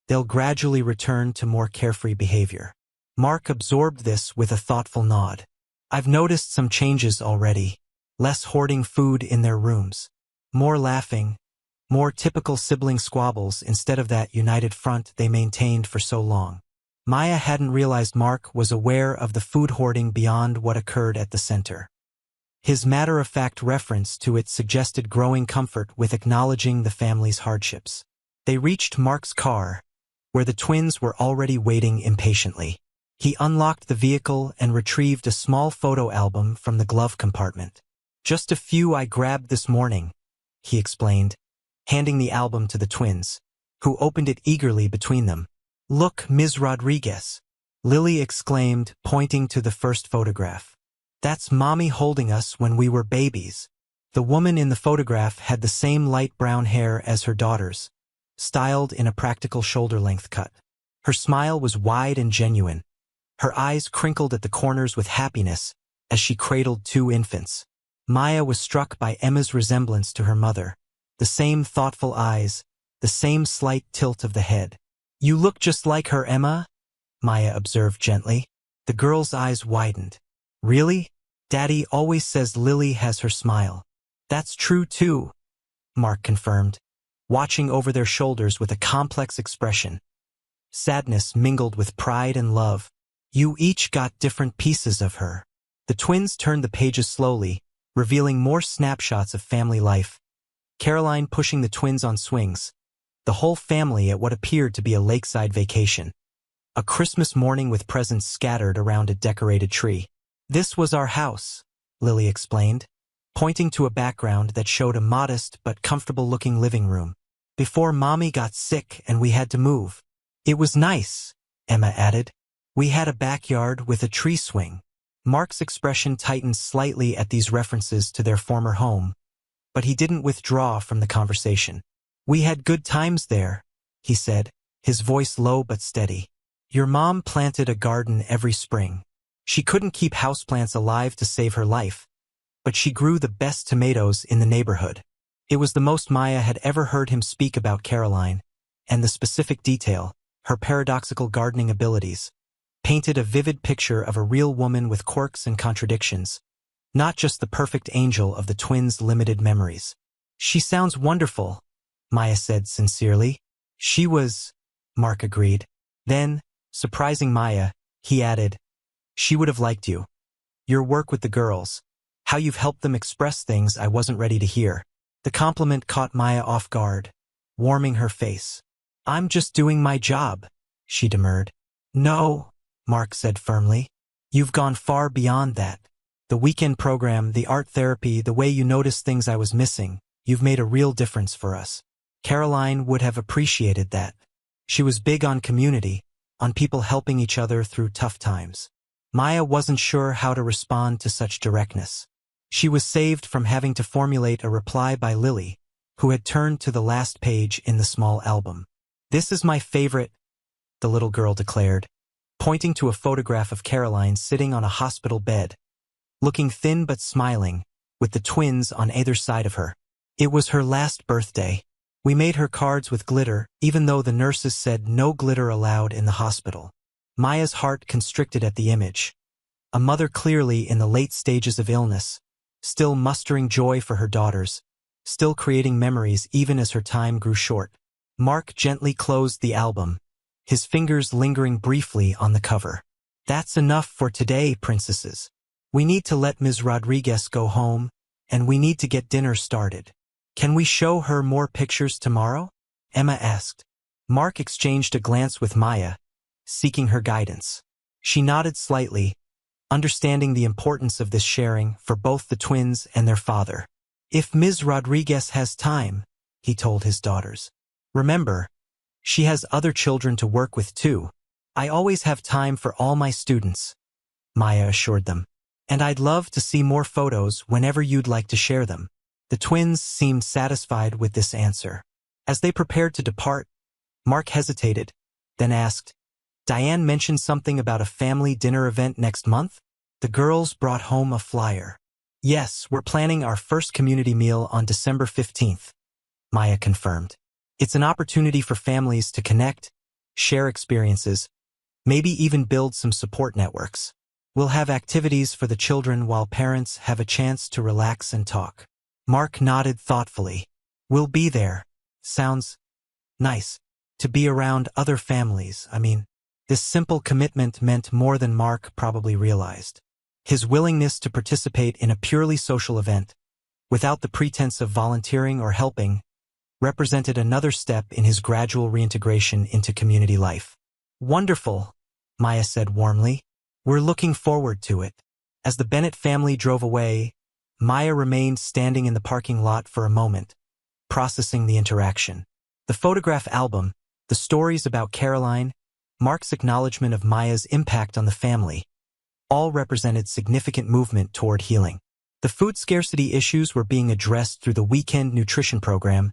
they'll gradually return to more carefree behavior. Mark absorbed this with a thoughtful nod. I've noticed some changes already. Less hoarding food in their rooms. More laughing. More typical sibling squabbles instead of that united front they maintained for so long. Maya hadn't realized Mark was aware of the food hoarding beyond what occurred at the center. His matter-of-fact reference to it suggested growing comfort with acknowledging the family's hardships. They reached Mark's car, where the twins were already waiting impatiently. He unlocked the vehicle and retrieved a small photo album from the glove compartment. Just a few I grabbed this morning, he explained, handing the album to the twins, who opened it eagerly between them. Look, Ms. Rodriguez, Lily exclaimed, pointing to the first photograph. That's Mommy holding us when we were babies. The woman in the photograph had the same light brown hair as her daughters, styled in a practical shoulder-length cut. Her smile was wide and genuine. Her eyes crinkled at the corners with happiness as she cradled 2 infants. Maya was struck by Emma's resemblance to her mother. The same thoughtful eyes, the same slight tilt of the head. You look just like her, Emma, Maya observed gently. The girl's eyes widened. Really? Daddy always says Lily has her smile. That's true too, Mark confirmed, watching over their shoulders with a complex expression. Sadness mingled with pride and love. You each got different pieces of her. The twins turned the pages slowly, revealing more snapshots of family life. Caroline pushing the twins on swings. The whole family at what appeared to be a lakeside vacation. A Christmas morning with presents scattered around a decorated tree. This was our house, Lily explained, pointing to a background that showed a modest but comfortable-looking living room. Before Mommy got sick and we had to move. It was nice, Emma added. We had a backyard with a tree swing. Mark's expression tightened slightly at these references to their former home, but he didn't withdraw from the conversation. We had good times there, he said, his voice low but steady. Your mom planted a garden every spring. She couldn't keep houseplants alive to save her life, but she grew the best tomatoes in the neighborhood. It was the most Maya had ever heard him speak about Caroline, and the specific detail, her paradoxical gardening abilities, painted a vivid picture of a real woman with quirks and contradictions, not just the perfect angel of the twins' limited memories. She sounds wonderful, Maya said sincerely. She was, Mark agreed. Then, surprising Maya, he added, she would have liked you. Your work with the girls, how you've helped them express things I wasn't ready to hear. The compliment caught Maya off guard, warming her face. I'm just doing my job, she demurred. No, Mark said firmly. You've gone far beyond that. The weekend program, the art therapy, the way you noticed things I was missing, you've made a real difference for us. Caroline would have appreciated that. She was big on community, on people helping each other through tough times. Maya wasn't sure how to respond to such directness. She was saved from having to formulate a reply by Lily, who had turned to the last page in the small album. This is my favorite, the little girl declared, pointing to a photograph of Caroline sitting on a hospital bed, looking thin but smiling, with the twins on either side of her. It was her last birthday. We made her cards with glitter, even though the nurses said no glitter allowed in the hospital. Maya's heart constricted at the image. A mother clearly in the late stages of illness, still mustering joy for her daughters, still creating memories even as her time grew short. Mark gently closed the album, his fingers lingering briefly on the cover. That's enough for today, princesses. We need to let Ms. Rodriguez go home, and we need to get dinner started. Can we show her more pictures tomorrow? Emma asked. Mark exchanged a glance with Maya, seeking her guidance. She nodded slightly, understanding the importance of this sharing for both the twins and their father. If Ms. Rodriguez has time, he told his daughters. Remember, she has other children to work with too. I always have time for all my students, Maya assured them. And I'd love to see more photos whenever you'd like to share them. The twins seemed satisfied with this answer. As they prepared to depart, Mark hesitated, then asked, Diane mentioned something about a family dinner event next month? The girls brought home a flyer. Yes, we're planning our first community meal on December 15th, Maya confirmed. It's an opportunity for families to connect, share experiences, maybe even build some support networks. We'll have activities for the children while parents have a chance to relax and talk. Mark nodded thoughtfully. We'll be there. Sounds nice. To be around other families, This simple commitment meant more than Mark probably realized. His willingness to participate in a purely social event, without the pretense of volunteering or helping, represented another step in his gradual reintegration into community life. Wonderful, Maya said warmly. We're looking forward to it. As the Bennett family drove away, Maya remained standing in the parking lot for a moment, processing the interaction. The photograph album, the stories about Caroline, Mark's acknowledgement of Maya's impact on the family, all represented significant movement toward healing. The food scarcity issues were being addressed through the weekend nutrition program,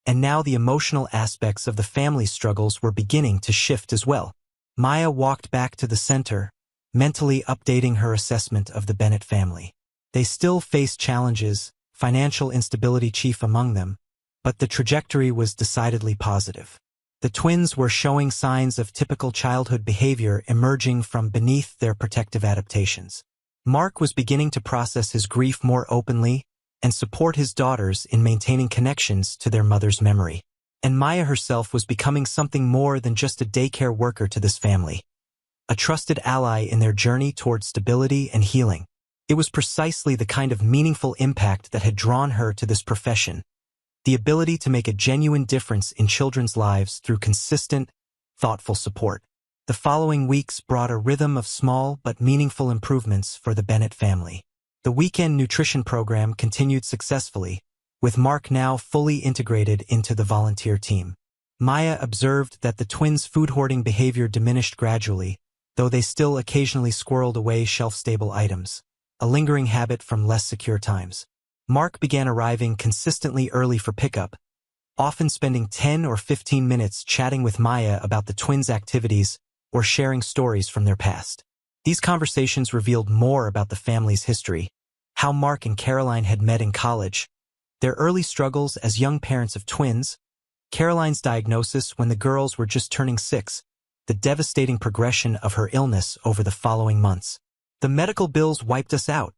and now the emotional aspects of the family's struggles were beginning to shift as well. Maya walked back to the center, mentally updating her assessment of the Bennett family. They still faced challenges, financial instability chief among them, but the trajectory was decidedly positive. The twins were showing signs of typical childhood behavior emerging from beneath their protective adaptations. Mark was beginning to process his grief more openly and support his daughters in maintaining connections to their mother's memory. And Maya herself was becoming something more than just a daycare worker to this family, a trusted ally in their journey toward stability and healing. It was precisely the kind of meaningful impact that had drawn her to this profession, the ability to make a genuine difference in children's lives through consistent, thoughtful support. The following weeks brought a rhythm of small but meaningful improvements for the Bennett family. The weekend nutrition program continued successfully, with Mark now fully integrated into the volunteer team. Maya observed that the twins' food hoarding behavior diminished gradually, though they still occasionally squirreled away shelf-stable items, a lingering habit from less secure times. Mark began arriving consistently early for pickup, often spending 10 or 15 minutes chatting with Maya about the twins' activities or sharing stories from their past. These conversations revealed more about the family's history, how Mark and Caroline had met in college, their early struggles as young parents of twins, Caroline's diagnosis when the girls were just turning 6, the devastating progression of her illness over the following months. The medical bills wiped us out,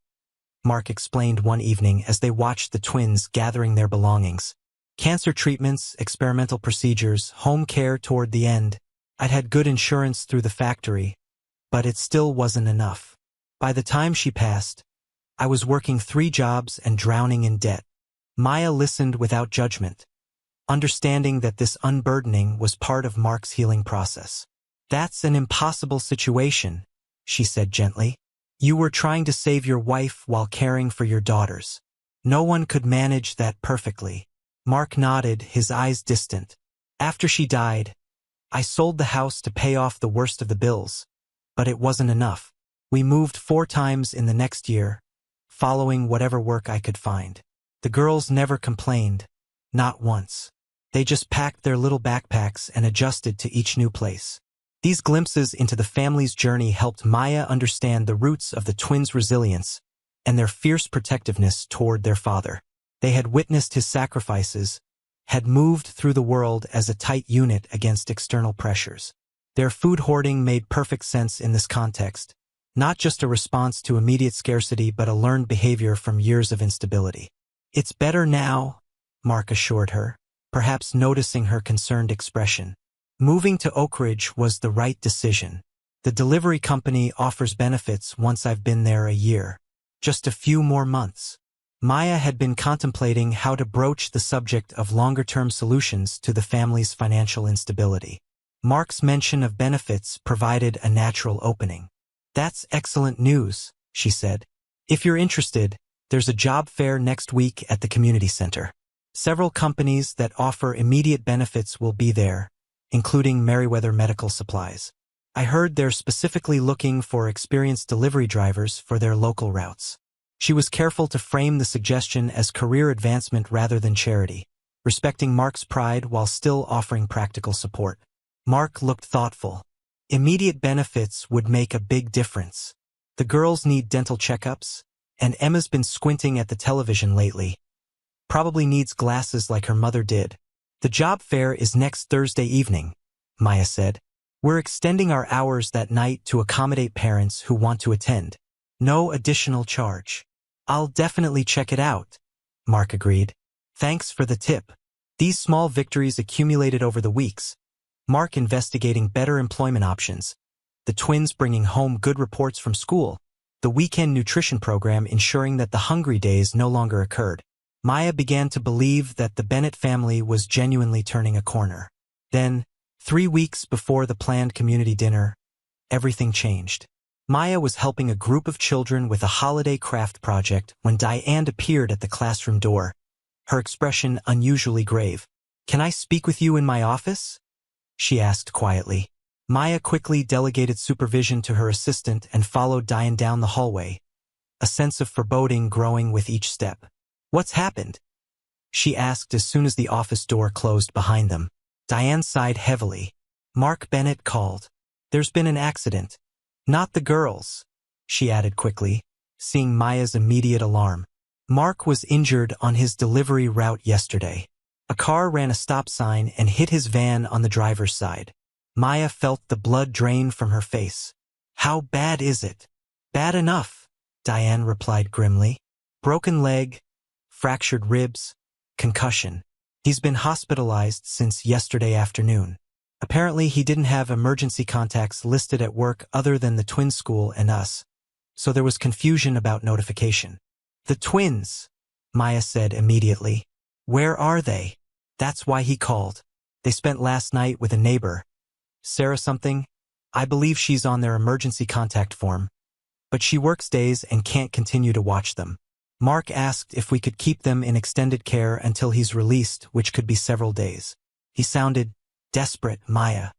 Mark explained one evening as they watched the twins gathering their belongings. Cancer treatments, experimental procedures, home care toward the end. I'd had good insurance through the factory, but it still wasn't enough. By the time she passed, I was working 3 jobs and drowning in debt. Maya listened without judgment, understanding that this unburdening was part of Mark's healing process. That's an impossible situation, she said gently. You were trying to save your wife while caring for your daughters. No one could manage that perfectly. Mark nodded, his eyes distant. After she died, I sold the house to pay off the worst of the bills, but it wasn't enough. We moved 4 times in the next year, following whatever work I could find. The girls never complained, not once. They just packed their little backpacks and adjusted to each new place. These glimpses into the family's journey helped Maya understand the roots of the twins' resilience and their fierce protectiveness toward their father. They had witnessed his sacrifices, had moved through the world as a tight unit against external pressures. Their food hoarding made perfect sense in this context, not just a response to immediate scarcity but a learned behavior from years of instability. "It's better now," Mark assured her, perhaps noticing her concerned expression. Moving to Oak Ridge was the right decision. The delivery company offers benefits once I've been there a year. Just a few more months. Maya had been contemplating how to broach the subject of longer-term solutions to the family's financial instability. Mark's mention of benefits provided a natural opening. "That's excellent news," she said. "If you're interested, there's a job fair next week at the community center. Several companies that offer immediate benefits will be there, including Merriweather Medical Supplies. I heard they're specifically looking for experienced delivery drivers for their local routes." She was careful to frame the suggestion as career advancement rather than charity, respecting Mark's pride while still offering practical support. Mark looked thoughtful. Immediate benefits would make a big difference. The girls need dental checkups, and Emma's been squinting at the television lately. Probably needs glasses like her mother did. "The job fair is next Thursday evening," Maya said. "We're extending our hours that night to accommodate parents who want to attend. No additional charge." "I'll definitely check it out," Mark agreed. "Thanks for the tip." These small victories accumulated over the weeks. Mark investigating better employment options, the twins bringing home good reports from school, the weekend nutrition program ensuring that the hungry days no longer occurred. Maya began to believe that the Bennett family was genuinely turning a corner. Then, 3 weeks before the planned community dinner, everything changed. Maya was helping a group of children with a holiday craft project when Diane appeared at the classroom door, her expression unusually grave. "Can I speak with you in my office?" she asked quietly. Maya quickly delegated supervision to her assistant and followed Diane down the hallway, a sense of foreboding growing with each step. "What's happened?" she asked as soon as the office door closed behind them. Diane sighed heavily. "Mark Bennett called. There's been an accident. Not the girls," she added quickly, seeing Maya's immediate alarm. "Mark was injured on his delivery route yesterday. A car ran a stop sign and hit his van on the driver's side." Maya felt the blood drain from her face. "How bad is it?" "Bad enough," Diane replied grimly. "Broken leg, fractured ribs, concussion. He's been hospitalized since yesterday afternoon. Apparently he didn't have emergency contacts listed at work other than the twin school and us, so there was confusion about notification." "The twins," Maya said immediately. "Where are they?" "That's why he called. They spent last night with a neighbor. Sarah something. I believe she's on their emergency contact form, but she works days and can't continue to watch them. Mark asked if we could keep them in extended care until he's released, which could be several days." He sounded desperate, Maya.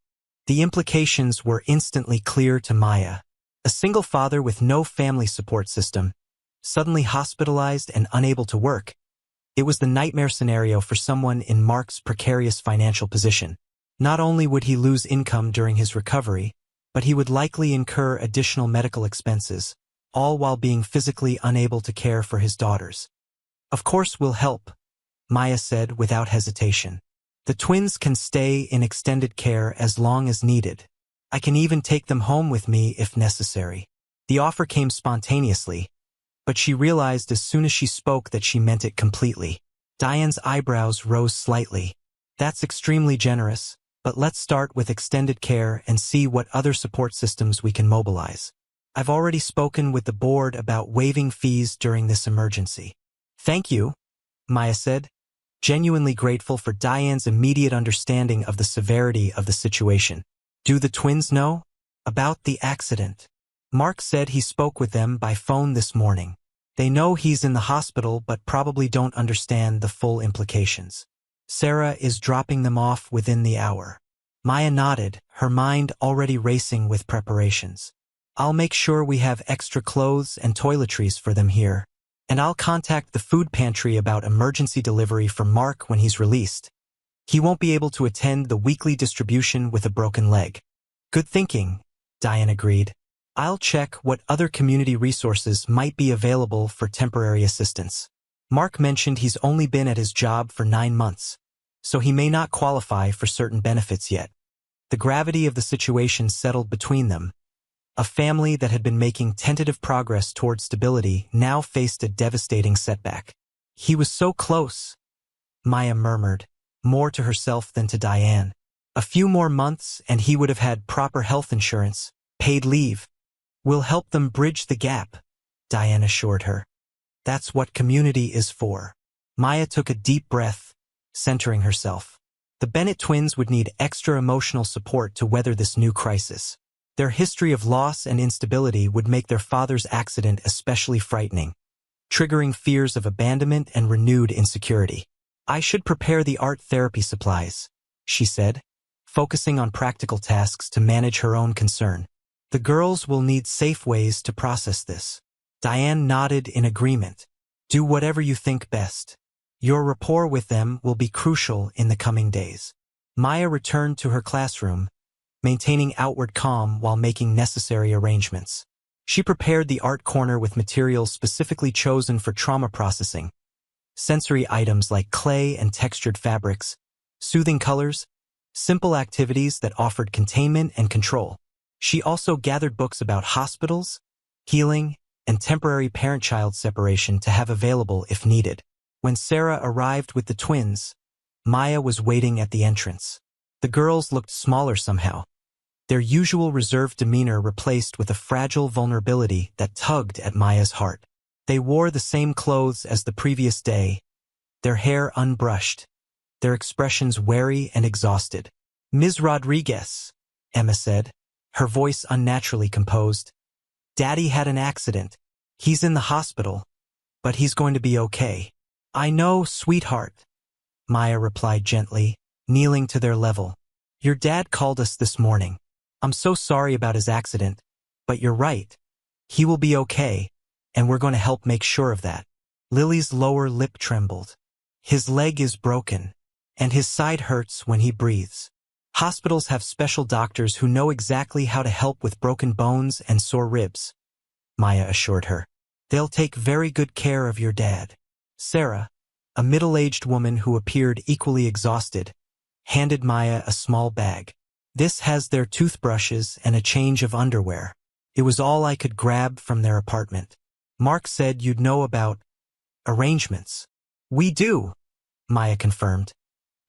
The implications were instantly clear to Maya. A single father with no family support system, suddenly hospitalized and unable to work. It was the nightmare scenario for someone in Mark's precarious financial position. Not only would he lose income during his recovery, but he would likely incur additional medical expenses, all while being physically unable to care for his daughters. "Of course we'll help," Maya said without hesitation. "The twins can stay in extended care as long as needed. I can even take them home with me if necessary." The offer came spontaneously, but she realized as soon as she spoke that she meant it completely. Diane's eyebrows rose slightly. "That's extremely generous, but let's start with extended care and see what other support systems we can mobilize. I've already spoken with the board about waiving fees during this emergency." "Thank you," Maya said, genuinely grateful for Diane's immediate understanding of the severity of the situation. "Do the twins know about the accident?" "Mark said he spoke with them by phone this morning. They know he's in the hospital but probably don't understand the full implications. Sarah is dropping them off within the hour." Maya nodded, her mind already racing with preparations. "I'll make sure we have extra clothes and toiletries for them here. And I'll contact the food pantry about emergency delivery for Mark when he's released. He won't be able to attend the weekly distribution with a broken leg." "Good thinking," Diane agreed. "I'll check what other community resources might be available for temporary assistance." Mark mentioned he's only been at his job for 9 months, so he may not qualify for certain benefits yet. The gravity of the situation settled between them. A family that had been making tentative progress toward stability now faced a devastating setback. He was so close, Maya murmured, more to herself than to Diane. A few more months and he would have had proper health insurance, paid leave. We'll help them bridge the gap, Diane assured her. That's what community is for. Maya took a deep breath, centering herself. The Bennett twins would need extra emotional support to weather this new crisis. Their history of loss and instability would make their father's accident especially frightening, triggering fears of abandonment and renewed insecurity. I should prepare the art therapy supplies, she said, focusing on practical tasks to manage her own concern. The girls will need safe ways to process this. Diane nodded in agreement. Do whatever you think best. Your rapport with them will be crucial in the coming days. Maya returned to her classroom, maintaining outward calm while making necessary arrangements. She prepared the art corner with materials specifically chosen for trauma processing, sensory items like clay and textured fabrics, soothing colors, simple activities that offered containment and control. She also gathered books about hospitals, healing, and temporary parent-child separation to have available if needed. When Sarah arrived with the twins, Maya was waiting at the entrance. The girls looked smaller somehow, their usual reserved demeanor replaced with a fragile vulnerability that tugged at Maya's heart. They wore the same clothes as the previous day, their hair unbrushed, their expressions wary and exhausted. Ms. Rodriguez, Emma said, her voice unnaturally composed. Daddy had an accident. He's in the hospital, but he's going to be okay. I know, sweetheart, Maya replied gently, kneeling to their level. Your dad called us this morning. I'm so sorry about his accident, but you're right. He will be okay, and we're going to help make sure of that. Lily's lower lip trembled. His leg is broken, and his side hurts when he breathes. Hospitals have special doctors who know exactly how to help with broken bones and sore ribs, Maya assured her. They'll take very good care of your dad. Sarah, a middle-aged woman who appeared equally exhausted, handed Maya a small bag. This has their toothbrushes and a change of underwear. It was all I could grab from their apartment. Mark said you'd know about arrangements. We do, Maya confirmed,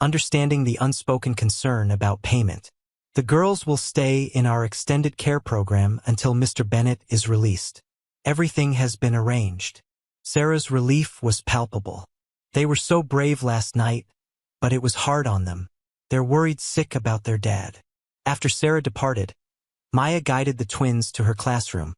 understanding the unspoken concern about payment. The girls will stay in our extended care program until Mr. Bennett is released. Everything has been arranged. Sarah's relief was palpable. They were so brave last night, but it was hard on them. They're worried sick about their dad. After Sarah departed, Maya guided the twins to her classroom,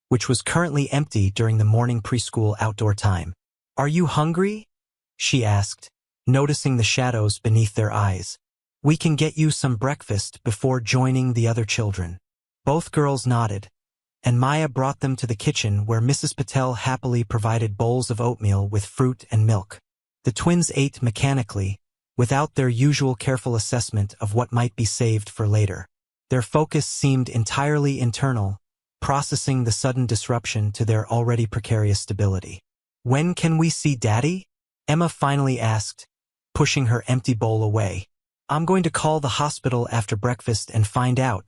which was currently empty during the morning preschool outdoor time. Are you hungry? She asked, noticing the shadows beneath their eyes. We can get you some breakfast before joining the other children. Both girls nodded, and Maya brought them to the kitchen where Mrs. Patel happily provided bowls of oatmeal with fruit and milk. The twins ate mechanically, without their usual careful assessment of what might be saved for later. Their focus seemed entirely internal, processing the sudden disruption to their already precarious stability. When can we see Daddy? Emma finally asked, pushing her empty bowl away. I'm going to call the hospital after breakfast and find out,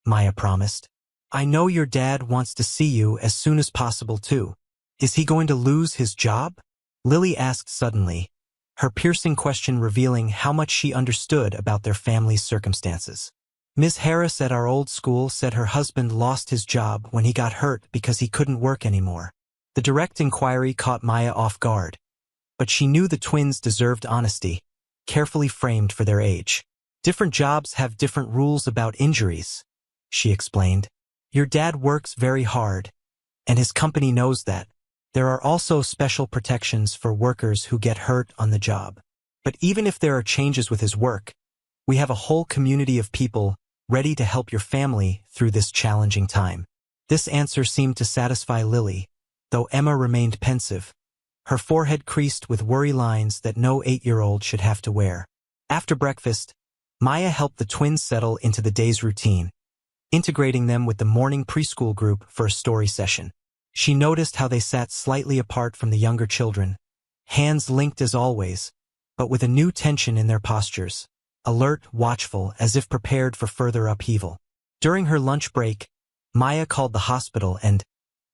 Maya promised. I know your dad wants to see you as soon as possible too. Is he going to lose his job? Lily asked suddenly, her piercing question revealing how much she understood about their family's circumstances. Ms. Harris at our old school said her husband lost his job when he got hurt because he couldn't work anymore. The direct inquiry caught Maya off guard, but she knew the twins deserved honesty, carefully framed for their age. Different jobs have different rules about injuries, she explained. Your dad works very hard, and his company knows that. There are also special protections for workers who get hurt on the job. But even if there are changes with his work, we have a whole community of people ready to help your family through this challenging time. This answer seemed to satisfy Lily, though Emma remained pensive, her forehead creased with worry lines that no 8-year-old should have to wear. After breakfast, Maya helped the twins settle into the day's routine, integrating them with the morning preschool group for a story session. She noticed how they sat slightly apart from the younger children, hands linked as always, but with a new tension in their postures, alert, watchful, as if prepared for further upheaval. During her lunch break, Maya called the hospital and,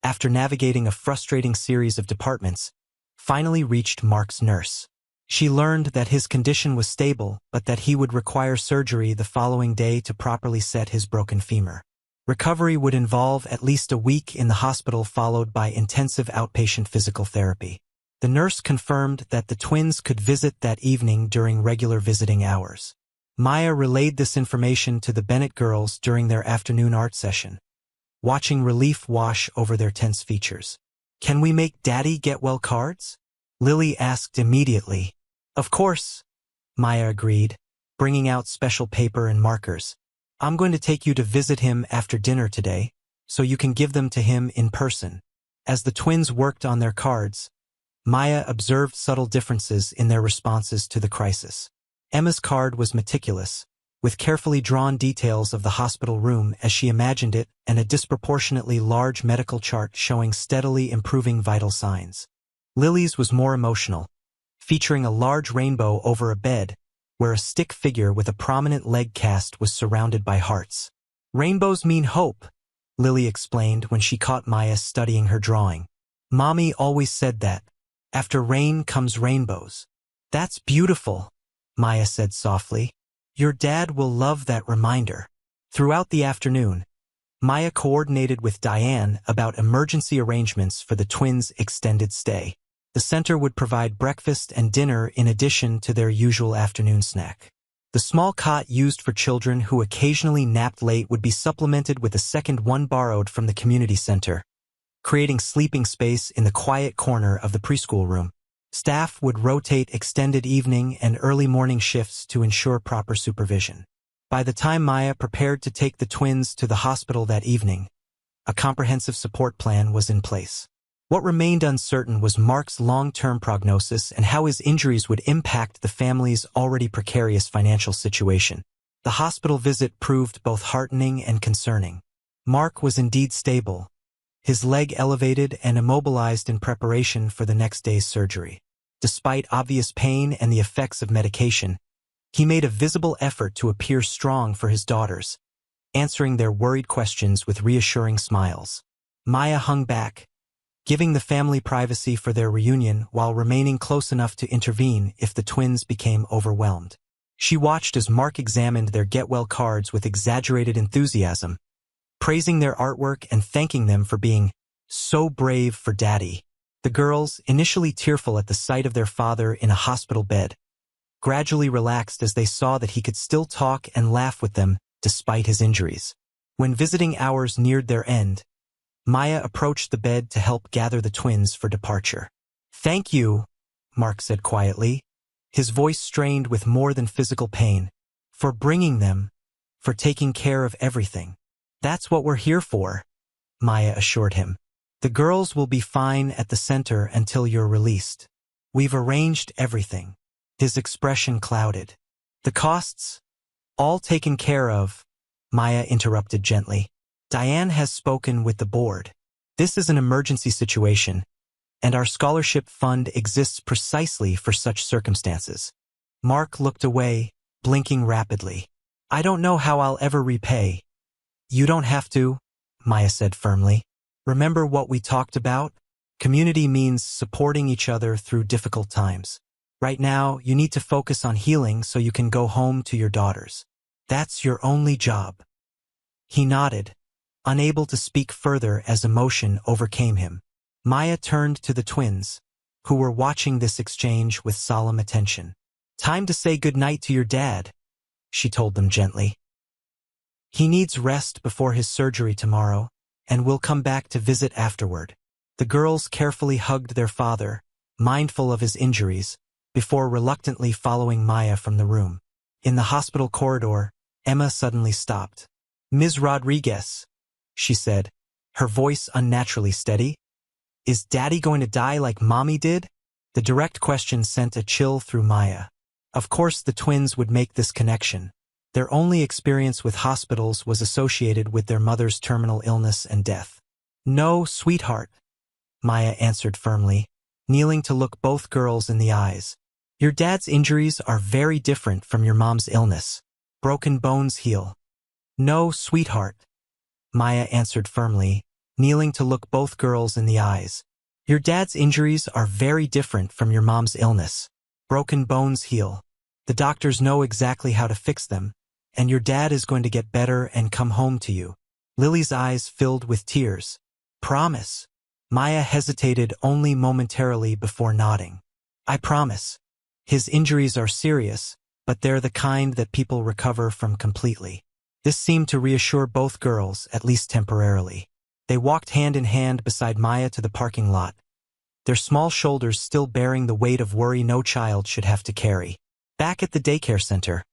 after navigating a frustrating series of departments, finally reached Mark's nurse. She learned that his condition was stable, but that he would require surgery the following day to properly set his broken femur. Recovery would involve at least a week in the hospital, followed by intensive outpatient physical therapy. The nurse confirmed that the twins could visit that evening during regular visiting hours. Maya relayed this information to the Bennett girls during their afternoon art session, watching relief wash over their tense features. "Can we make Daddy get well cards?" Lily asked immediately. "Of course," Maya agreed, bringing out special paper and markers. "I'm going to take you to visit him after dinner today, so you can give them to him in person." As the twins worked on their cards, Maya observed subtle differences in their responses to the crisis. Emma's card was meticulous, with carefully drawn details of the hospital room as she imagined it and a disproportionately large medical chart showing steadily improving vital signs. Lily's was more emotional, featuring a large rainbow over a bed where a stick figure with a prominent leg cast was surrounded by hearts. "Rainbows mean hope," Lily explained when she caught Maya studying her drawing. "Mommy always said that. After rain comes rainbows." "That's beautiful," Maya said softly. "Your dad will love that reminder." Throughout the afternoon, Maya coordinated with Diane about emergency arrangements for the twins' extended stay. The center would provide breakfast and dinner in addition to their usual afternoon snack. The small cot used for children who occasionally napped late would be supplemented with a second one borrowed from the community center, creating sleeping space in the quiet corner of the preschool room. Staff would rotate extended evening and early morning shifts to ensure proper supervision. By the time Maya prepared to take the twins to the hospital that evening, a comprehensive support plan was in place. What remained uncertain was Mark's long-term prognosis and how his injuries would impact the family's already precarious financial situation. The hospital visit proved both heartening and concerning. Mark was indeed stable, his leg elevated and immobilized in preparation for the next day's surgery. Despite obvious pain and the effects of medication, he made a visible effort to appear strong for his daughters, answering their worried questions with reassuring smiles. Maya hung back, giving the family privacy for their reunion while remaining close enough to intervene if the twins became overwhelmed. She watched as Mark examined their get-well cards with exaggerated enthusiasm, praising their artwork and thanking them for being so brave for Daddy. The girls, initially tearful at the sight of their father in a hospital bed, gradually relaxed as they saw that he could still talk and laugh with them despite his injuries. When visiting hours neared their end, Maya approached the bed to help gather the twins for departure. "Thank you," Mark said quietly, his voice strained with more than physical pain, "for bringing them, for taking care of everything." "That's what we're here for," Maya assured him. "The girls will be fine at the center until you're released. We've arranged everything." His expression clouded. "The costs? All taken care of," Maya interrupted gently. "Diane has spoken with the board. This is an emergency situation, and our scholarship fund exists precisely for such circumstances." Mark looked away, blinking rapidly. "I don't know how I'll ever repay." "You don't have to," Maya said firmly. "Remember what we talked about? Community means supporting each other through difficult times. Right now, you need to focus on healing so you can go home to your daughters. That's your only job." He nodded, unable to speak further as emotion overcame him. Maya turned to the twins, who were watching this exchange with solemn attention. "Time to say goodnight to your dad," she told them gently. "He needs rest before his surgery tomorrow, and we'll come back to visit afterward." The girls carefully hugged their father, mindful of his injuries, before reluctantly following Maya from the room. In the hospital corridor, Emma suddenly stopped. "Ms. Rodriguez," she said, her voice unnaturally steady, "is Daddy going to die like Mommy did?" The direct question sent a chill through Maya. Of course the twins would make this connection. Their only experience with hospitals was associated with their mother's terminal illness and death. "No, sweetheart," Maya answered firmly, kneeling to look both girls in the eyes. Your dad's injuries are very different from your mom's illness. Broken bones heal. No, sweetheart, Maya answered firmly, kneeling to look both girls in the eyes. Your dad's injuries are very different from your mom's illness. Broken bones heal. The doctors know exactly how to fix them, and your dad is going to get better and come home to you. Lily's eyes filled with tears. Promise. Maya hesitated only momentarily before nodding. I promise. His injuries are serious, but they're the kind that people recover from completely. This seemed to reassure both girls, at least temporarily. They walked hand in hand beside Maya to the parking lot, their small shoulders still bearing the weight of worry no child should have to carry. Back at the daycare center,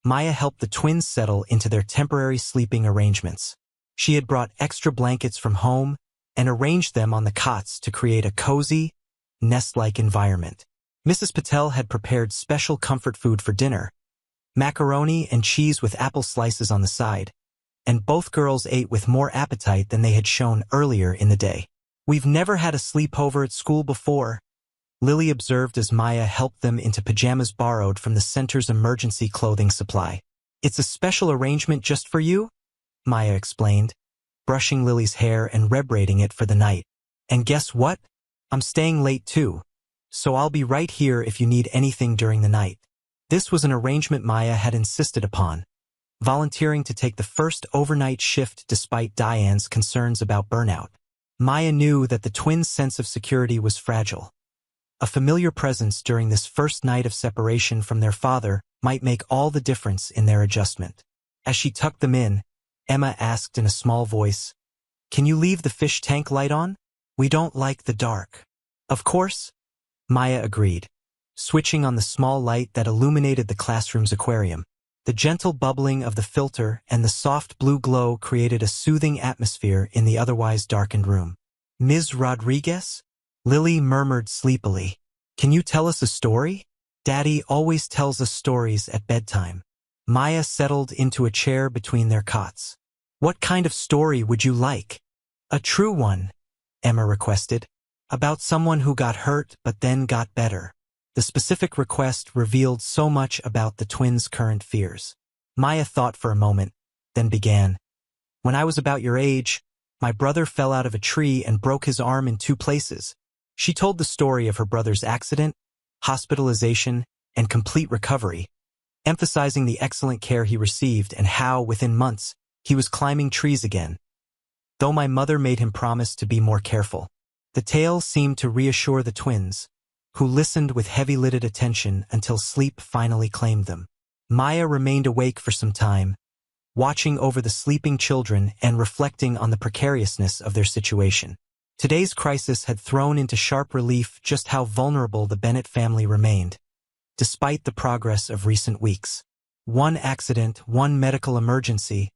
Maya helped the twins settle into their temporary sleeping arrangements. She had brought extra blankets from home and arranged them on the cots to create a cozy, nest-like environment. Mrs. Patel had prepared special comfort food for dinner, macaroni and cheese with apple slices on the side, and both girls ate with more appetite than they had shown earlier in the day. We've never had a sleepover at school before, Lily observed as Maya helped them into pajamas borrowed from the center's emergency clothing supply. It's a special arrangement just for you, Maya explained, brushing Lily's hair and rebraiding it for the night. And guess what? I'm staying late too, so I'll be right here if you need anything during the night. This was an arrangement Maya had insisted upon, volunteering to take the first overnight shift despite Diane's concerns about burnout. Maya knew that the twins' sense of security was fragile. A familiar presence during this first night of separation from their father might make all the difference in their adjustment. As she tucked them in, Emma asked in a small voice, "Can you leave the fish tank light on? We don't like the dark." "Of course," Maya agreed, switching on the small light that illuminated the classroom's aquarium. The gentle bubbling of the filter and the soft blue glow created a soothing atmosphere in the otherwise darkened room. "Ms. Rodriguez?" Lily murmured sleepily. "Can you tell us a story? Daddy always tells us stories at bedtime." Maya settled into a chair between their cots. "What kind of story would you like?" "A true one," Emma requested, "about someone who got hurt but then got better." The specific request revealed so much about the twins' current fears. Maya thought for a moment, then began. "When I was about your age, my brother fell out of a tree and broke his arm in 2 places. She told the story of her brother's accident, hospitalization, and complete recovery, emphasizing the excellent care he received and how, within months, he was climbing trees again, though my mother made him promise to be more careful. The tale seemed to reassure the twins, who listened with heavy-lidded attention until sleep finally claimed them. Maya remained awake for some time, watching over the sleeping children and reflecting on the precariousness of their situation. Today's crisis had thrown into sharp relief just how vulnerable the Bennett family remained, despite the progress of recent weeks. One accident, one medical emergency,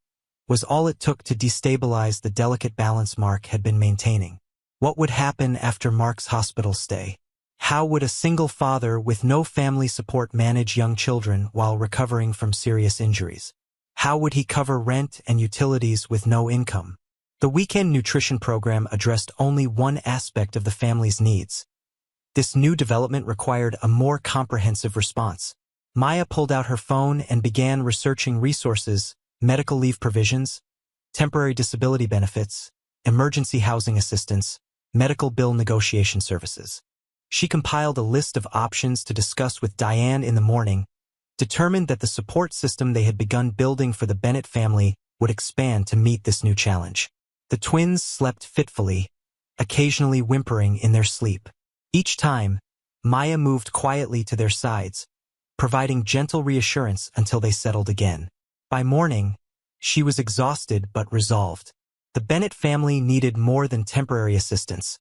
was all it took to destabilize the delicate balance Mark had been maintaining. What would happen after Mark's hospital stay? How would a single father with no family support manage young children while recovering from serious injuries? How would he cover rent and utilities with no income? The weekend nutrition program addressed only one aspect of the family's needs. This new development required a more comprehensive response. Maya pulled out her phone and began researching resources, medical leave provisions, temporary disability benefits, emergency housing assistance, medical bill negotiation services. She compiled a list of options to discuss with Diane in the morning, determined that the support system they had begun building for the Bennett family would expand to meet this new challenge. The twins slept fitfully, occasionally whimpering in their sleep. Each time, Maya moved quietly to their sides, providing gentle reassurance until they settled again. By morning, she was exhausted but resolved. The Bennett family needed more than temporary assistance.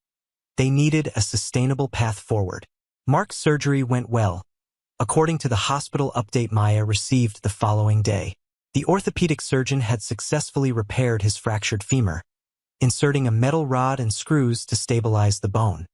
They needed a sustainable path forward. Mark's surgery went well, according to the hospital update Maya received the following day. The orthopedic surgeon had successfully repaired his fractured femur, inserting a metal rod and screws to stabilize the bone.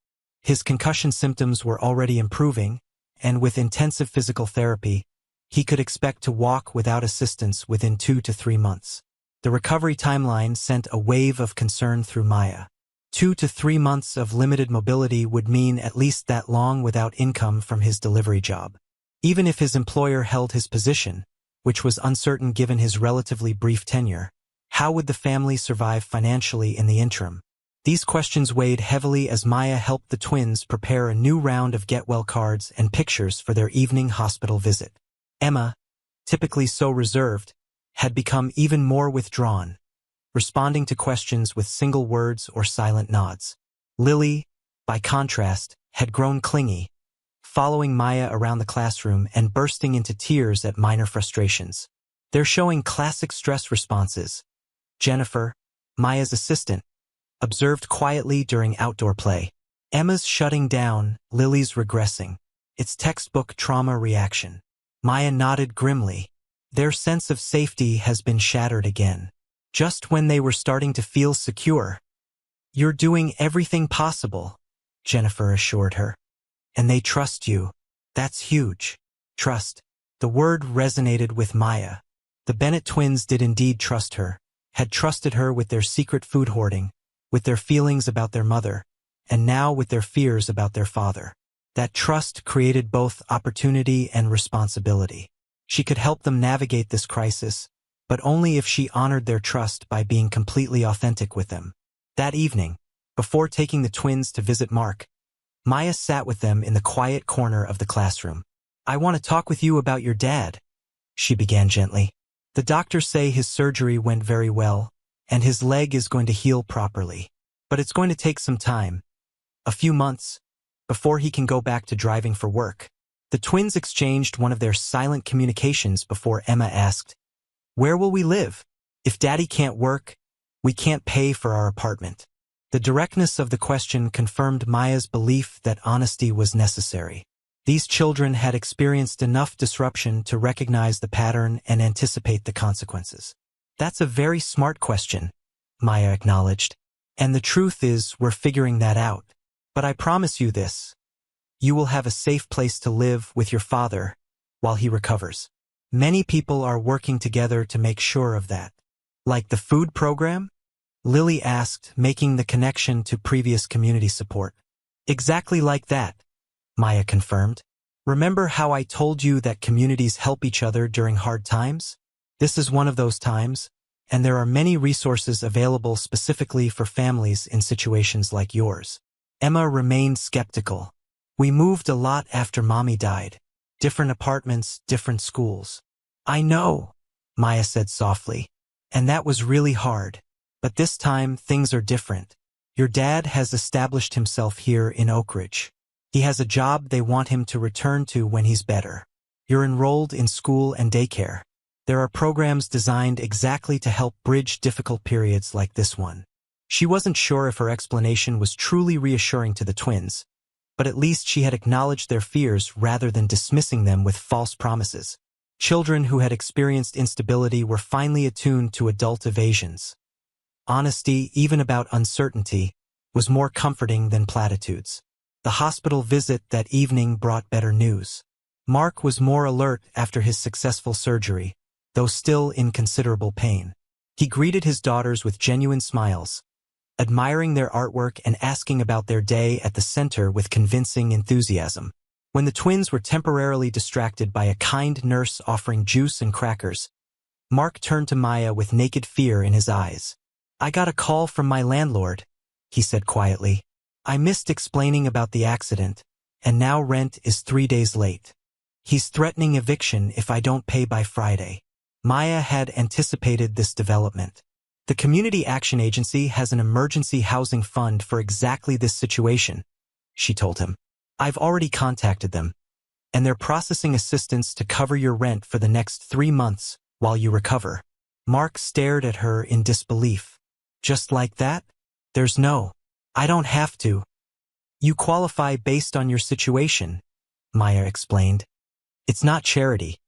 His concussion symptoms were already improving, and with intensive physical therapy, he could expect to walk without assistance within 2 to 3 months. The recovery timeline sent a wave of concern through Maya. 2 to 3 months of limited mobility would mean at least that long without income from his delivery job. Even if his employer held his position, which was uncertain given his relatively brief tenure, how would the family survive financially in the interim? These questions weighed heavily as Maya helped the twins prepare a new round of get-well cards and pictures for their evening hospital visit. Emma, typically so reserved, had become even more withdrawn, responding to questions with single words or silent nods. Lily, by contrast, had grown clingy, following Maya around the classroom and bursting into tears at minor frustrations. They're showing classic stress responses. Jennifer, Maya's assistant, observed quietly during outdoor play. Emma's shutting down, Lily's regressing. It's textbook trauma reaction. Maya nodded grimly. Their sense of safety has been shattered again. Just when they were starting to feel secure. You're doing everything possible, Jennifer assured her. And they trust you. That's huge. Trust. The word resonated with Maya. The Bennett twins did indeed trust her, had trusted her with their secret food hoarding, with their feelings about their mother, and now with their fears about their father. That trust created both opportunity and responsibility. She could help them navigate this crisis, but only if she honored their trust by being completely authentic with them. That evening, before taking the twins to visit Mark, Maya sat with them in the quiet corner of the classroom. "I want to talk with you about your dad," she began gently. "The doctors say his surgery went very well, and his leg is going to heal properly. But it's going to take some time, a few months, before he can go back to driving for work." The twins exchanged one of their silent communications before Emma asked, "Where will we live? If Daddy can't work, we can't pay for our apartment." The directness of the question confirmed Maya's belief that honesty was necessary. These children had experienced enough disruption to recognize the pattern and anticipate the consequences. "That's a very smart question," Maya acknowledged. "And the truth is, we're figuring that out. But I promise you this. You will have a safe place to live with your father while he recovers. Many people are working together to make sure of that." "Like the food program?" Lily asked, making the connection to previous community support. "Exactly like that," Maya confirmed. "Remember how I told you that communities help each other during hard times? This is one of those times, and there are many resources available specifically for families in situations like yours." Emma remained skeptical. "We moved a lot after Mommy died. Different apartments, different schools." "I know," Maya said softly, "and that was really hard. But this time, things are different. Your dad has established himself here in Oak Ridge. He has a job they want him to return to when he's better. You're enrolled in school and daycare. There are programs designed exactly to help bridge difficult periods like this one." She wasn't sure if her explanation was truly reassuring to the twins, but at least she had acknowledged their fears rather than dismissing them with false promises. Children who had experienced instability were finally attuned to adult evasions. Honesty, even about uncertainty, was more comforting than platitudes. The hospital visit that evening brought better news. Mark was more alert after his successful surgery, though still in considerable pain. He greeted his daughters with genuine smiles, admiring their artwork and asking about their day at the center with convincing enthusiasm. When the twins were temporarily distracted by a kind nurse offering juice and crackers, Mark turned to Maya with naked fear in his eyes. "I got a call from my landlord," he said quietly. "I missed explaining about the accident, and now rent is 3 days late. He's threatening eviction if I don't pay by Friday." Maya had anticipated this development. "The Community Action Agency has an emergency housing fund for exactly this situation," she told him. "I've already contacted them, and they're processing assistance to cover your rent for the next 3 months while you recover." Mark stared at her in disbelief. "Just like that? I don't have to." "You qualify based on your situation," Maya explained. "It's not charity.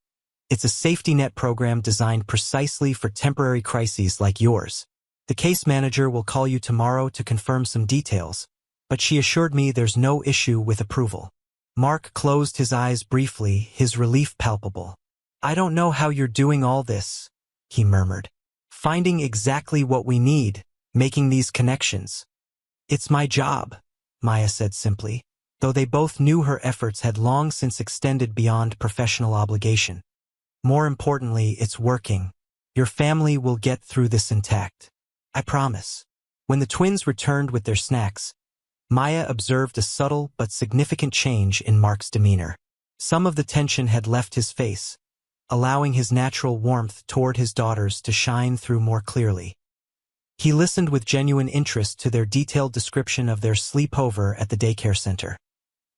It's a safety net program designed precisely for temporary crises like yours. The case manager will call you tomorrow to confirm some details, but she assured me there's no issue with approval." Mark closed his eyes briefly, his relief palpable. "I don't know how you're doing all this," he murmured. "Finding exactly what we need, making these connections. It's my job, Maya said simply, though they both knew her efforts had long since extended beyond professional obligation. More importantly, it's working. Your family will get through this intact. I promise. When the twins returned with their snacks, Maya observed a subtle but significant change in Mark's demeanor. Some of the tension had left his face, allowing his natural warmth toward his daughters to shine through more clearly. He listened with genuine interest to their detailed description of their sleepover at the daycare center,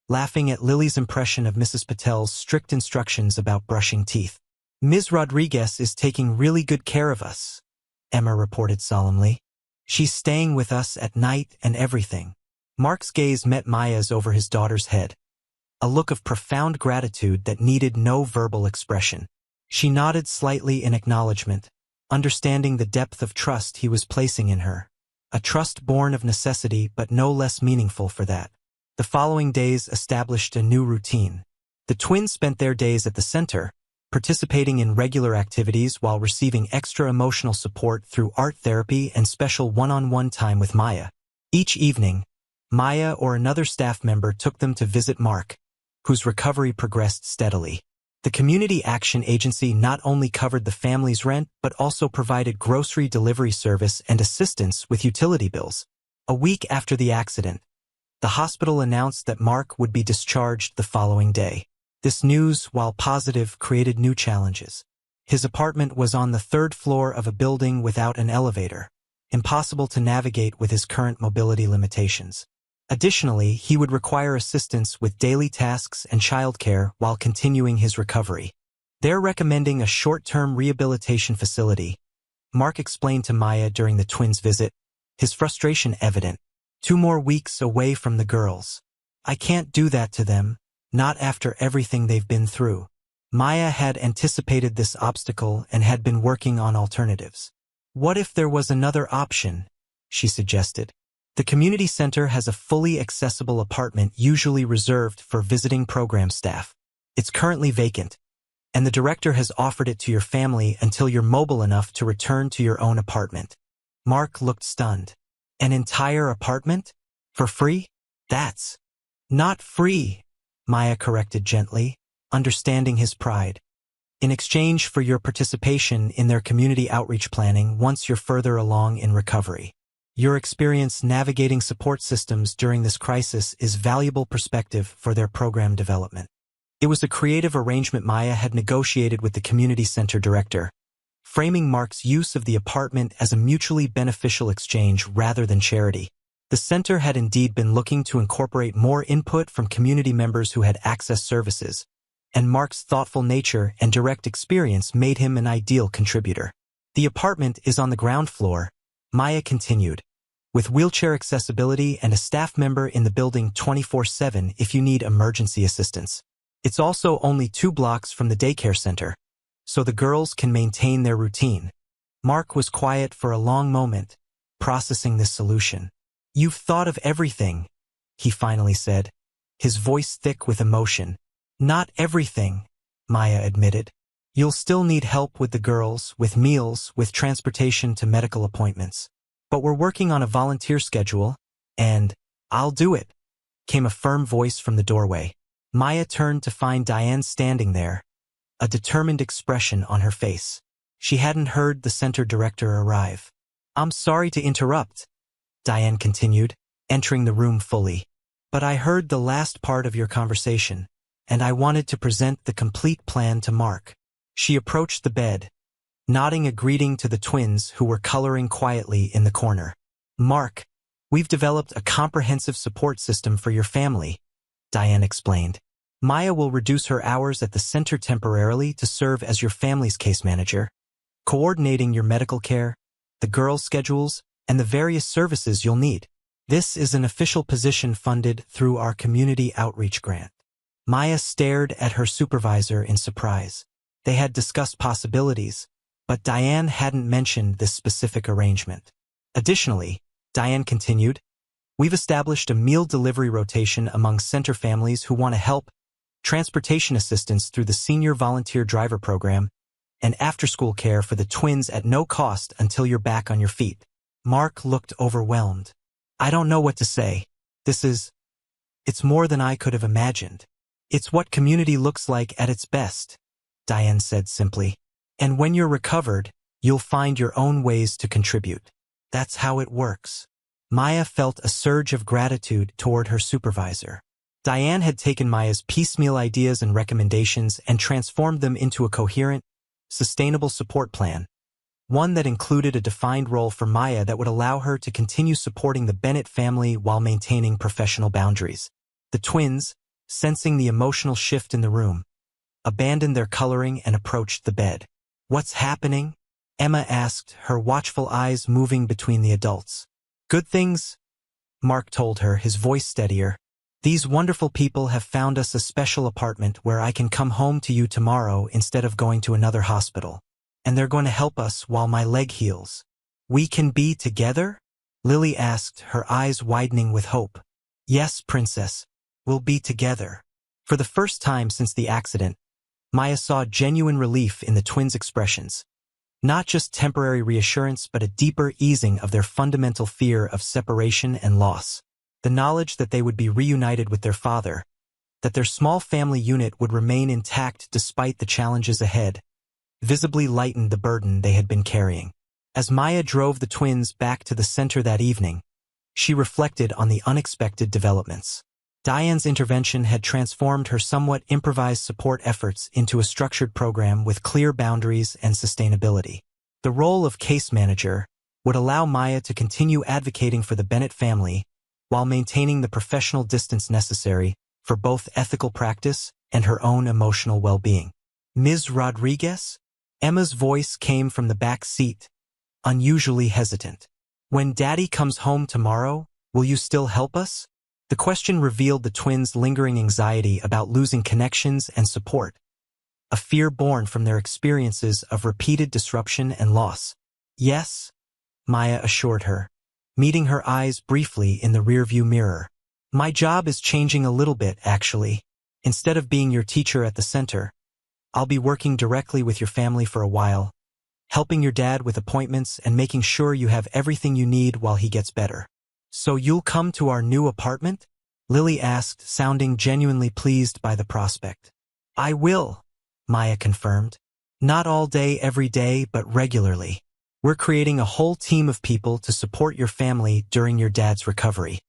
laughing at Lily's impression of Mrs. Patel's strict instructions about brushing teeth. Ms. Rodriguez is taking really good care of us, Emma reported solemnly. She's staying with us at night and everything. Mark's gaze met Maya's over his daughter's head, a look of profound gratitude that needed no verbal expression. She nodded slightly in acknowledgement, understanding the depth of trust he was placing in her, a trust born of necessity but no less meaningful for that. The following days established a new routine. The twins spent their days at the center, participating in regular activities while receiving extra emotional support through art therapy and special one-on-one time with Maya. Each evening, Maya or another staff member took them to visit Mark, whose recovery progressed steadily. The Community Action Agency not only covered the family's rent but also provided grocery delivery service and assistance with utility bills. A week after the accident, the hospital announced that Mark would be discharged the following day. This news, while positive, created new challenges. His apartment was on the third floor of a building without an elevator, impossible to navigate with his current mobility limitations. Additionally, he would require assistance with daily tasks and childcare while continuing his recovery. They're recommending a short-term rehabilitation facility, Mark explained to Maya during the twins' visit, his frustration evident. 2 more weeks away from the girls. I can't do that to them, not after everything they've been through. Maya had anticipated this obstacle and had been working on alternatives. What if there was another option? She suggested. The community center has a fully accessible apartment usually reserved for visiting program staff. It's currently vacant, and the director has offered it to your family until you're mobile enough to return to your own apartment. Mark looked stunned. An entire apartment? For free? That's not free, Maya corrected gently, understanding his pride. In exchange for your participation in their community outreach planning once you're further along in recovery. Your experience navigating support systems during this crisis is valuable perspective for their program development. It was a creative arrangement Maya had negotiated with the community center director, framing Mark's use of the apartment as a mutually beneficial exchange rather than charity. The center had indeed been looking to incorporate more input from community members who had access services, and Mark's thoughtful nature and direct experience made him an ideal contributor. The apartment is on the ground floor, Maya continued, with wheelchair accessibility and a staff member in the building 24/7 if you need emergency assistance. It's also only 2 blocks from the daycare center, so the girls can maintain their routine. Mark was quiet for a long moment, processing this solution. You've thought of everything, he finally said, his voice thick with emotion. Not everything, Maya admitted. You'll still need help with the girls, with meals, with transportation to medical appointments. But we're working on a volunteer schedule, and I'll do it, came a firm voice from the doorway. Maya turned to find Diane standing there, a determined expression on her face. She hadn't heard the center director arrive. I'm sorry to interrupt, Diane continued, entering the room fully. But I heard the last part of your conversation, and I wanted to present the complete plan to Mark. She approached the bed, nodding a greeting to the twins who were coloring quietly in the corner. Mark, we've developed a comprehensive support system for your family, Diane explained. Maya will reduce her hours at the center temporarily to serve as your family's case manager, coordinating your medical care, the girls' schedules, and the various services you'll need. This is an official position funded through our community outreach grant. Maya stared at her supervisor in surprise. They had discussed possibilities, but Diane hadn't mentioned this specific arrangement. Additionally, Diane continued, we've established a meal delivery rotation among center families who want to help, transportation assistance through the Senior Volunteer Driver Program, and after-school care for the twins at no cost until you're back on your feet. Mark looked overwhelmed. I don't know what to say. It's more than I could have imagined. It's what community looks like at its best, Diane said simply. And when you're recovered, you'll find your own ways to contribute. That's how it works. Maya felt a surge of gratitude toward her supervisor. Diane had taken Maya's piecemeal ideas and recommendations and transformed them into a coherent, sustainable support plan, one that included a defined role for Maya that would allow her to continue supporting the Bennett family while maintaining professional boundaries. The twins, sensing the emotional shift in the room, abandoned their coloring and approached the bed. "What's happening?" Emma asked, her watchful eyes moving between the adults. "Good things," Mark told her, his voice steadier. "These wonderful people have found us a special apartment where I can come home to you tomorrow instead of going to another hospital. And they're going to help us while my leg heals." "We can be together?" Lily asked, her eyes widening with hope. "Yes, Princess, we'll be together." For the first time since the accident, Maya saw genuine relief in the twins' expressions. Not just temporary reassurance, but a deeper easing of their fundamental fear of separation and loss. The knowledge that they would be reunited with their father, that their small family unit would remain intact despite the challenges ahead, visibly lightened the burden they had been carrying. As Maya drove the twins back to the center that evening, she reflected on the unexpected developments. Diane's intervention had transformed her somewhat improvised support efforts into a structured program with clear boundaries and sustainability. The role of case manager would allow Maya to continue advocating for the Bennett family while maintaining the professional distance necessary for both ethical practice and her own emotional well-being. "Ms. Rodriguez?" Emma's voice came from the back seat, unusually hesitant. "When Daddy comes home tomorrow, will you still help us?" The question revealed the twins' lingering anxiety about losing connections and support, a fear born from their experiences of repeated disruption and loss. "Yes," Maya assured her, meeting her eyes briefly in the rearview mirror. "My job is changing a little bit, actually. Instead of being your teacher at the center, I'll be working directly with your family for a while, helping your dad with appointments and making sure you have everything you need while he gets better." "So you'll come to our new apartment?" Lily asked, sounding genuinely pleased by the prospect. "I will," Maya confirmed. "Not all day every day, but regularly. We're creating a whole team of people to support your family during your dad's recovery."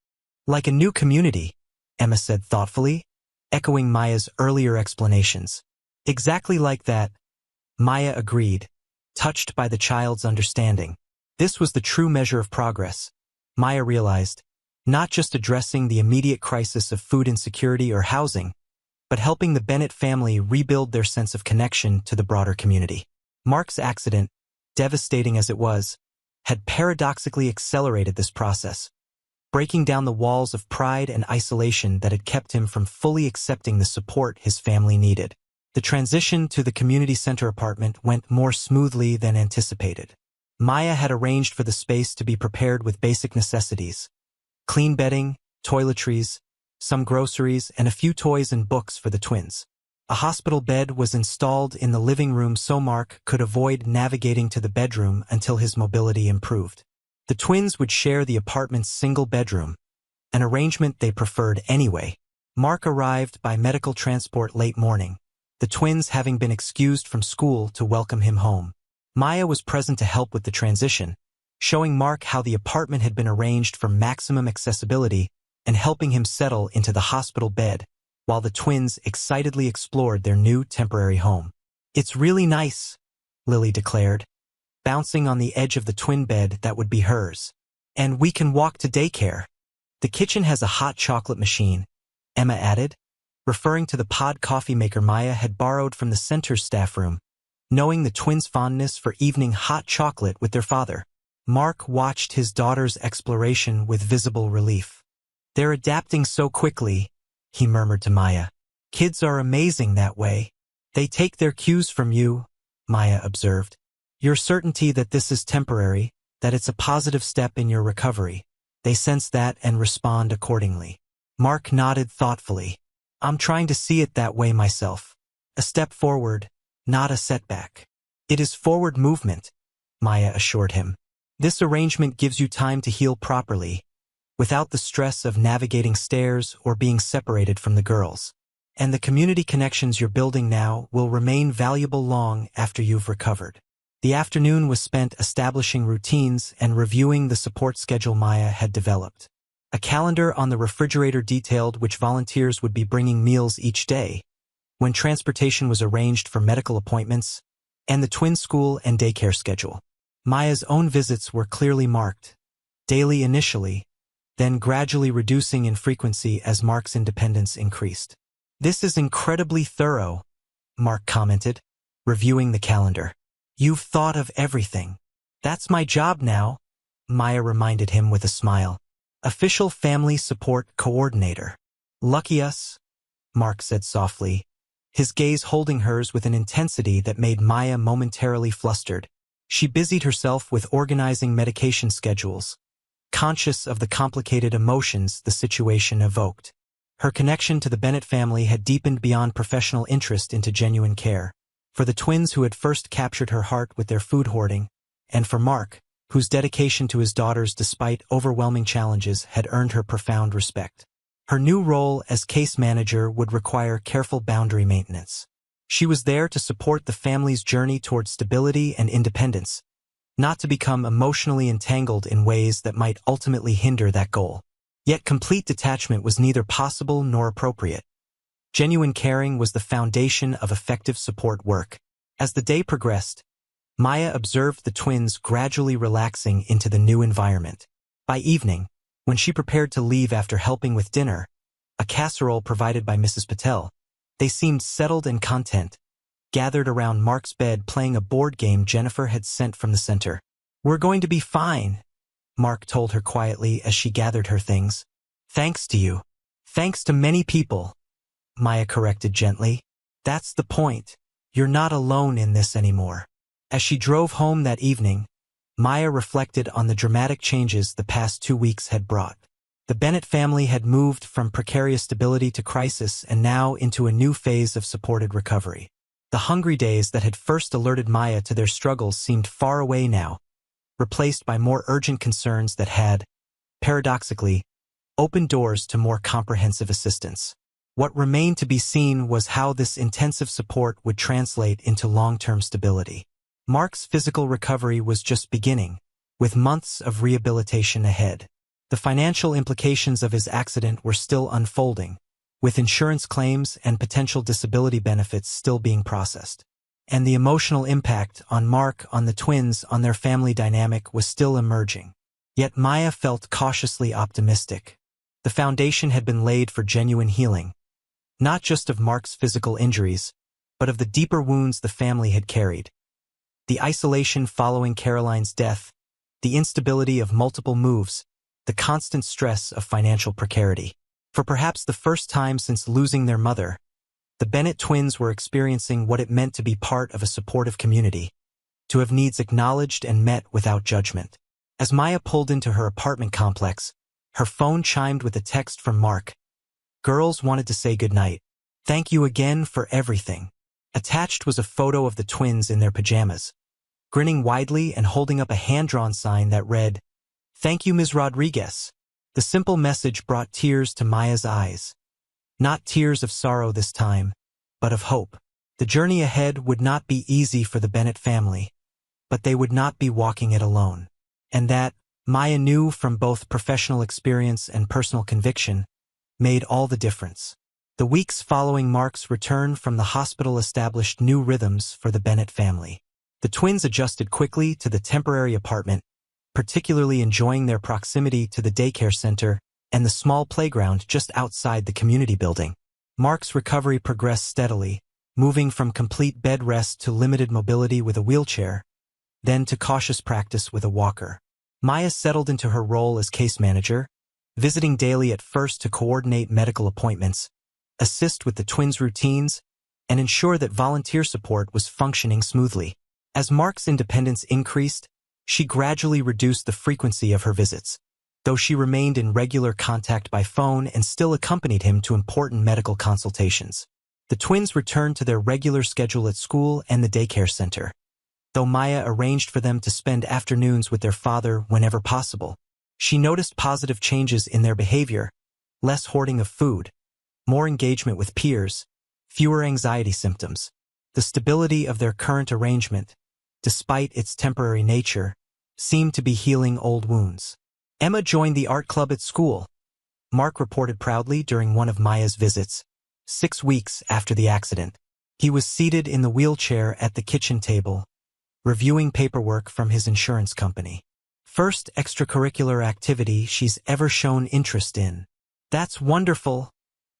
"Like a new community," Emma said thoughtfully, echoing Maya's earlier explanations. "Exactly like that," Maya agreed, touched by the child's understanding. This was the true measure of progress, Maya realized, not just addressing the immediate crisis of food insecurity or housing, but helping the Bennett family rebuild their sense of connection to the broader community. Mark's accident, devastating as it was, had paradoxically accelerated this process, breaking down the walls of pride and isolation that had kept him from fully accepting the support his family needed. The transition to the community center apartment went more smoothly than anticipated. Maya had arranged for the space to be prepared with basic necessities: clean bedding, toiletries, some groceries, and a few toys and books for the twins. A hospital bed was installed in the living room so Mark could avoid navigating to the bedroom until his mobility improved. The twins would share the apartment's single bedroom, an arrangement they preferred anyway. Mark arrived by medical transport late morning, the twins having been excused from school to welcome him home. Maya was present to help with the transition, showing Mark how the apartment had been arranged for maximum accessibility and helping him settle into the hospital bed, while the twins excitedly explored their new temporary home. "It's really nice," Lily declared, bouncing on the edge of the twin bed that would be hers. "And we can walk to daycare. The kitchen has a hot chocolate machine," Emma added, referring to the pod coffee maker Maya had borrowed from the center's staff room, knowing the twins' fondness for evening hot chocolate with their father. Mark watched his daughter's exploration with visible relief. "They're adapting so quickly," he murmured to Maya. "Kids are amazing that way. They take their cues from you," Maya observed. "Your certainty that this is temporary, that it's a positive step in your recovery. They sense that and respond accordingly." Mark nodded thoughtfully. "I'm trying to see it that way myself. A step forward, not a setback." "It is forward movement," Maya assured him. "This arrangement gives you time to heal properly, without the stress of navigating stairs or being separated from the girls. And the community connections you're building now will remain valuable long after you've recovered. The afternoon was spent establishing routines and reviewing the support schedule Maya had developed. A calendar on the refrigerator detailed which volunteers would be bringing meals each day, when transportation was arranged for medical appointments, and the twin school and daycare schedule. Maya's own visits were clearly marked, daily initially, then gradually reducing in frequency as Mark's independence increased. "This is incredibly thorough," Mark commented, reviewing the calendar. "You've thought of everything." "That's my job now," Maya reminded him with a smile. "Official Family Support Coordinator." "Lucky us," Mark said softly, his gaze holding hers with an intensity that made Maya momentarily flustered. She busied herself with organizing medication schedules, conscious of the complicated emotions the situation evoked. Her connection to the Bennett family had deepened beyond professional interest into genuine care. For the twins who had first captured her heart with their food hoarding, and for Mark, whose dedication to his daughters despite overwhelming challenges had earned her profound respect. Her new role as case manager would require careful boundary maintenance. She was there to support the family's journey toward stability and independence, not to become emotionally entangled in ways that might ultimately hinder that goal. Yet complete detachment was neither possible nor appropriate. Genuine caring was the foundation of effective support work. As the day progressed, Maya observed the twins gradually relaxing into the new environment. By evening, when she prepared to leave after helping with dinner, a casserole provided by Mrs. Patel, they seemed settled and content, gathered around Mark's bed playing a board game Jennifer had sent from the center. "We're going to be fine," Mark told her quietly as she gathered her things. "Thanks to you. Thanks to many people," Maya corrected gently. "That's the point. You're not alone in this anymore." As she drove home that evening, Maya reflected on the dramatic changes the past 2 weeks had brought. The Bennett family had moved from precarious stability to crisis and now into a new phase of supported recovery. The hungry days that had first alerted Maya to their struggles seemed far away now, replaced by more urgent concerns that had, paradoxically, opened doors to more comprehensive assistance. What remained to be seen was how this intensive support would translate into long-term stability. Mark's physical recovery was just beginning, with months of rehabilitation ahead. The financial implications of his accident were still unfolding, with insurance claims and potential disability benefits still being processed. And the emotional impact on Mark, on the twins, on their family dynamic was still emerging. Yet Maya felt cautiously optimistic. The foundation had been laid for genuine healing, not just of Mark's physical injuries, but of the deeper wounds the family had carried. The isolation following Caroline's death, the instability of multiple moves, the constant stress of financial precarity. For perhaps the first time since losing their mother, the Bennett twins were experiencing what it meant to be part of a supportive community, to have needs acknowledged and met without judgment. As Maya pulled into her apartment complex, her phone chimed with a text from Mark. "Girls wanted to say goodnight. Thank you again for everything." Attached was a photo of the twins in their pajamas, grinning widely and holding up a hand-drawn sign that read, "Thank you, Ms. Rodriguez." The simple message brought tears to Maya's eyes. Not tears of sorrow this time, but of hope. The journey ahead would not be easy for the Bennett family, but they would not be walking it alone. And that, Maya knew from both professional experience and personal conviction, made all the difference. The weeks following Mark's return from the hospital established new rhythms for the Bennett family. The twins adjusted quickly to the temporary apartment, particularly enjoying their proximity to the daycare center and the small playground just outside the community building. Mark's recovery progressed steadily, moving from complete bed rest to limited mobility with a wheelchair, then to cautious practice with a walker. Maya settled into her role as case manager, visiting daily at first to coordinate medical appointments, assist with the twins' routines, and ensure that volunteer support was functioning smoothly. As Mark's independence increased, she gradually reduced the frequency of her visits, though she remained in regular contact by phone and still accompanied him to important medical consultations. The twins returned to their regular schedule at school and the daycare center, though Maya arranged for them to spend afternoons with their father whenever possible. She noticed positive changes in their behavior, less hoarding of food, more engagement with peers, fewer anxiety symptoms. The stability of their current arrangement, despite its temporary nature, seemed to be healing old wounds. Emma joined the art club at school, Mark reported proudly during one of Maya's visits, 6 weeks after the accident. He was seated in the wheelchair at the kitchen table, reviewing paperwork from his insurance company. First extracurricular activity she's ever shown interest in. That's wonderful,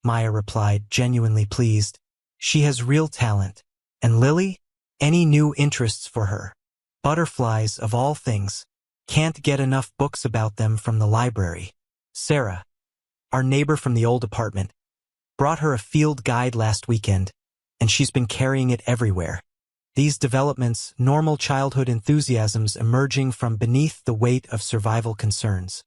Maya replied, genuinely pleased. She has real talent. And Lily? Any new interests for her? Butterflies, of all things. Can't get enough books about them from the library. Sarah, our neighbor from the old apartment, brought her a field guide last weekend, and she's been carrying it everywhere. These developments, normal childhood enthusiasms emerging from beneath the weight of survival concerns,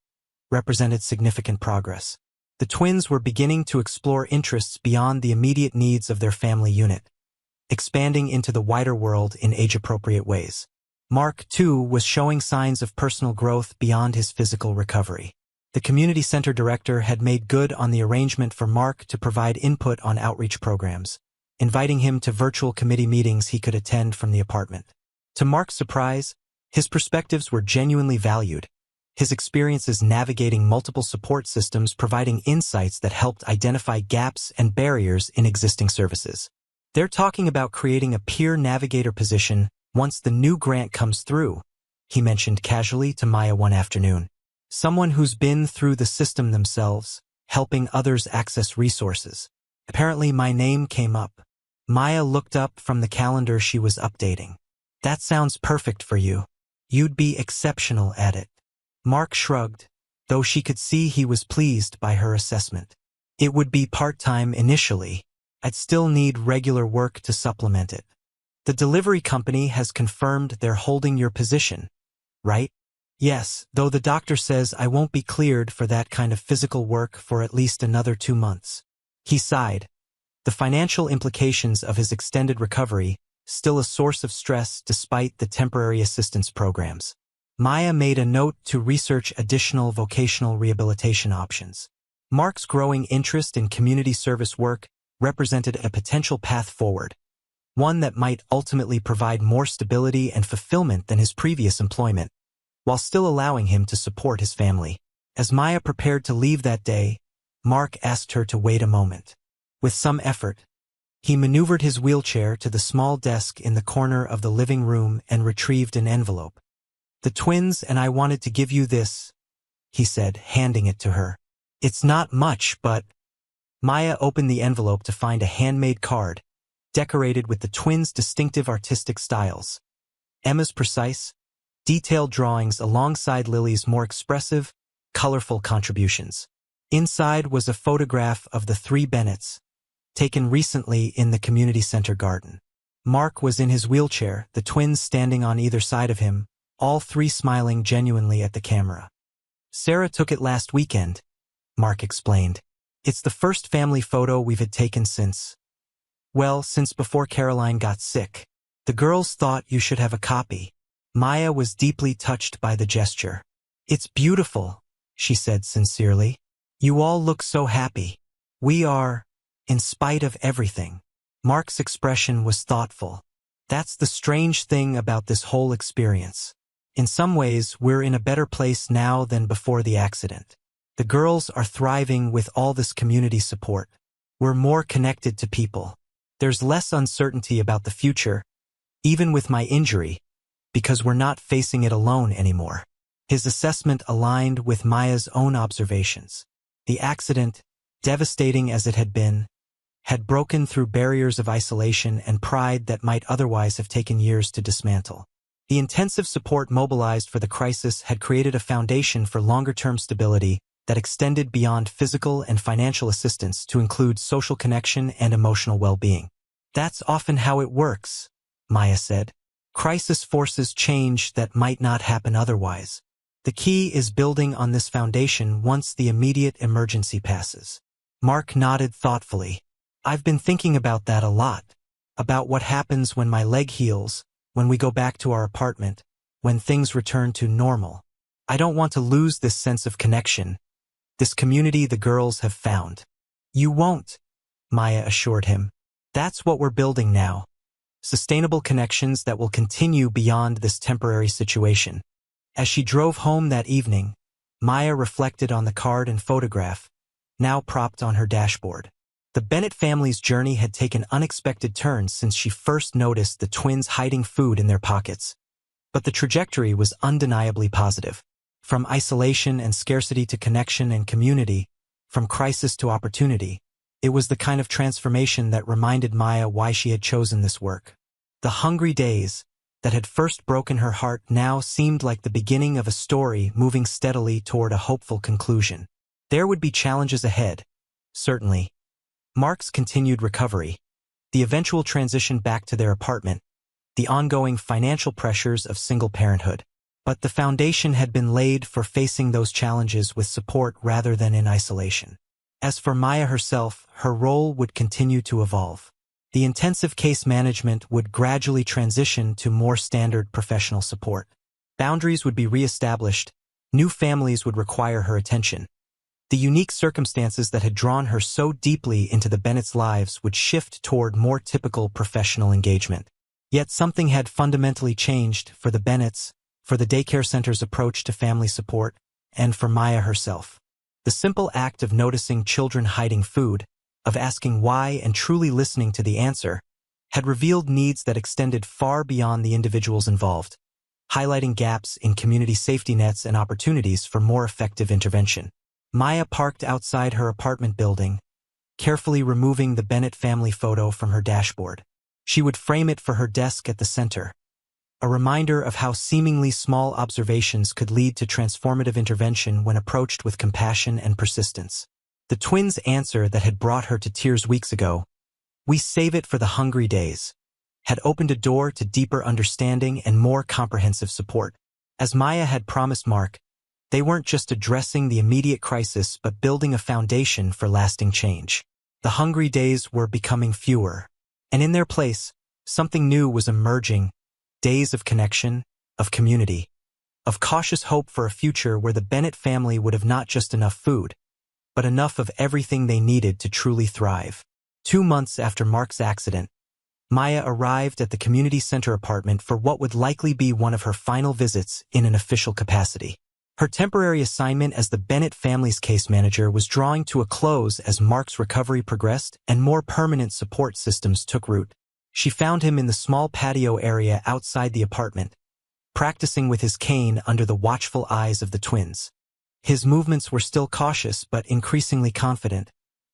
represented significant progress. The twins were beginning to explore interests beyond the immediate needs of their family unit, expanding into the wider world in age-appropriate ways. Mark, too, was showing signs of personal growth beyond his physical recovery. The community center director had made good on the arrangement for Mark to provide input on outreach programs, inviting him to virtual committee meetings he could attend from the apartment. To Mark's surprise, his perspectives were genuinely valued, his experiences navigating multiple support systems providing insights that helped identify gaps and barriers in existing services. They're talking about creating a peer navigator position once the new grant comes through, he mentioned casually to Maya one afternoon. Someone who's been through the system themselves, helping others access resources. Apparently my name came up. Maya looked up from the calendar she was updating. That sounds perfect for you. You'd be exceptional at it. Mark shrugged, though she could see he was pleased by her assessment. It would be part-time initially. I'd still need regular work to supplement it. The delivery company has confirmed they're holding your position, right? Yes, though the doctor says I won't be cleared for that kind of physical work for at least another 2 months. He sighed. The financial implications of his extended recovery, still a source of stress despite the temporary assistance programs. Maya made a note to research additional vocational rehabilitation options. Mark's growing interest in community service work represented a potential path forward, one that might ultimately provide more stability and fulfillment than his previous employment, while still allowing him to support his family. As Maya prepared to leave that day, Mark asked her to wait a moment. With some effort, he maneuvered his wheelchair to the small desk in the corner of the living room and retrieved an envelope. The twins and I wanted to give you this, he said, handing it to her. It's not much, but... Maya opened the envelope to find a handmade card, decorated with the twins' distinctive artistic styles. Emma's precise, detailed drawings alongside Lily's more expressive, colorful contributions. Inside was a photograph of the 3 Bennetts, taken recently in the community center garden. Mark was in his wheelchair, the twins standing on either side of him, all 3 smiling genuinely at the camera. Sarah took it last weekend, Mark explained. It's the first family photo we've had taken since before Caroline got sick. The girls thought you should have a copy. Maya was deeply touched by the gesture. It's beautiful, she said sincerely. You all look so happy. We are, in spite of everything. Mark's expression was thoughtful. That's the strange thing about this whole experience. In some ways, we're in a better place now than before the accident. The girls are thriving with all this community support. We're more connected to people. There's less uncertainty about the future, even with my injury, because we're not facing it alone anymore. His assessment aligned with Maya's own observations. The accident, devastating as it had been, had broken through barriers of isolation and pride that might otherwise have taken years to dismantle. The intensive support mobilized for the crisis had created a foundation for longer-term stability that extended beyond physical and financial assistance to include social connection and emotional well-being. That's often how it works, Maya said. Crisis forces change that might not happen otherwise. The key is building on this foundation once the immediate emergency passes. Mark nodded thoughtfully. I've been thinking about that a lot, about what happens when my leg heals, when we go back to our apartment, when things return to normal. I don't want to lose this sense of connection, this community the girls have found. You won't, Maya assured him. That's what we're building now. Sustainable connections that will continue beyond this temporary situation. As she drove home that evening, Maya reflected on the card and photograph, now propped on her dashboard. The Bennett family's journey had taken unexpected turns since she first noticed the twins hiding food in their pockets. But the trajectory was undeniably positive. From isolation and scarcity to connection and community, from crisis to opportunity, it was the kind of transformation that reminded Maya why she had chosen this work. The hungry days that had first broken her heart now seemed like the beginning of a story moving steadily toward a hopeful conclusion. There would be challenges ahead, certainly. Mark's continued recovery, the eventual transition back to their apartment, the ongoing financial pressures of single parenthood. But the foundation had been laid for facing those challenges with support rather than in isolation. As for Maya herself, her role would continue to evolve. The intensive case management would gradually transition to more standard professional support. Boundaries would be reestablished, new families would require her attention. The unique circumstances that had drawn her so deeply into the Bennett's lives would shift toward more typical professional engagement. Yet something had fundamentally changed for the Bennetts, for the daycare center's approach to family support, and for Maya herself. The simple act of noticing children hiding food, of asking why and truly listening to the answer, had revealed needs that extended far beyond the individuals involved, highlighting gaps in community safety nets and opportunities for more effective intervention. Maya parked outside her apartment building, carefully removing the Bennett family photo from her dashboard. She would frame it for her desk at the center, a reminder of how seemingly small observations could lead to transformative intervention when approached with compassion and persistence. The twins' answer that had brought her to tears weeks ago, "We save it for the hungry days," had opened a door to deeper understanding and more comprehensive support. As Maya had promised Mark, they weren't just addressing the immediate crisis but building a foundation for lasting change. The hungry days were becoming fewer, and in their place, something new was emerging. Days of connection, of community, of cautious hope for a future where the Bennett family would have not just enough food, but enough of everything they needed to truly thrive. 2 months after Mark's accident, Maya arrived at the community center apartment for what would likely be one of her final visits in an official capacity. Her temporary assignment as the Bennett family's case manager was drawing to a close as Mark's recovery progressed and more permanent support systems took root. She found him in the small patio area outside the apartment, practicing with his cane under the watchful eyes of the twins. His movements were still cautious but increasingly confident,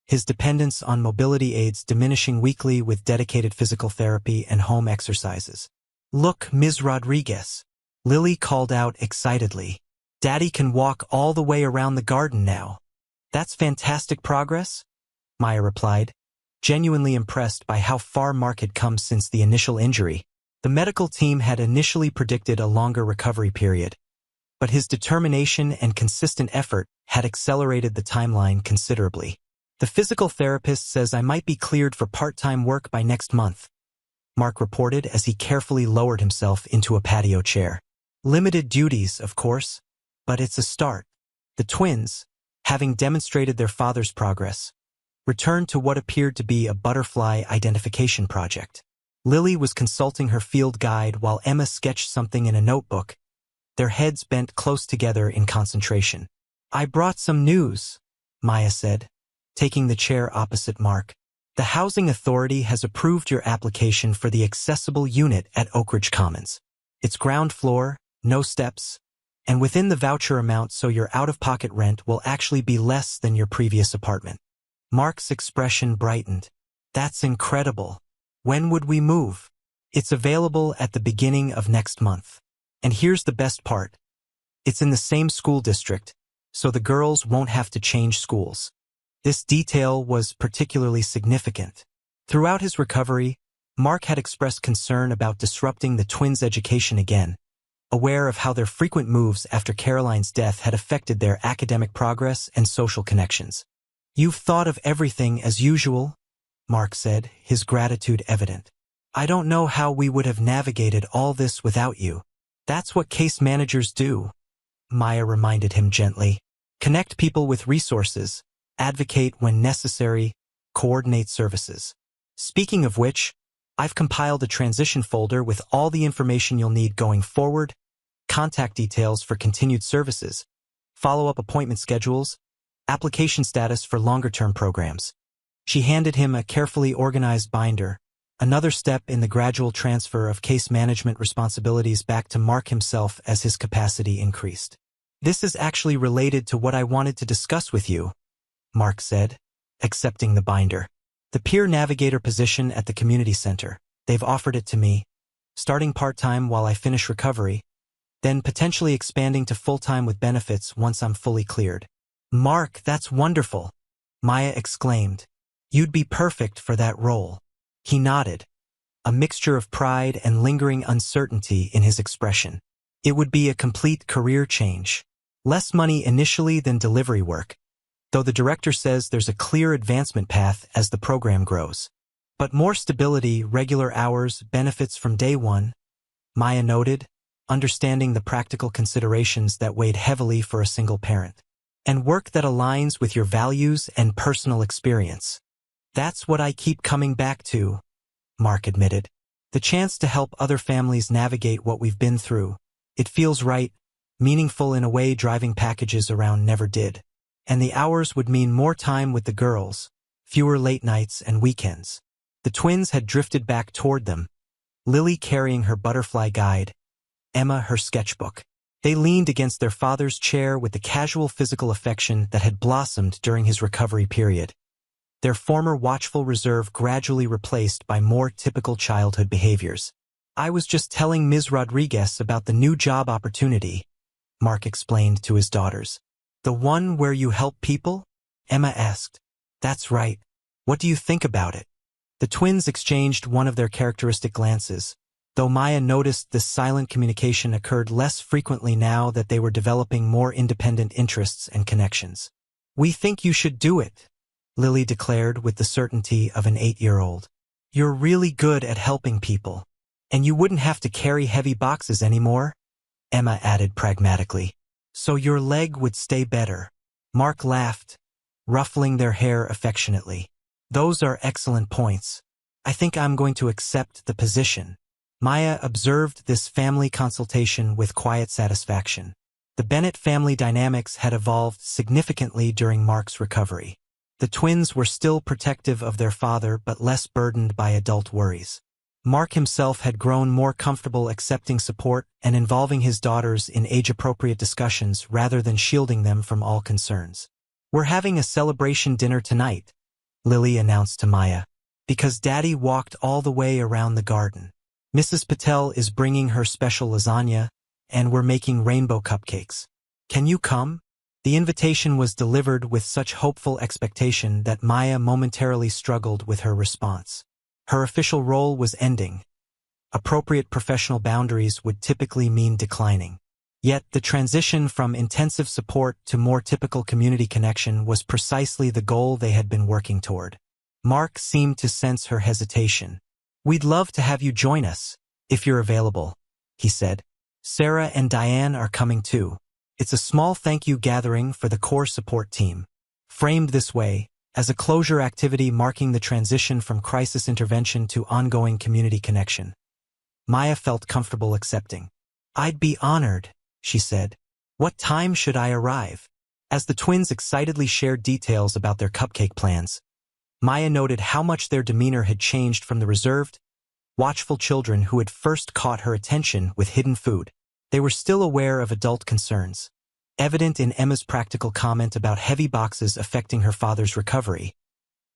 his dependence on mobility aids diminishing weekly with dedicated physical therapy and home exercises. "Look, Ms. Rodriguez," Lily called out excitedly. "Daddy can walk all the way around the garden now." "That's fantastic progress," Maya replied, genuinely impressed by how far Mark had come since the initial injury. The medical team had initially predicted a longer recovery period, but his determination and consistent effort had accelerated the timeline considerably. "The physical therapist says I might be cleared for part-time work by next month," Mark reported as he carefully lowered himself into a patio chair. "Limited duties, of course, but it's a start." The twins, having demonstrated their father's progress, returned to what appeared to be a butterfly identification project. Lily was consulting her field guide while Emma sketched something in a notebook, their heads bent close together in concentration. "I brought some news," Maya said, taking the chair opposite Mark. "The Housing Authority has approved your application for the accessible unit at Oak Ridge Commons. It's ground floor, no steps, and within the voucher amount, so your out-of-pocket rent will actually be less than your previous apartment." Mark's expression brightened. "That's incredible. When would we move?" "It's available at the beginning of next month. And here's the best part. It's in the same school district, so the girls won't have to change schools." This detail was particularly significant. Throughout his recovery, Mark had expressed concern about disrupting the twins' education again, aware of how their frequent moves after Caroline's death had affected their academic progress and social connections. "You've thought of everything as usual," Mark said, his gratitude evident. "I don't know how we would have navigated all this without you." "That's what case managers do," Maya reminded him gently. Connect people with resources, advocate when necessary, coordinate services. Speaking of which, I've compiled a transition folder with all the information you'll need going forward, contact details for continued services, follow-up appointment schedules, application status for longer-term programs. She handed him a carefully organized binder, another step in the gradual transfer of case management responsibilities back to Mark himself as his capacity increased. This is actually related to what I wanted to discuss with you, Mark said, accepting the binder. The peer navigator position at the community center. They've offered it to me, starting part-time while I finish recovery, then potentially expanding to full-time with benefits once I'm fully cleared. Mark, that's wonderful, Maya exclaimed. You'd be perfect for that role. He nodded, a mixture of pride and lingering uncertainty in his expression. It would be a complete career change. Less money initially than delivery work, though the director says there's a clear advancement path as the program grows. But more stability, regular hours, benefits from day one, Maya noted, understanding the practical considerations that weighed heavily for a single parent. And work that aligns with your values and personal experience. That's what I keep coming back to, Mark admitted. The chance to help other families navigate what we've been through. It feels right, meaningful in a way driving packages around never did. And the hours would mean more time with the girls, fewer late nights and weekends. The twins had drifted back toward them, Lily carrying her butterfly guide, Emma her sketchbook. They leaned against their father's chair with the casual physical affection that had blossomed during his recovery period. Their former watchful reserve gradually replaced by more typical childhood behaviors. I was just telling Ms. Rodriguez about the new job opportunity, Mark explained to his daughters. The one where you help people? Emma asked. That's right. What do you think about it? The twins exchanged one of their characteristic glances, though Maya noticed this silent communication occurred less frequently now that they were developing more independent interests and connections. We think you should do it, Lily declared with the certainty of an 8-year-old. You're really good at helping people. And you wouldn't have to carry heavy boxes anymore, Emma added pragmatically. So your leg would stay better. Mark laughed, ruffling their hair affectionately. Those are excellent points. I think I'm going to accept the position. Maya observed this family consultation with quiet satisfaction. The Bennett family dynamics had evolved significantly during Mark's recovery. The twins were still protective of their father but less burdened by adult worries. Mark himself had grown more comfortable accepting support and involving his daughters in age-appropriate discussions rather than shielding them from all concerns. We're having a celebration dinner tonight, Lily announced to Maya, because Daddy walked all the way around the garden. Mrs. Patel is bringing her special lasagna, and we're making rainbow cupcakes. Can you come? The invitation was delivered with such hopeful expectation that Maya momentarily struggled with her response. Her official role was ending. Appropriate professional boundaries would typically mean declining. Yet the transition from intensive support to more typical community connection was precisely the goal they had been working toward. Mark seemed to sense her hesitation. We'd love to have you join us, if you're available, he said. Sarah and Diane are coming too. It's a small thank you gathering for the core support team. Framed this way, as a closure activity marking the transition from crisis intervention to ongoing community connection. Maya felt comfortable accepting. I'd be honored, she said. What time should I arrive? As the twins excitedly shared details about their cupcake plans, Maya noted how much their demeanor had changed from the reserved, watchful children who had first caught her attention with hidden food. They were still aware of adult concerns, evident in Emma's practical comment about heavy boxes affecting her father's recovery,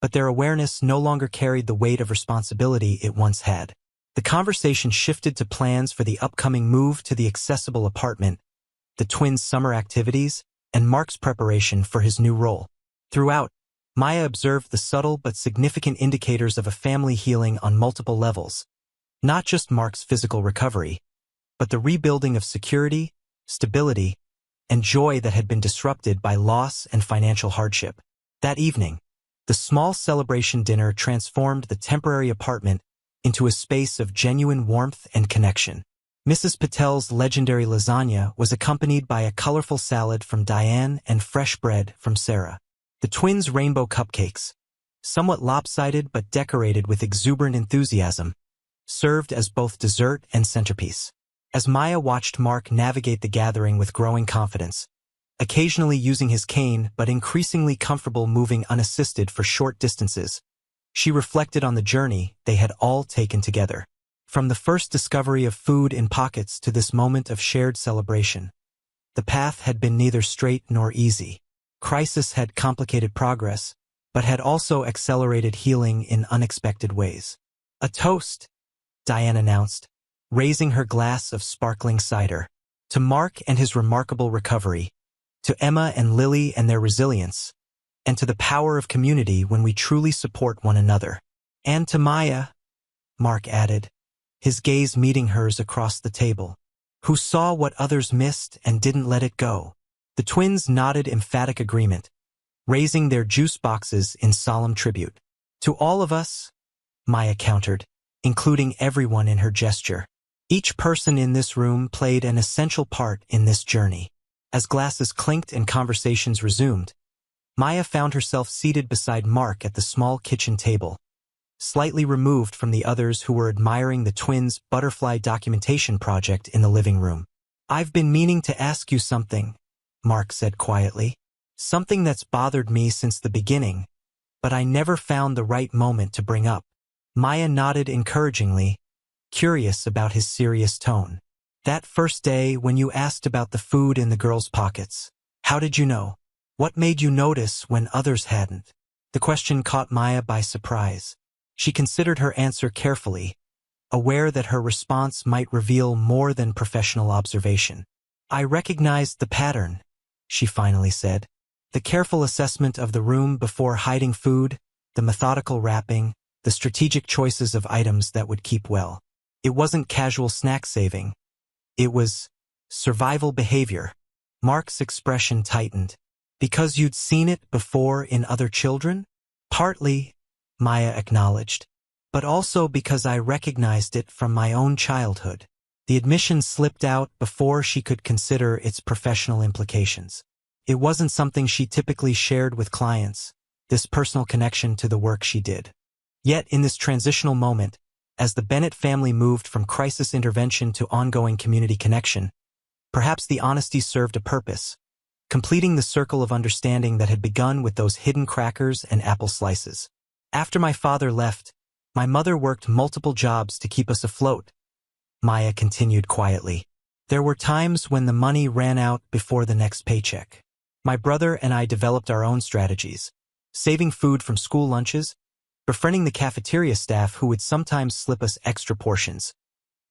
but their awareness no longer carried the weight of responsibility it once had. The conversation shifted to plans for the upcoming move to the accessible apartment, the twins' summer activities, and Mark's preparation for his new role. Throughout, Maya observed the subtle but significant indicators of a family healing on multiple levels, not just Mark's physical recovery, but the rebuilding of security, stability, and joy that had been disrupted by loss and financial hardship. That evening, the small celebration dinner transformed the temporary apartment into a space of genuine warmth and connection. Mrs. Patel's legendary lasagna was accompanied by a colorful salad from Diane and fresh bread from Sarah. The twins' rainbow cupcakes, somewhat lopsided but decorated with exuberant enthusiasm, served as both dessert and centerpiece. As Maya watched Mark navigate the gathering with growing confidence, occasionally using his cane but increasingly comfortable moving unassisted for short distances, she reflected on the journey they had all taken together. From the first discovery of food in pockets to this moment of shared celebration, the path had been neither straight nor easy. Crisis had complicated progress, but had also accelerated healing in unexpected ways. "A toast," Diane announced, raising her glass of sparkling cider. "To Mark and his remarkable recovery, to Emma and Lily and their resilience, and to the power of community when we truly support one another. And to Maya," Mark added, his gaze meeting hers across the table, "who saw what others missed and didn't let it go." The twins nodded emphatic agreement, raising their juice boxes in solemn tribute. "To all of us," Maya countered, including everyone in her gesture. Each person in this room played an essential part in this journey. As glasses clinked and conversations resumed, Maya found herself seated beside Mark at the small kitchen table, slightly removed from the others who were admiring the twins' butterfly documentation project in the living room. "I've been meaning to ask you something," Mark said quietly. "Something that's bothered me since the beginning, but I never found the right moment to bring up." Maya nodded encouragingly, curious about his serious tone. "That first day when you asked about the food in the girls' pockets. How did you know? What made you notice when others hadn't?" The question caught Maya by surprise. She considered her answer carefully, aware that her response might reveal more than professional observation. "I recognized the pattern," she finally said. "The careful assessment of the room before hiding food, the methodical wrapping, the strategic choices of items that would keep well. It wasn't casual snack saving. It was survival behavior." Mark's expression tightened. "Because you'd seen it before in other children?" "Partly," Maya acknowledged, "but also because I recognized it from my own childhood." The admission slipped out before she could consider its professional implications. It wasn't something she typically shared with clients, this personal connection to the work she did. Yet in this transitional moment, as the Bennett family moved from crisis intervention to ongoing community connection, perhaps the honesty served a purpose, completing the circle of understanding that had begun with those hidden crackers and apple slices. "After my father left, my mother worked multiple jobs to keep us afloat," Maya continued quietly. "There were times when the money ran out before the next paycheck. My brother and I developed our own strategies, saving food from school lunches, befriending the cafeteria staff who would sometimes slip us extra portions,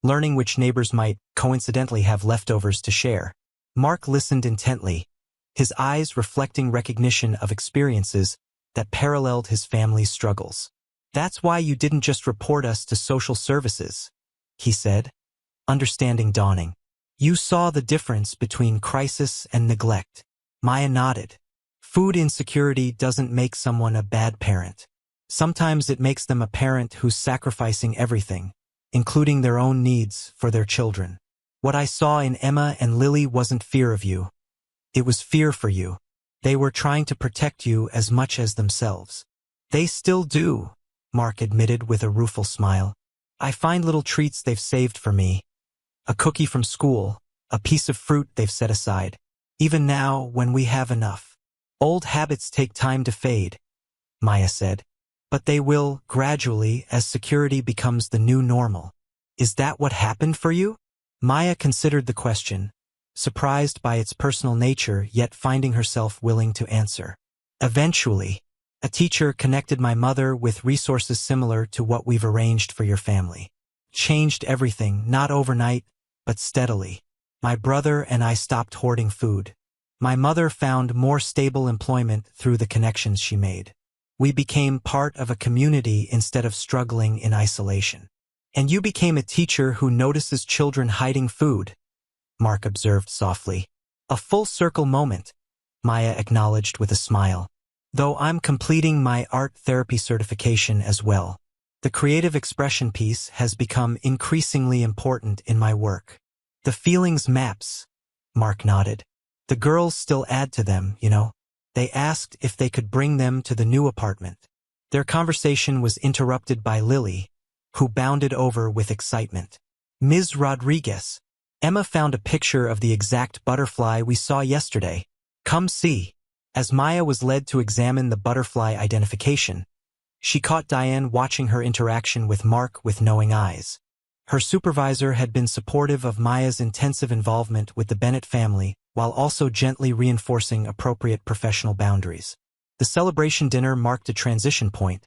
learning which neighbors might coincidentally have leftovers to share." Mark listened intently, his eyes reflecting recognition of experiences that paralleled his family's struggles. "That's why you didn't just report us to social services," he said, understanding dawning. "You saw the difference between crisis and neglect." Maya nodded. "Food insecurity doesn't make someone a bad parent. Sometimes it makes them a parent who's sacrificing everything, including their own needs, for their children. What I saw in Emma and Lily wasn't fear of you. It was fear for you. They were trying to protect you as much as themselves." "They still do," Mark admitted with a rueful smile. "I find little treats they've saved for me. A cookie from school, a piece of fruit they've set aside. Even now, when we have enough. Old habits take time to fade," Maya said. "But they will, gradually, as security becomes the new normal." "Is that what happened for you?" Maya considered the question, surprised by its personal nature yet finding herself willing to answer. "Eventually, a teacher connected my mother with resources similar to what we've arranged for your family. Changed everything, not overnight, but steadily. My brother and I stopped hoarding food. My mother found more stable employment through the connections she made. We became part of a community instead of struggling in isolation." "And you became a teacher who notices children hiding food," Mark observed softly. "A full-circle moment," Maya acknowledged with a smile. "Though I'm completing my art therapy certification as well. The creative expression piece has become increasingly important in my work." The feelings maps, Mark nodded. The girls still add to them, you know. They asked if they could bring them to the new apartment. Their conversation was interrupted by Lily, who bounded over with excitement. Ms. Rodriguez, Emma found a picture of the exact butterfly we saw yesterday. Come see. As Maya was led to examine the butterfly identification, she caught Diane watching her interaction with Mark with knowing eyes. Her supervisor had been supportive of Maya's intensive involvement with the Bennett family, while also gently reinforcing appropriate professional boundaries. The celebration dinner marked a transition point,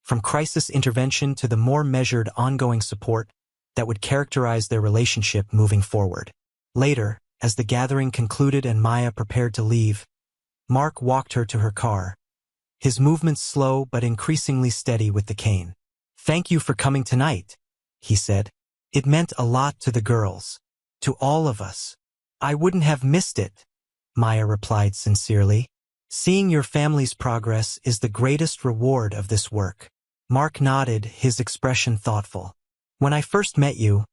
from crisis intervention to the more measured ongoing support that would characterize their relationship moving forward. Later, as the gathering concluded and Maya prepared to leave, Mark walked her to her car, his movements slow but increasingly steady with the cane. "Thank you for coming tonight," he said. "It meant a lot to the girls, to all of us." "I wouldn't have missed it," Maya replied sincerely. "Seeing your family's progress is the greatest reward of this work." Mark nodded, his expression thoughtful. "When I first met you,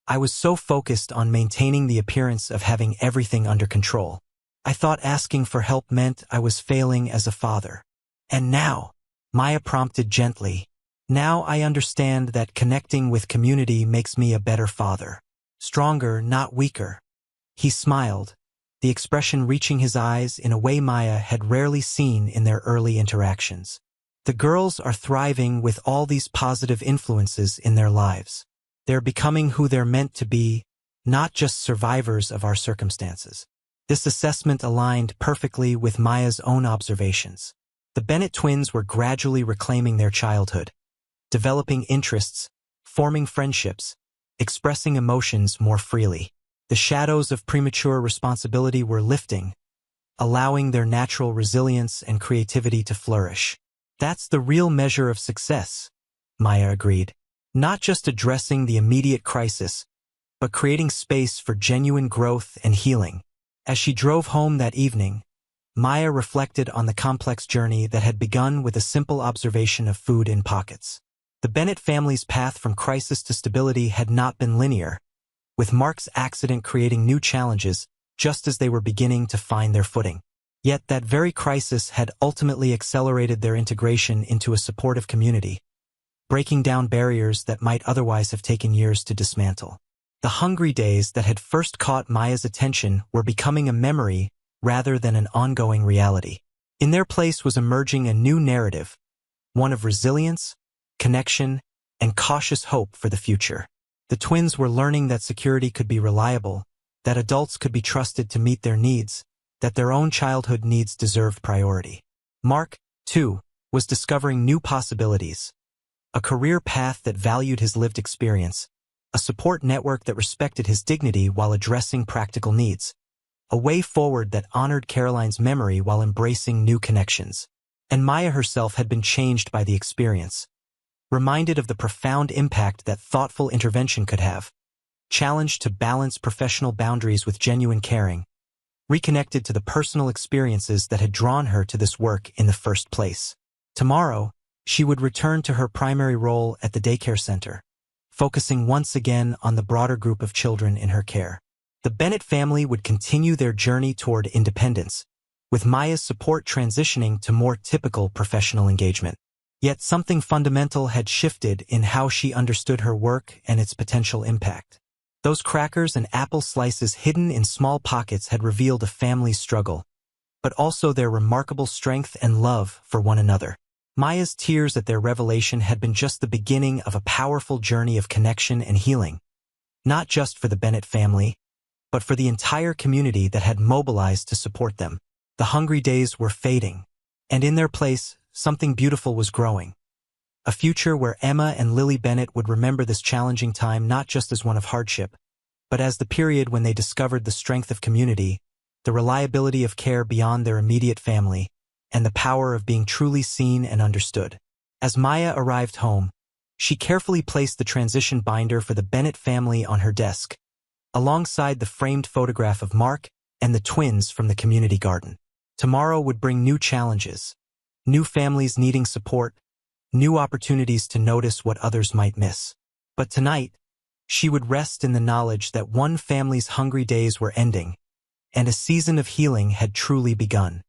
I was so focused on maintaining the appearance of having everything under control. I thought asking for help meant I was failing as a father. And now," Maya prompted gently, "now I understand that connecting with community makes me a better father. Stronger, not weaker." He smiled, the expression reaching his eyes in a way Maya had rarely seen in their early interactions. The girls are thriving with all these positive influences in their lives. They're becoming who they're meant to be, not just survivors of our circumstances. This assessment aligned perfectly with Maya's own observations. The Bennett twins were gradually reclaiming their childhood, developing interests, forming friendships, expressing emotions more freely. The shadows of premature responsibility were lifting, allowing their natural resilience and creativity to flourish. "That's the real measure of success," Maya agreed. "Not just addressing the immediate crisis, but creating space for genuine growth and healing." As she drove home that evening, Maya reflected on the complex journey that had begun with a simple observation of food in pockets. The Bennett family's path from crisis to stability had not been linear, with Mark's accident creating new challenges just as they were beginning to find their footing. Yet that very crisis had ultimately accelerated their integration into a supportive community, breaking down barriers that might otherwise have taken years to dismantle. The hungry days that had first caught Maya's attention were becoming a memory rather than an ongoing reality. In their place was emerging a new narrative, one of resilience, connection, and cautious hope for the future. The twins were learning that security could be reliable, that adults could be trusted to meet their needs, that their own childhood needs deserved priority. Mark, too, was discovering new possibilities, a career path that valued his lived experience, a support network that respected his dignity while addressing practical needs, a way forward that honored Caroline's memory while embracing new connections. And Maya herself had been changed by the experience, reminded of the profound impact that thoughtful intervention could have, challenged to balance professional boundaries with genuine caring, reconnected to the personal experiences that had drawn her to this work in the first place. Tomorrow, she would return to her primary role at the daycare center, focusing once again on the broader group of children in her care. The Bennett family would continue their journey toward independence, with Maya's support transitioning to more typical professional engagement. Yet something fundamental had shifted in how she understood her work and its potential impact. Those crackers and apple slices hidden in small pockets had revealed a family's struggle, but also their remarkable strength and love for one another. Maya's tears at their revelation had been just the beginning of a powerful journey of connection and healing, not just for the Bennett family, but for the entire community that had mobilized to support them. The hungry days were fading, and in their place, something beautiful was growing. A future where Emma and Lily Bennett would remember this challenging time not just as one of hardship, but as the period when they discovered the strength of community, the reliability of care beyond their immediate family, and the power of being truly seen and understood. As Maya arrived home, she carefully placed the transition binder for the Bennett family on her desk, alongside the framed photograph of Mark and the twins from the community garden. Tomorrow would bring new challenges, new families needing support, new opportunities to notice what others might miss. But tonight, She would rest in the knowledge that one family's hungry days were ending, and a season of healing had truly begun.